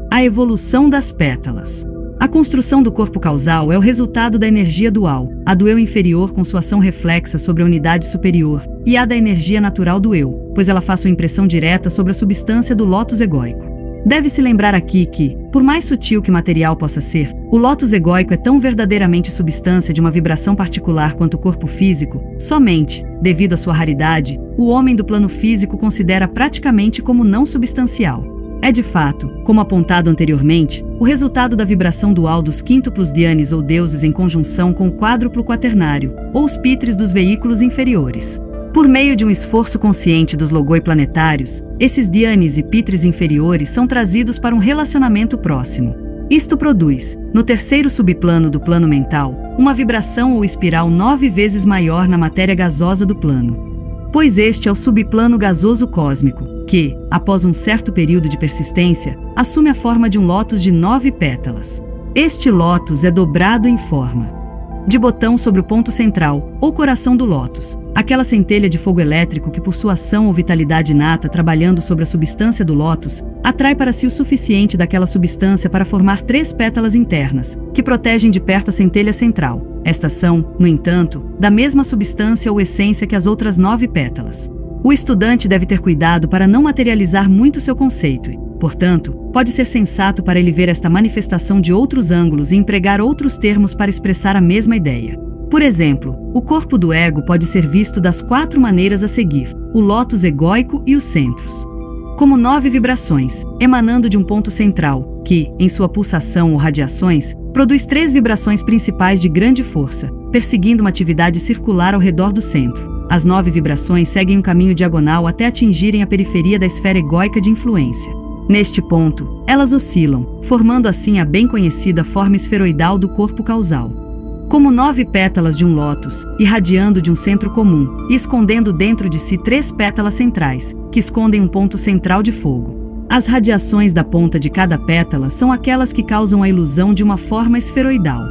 A evolução das pétalas. A construção do corpo causal é o resultado da energia dual, a do eu inferior com sua ação reflexa sobre a unidade superior, e a da energia natural do eu, pois ela faz sua impressão direta sobre a substância do lótus egóico. Deve-se lembrar aqui que, por mais sutil que material possa ser, o lótus egóico é tão verdadeiramente substância de uma vibração particular quanto o corpo físico, somente, devido à sua raridade, o homem do plano físico considera praticamente como não substancial. É de fato, como apontado anteriormente, o resultado da vibração dual dos quíntuplos dhyanis ou deuses em conjunção com o quádruplo quaternário, ou os pitres dos veículos inferiores. Por meio de um esforço consciente dos logoi planetários, esses dhyanis e pitres inferiores são trazidos para um relacionamento próximo. Isto produz, no 3º subplano do plano mental, uma vibração ou espiral 9 vezes maior na matéria gasosa do plano. Pois este é o subplano gasoso cósmico, que, após um certo período de persistência, assume a forma de um lótus de 9 pétalas. Este lótus é dobrado em forma de botão sobre o ponto central, ou coração do lótus, aquela centelha de fogo elétrico que por sua ação ou vitalidade inata trabalhando sobre a substância do lótus, atrai para si o suficiente daquela substância para formar 3 pétalas internas, que protegem de perto a centelha central. Estas são, no entanto, da mesma substância ou essência que as outras 9 pétalas. O estudante deve ter cuidado para não materializar muito seu conceito e, portanto, pode ser sensato para ele ver esta manifestação de outros ângulos e empregar outros termos para expressar a mesma ideia. Por exemplo, o corpo do ego pode ser visto das 4 maneiras a seguir: o lótus egóico e os centros. Como 9 vibrações, emanando de um ponto central, que, em sua pulsação ou radiações, produz 3 vibrações principais de grande força, perseguindo uma atividade circular ao redor do centro. As 9 vibrações seguem um caminho diagonal até atingirem a periferia da esfera egóica de influência. Neste ponto, elas oscilam, formando assim a bem conhecida forma esferoidal do corpo causal. Como 9 pétalas de um lótus, irradiando de um centro comum e escondendo dentro de si 3 pétalas centrais, que escondem um ponto central de fogo. As radiações da ponta de cada pétala são aquelas que causam a ilusão de uma forma esferoidal.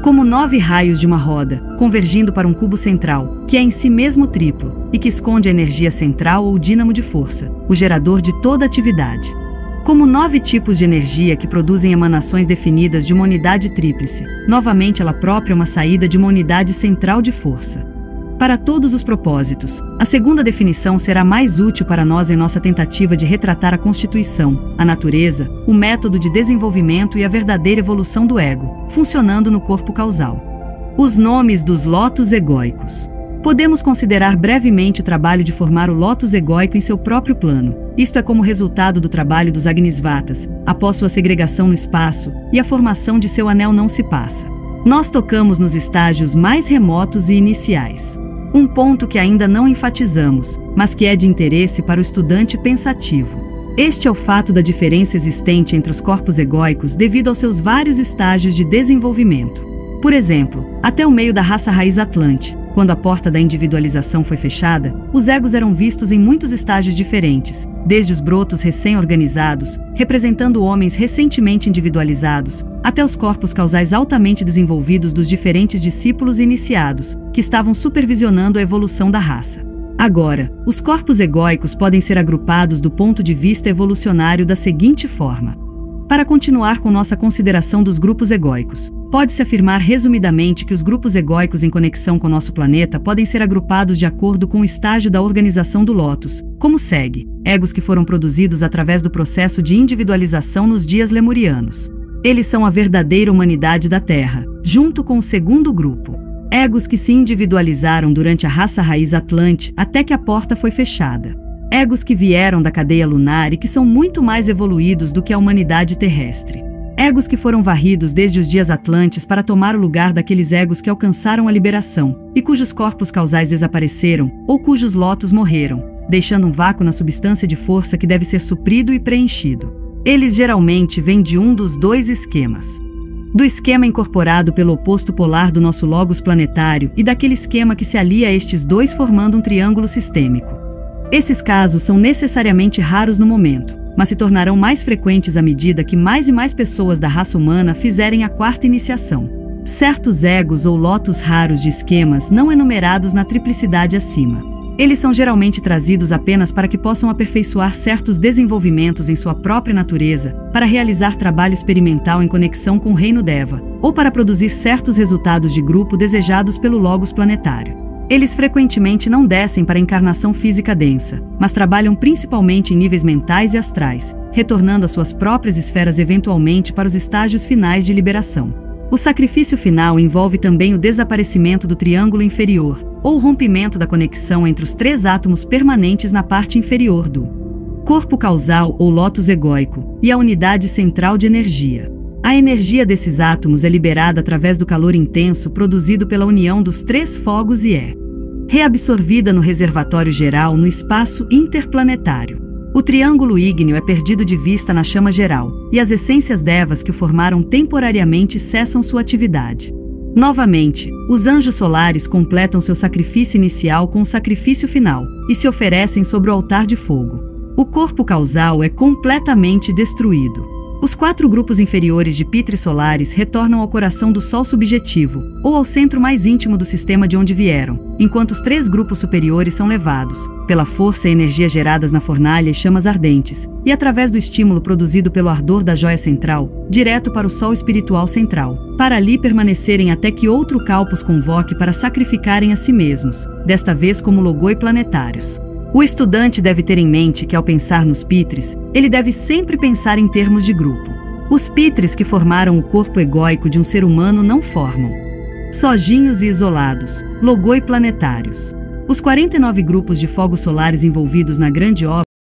Como 9 raios de uma roda, convergindo para um cubo central, que é em si mesmo triplo, e que esconde a energia central ou dínamo de força, o gerador de toda atividade. Como 9 tipos de energia que produzem emanações definidas de uma unidade tríplice, novamente ela própria é uma saída de uma unidade central de força. Para todos os propósitos, a segunda definição será mais útil para nós em nossa tentativa de retratar a constituição, a natureza, o método de desenvolvimento e a verdadeira evolução do ego, funcionando no corpo causal. Os nomes dos lótus egóicos. Podemos considerar brevemente o trabalho de formar o lótus egóico em seu próprio plano. Isto é como resultado do trabalho dos Agnisvatas, após sua segregação no espaço e a formação de seu anel não se passa. Nós tocamos nos estágios mais remotos e iniciais. Um ponto que ainda não enfatizamos, mas que é de interesse para o estudante pensativo. Este é o fato da diferença existente entre os corpos egóicos devido aos seus vários estágios de desenvolvimento. Por exemplo, até o meio da raça raiz Atlante, quando a porta da individualização foi fechada, os egos eram vistos em muitos estágios diferentes, desde os brotos recém-organizados, representando homens recentemente individualizados, até os corpos causais altamente desenvolvidos dos diferentes discípulos iniciados, que estavam supervisionando a evolução da raça. Agora, os corpos egóicos podem ser agrupados do ponto de vista evolucionário da seguinte forma. Para continuar com nossa consideração dos grupos egóicos, pode-se afirmar resumidamente que os grupos egóicos em conexão com nosso planeta podem ser agrupados de acordo com o estágio da organização do lótus, como segue: egos que foram produzidos através do processo de individualização nos dias lemurianos. Eles são a verdadeira humanidade da Terra, junto com o segundo grupo. Egos que se individualizaram durante a raça raiz Atlante até que a porta foi fechada. Egos que vieram da cadeia lunar e que são muito mais evoluídos do que a humanidade terrestre. Egos que foram varridos desde os dias atlantes para tomar o lugar daqueles egos que alcançaram a liberação, e cujos corpos causais desapareceram, ou cujos lótus morreram, deixando um vácuo na substância de força que deve ser suprido e preenchido. Eles geralmente vêm de um dos 2 esquemas. Do esquema incorporado pelo oposto polar do nosso logos planetário e daquele esquema que se alia a estes 2 formando um triângulo sistêmico. Esses casos são necessariamente raros no momento, mas se tornarão mais frequentes à medida que mais e mais pessoas da raça humana fizerem a 4ª iniciação. Certos egos ou lótus raros de esquemas não enumerados na triplicidade acima. Eles são geralmente trazidos apenas para que possam aperfeiçoar certos desenvolvimentos em sua própria natureza, para realizar trabalho experimental em conexão com o reino Deva, ou para produzir certos resultados de grupo desejados pelo logos planetário. Eles frequentemente não descem para a encarnação física densa, mas trabalham principalmente em níveis mentais e astrais, retornando às suas próprias esferas eventualmente para os estágios finais de liberação. O sacrifício final envolve também o desaparecimento do triângulo inferior, ou o rompimento da conexão entre os 3 átomos permanentes na parte inferior do corpo causal ou lótus egóico, e a unidade central de energia. A energia desses átomos é liberada através do calor intenso produzido pela união dos 3 fogos e é reabsorvida no reservatório geral no espaço interplanetário. O triângulo ígneo é perdido de vista na chama geral, e as essências devas que o formaram temporariamente cessam sua atividade. Novamente, os anjos solares completam seu sacrifício inicial com o sacrifício final, e se oferecem sobre o altar de fogo. O corpo causal é completamente destruído. Os 4 grupos inferiores de Pitris solares retornam ao coração do Sol subjetivo, ou ao centro mais íntimo do sistema de onde vieram, enquanto os 3 grupos superiores são levados, pela força e energia geradas na fornalha e chamas ardentes, e através do estímulo produzido pelo ardor da joia central, direto para o Sol espiritual central, para ali permanecerem até que outro Kalpos convoque para sacrificarem a si mesmos, desta vez como logoi planetários. O estudante deve ter em mente que, ao pensar nos pitres, ele deve sempre pensar em termos de grupo. Os pitres que formaram o corpo egóico de um ser humano não formam sozinhos e isolados, logoi planetários. Os 49 grupos de fogos solares envolvidos na grande obra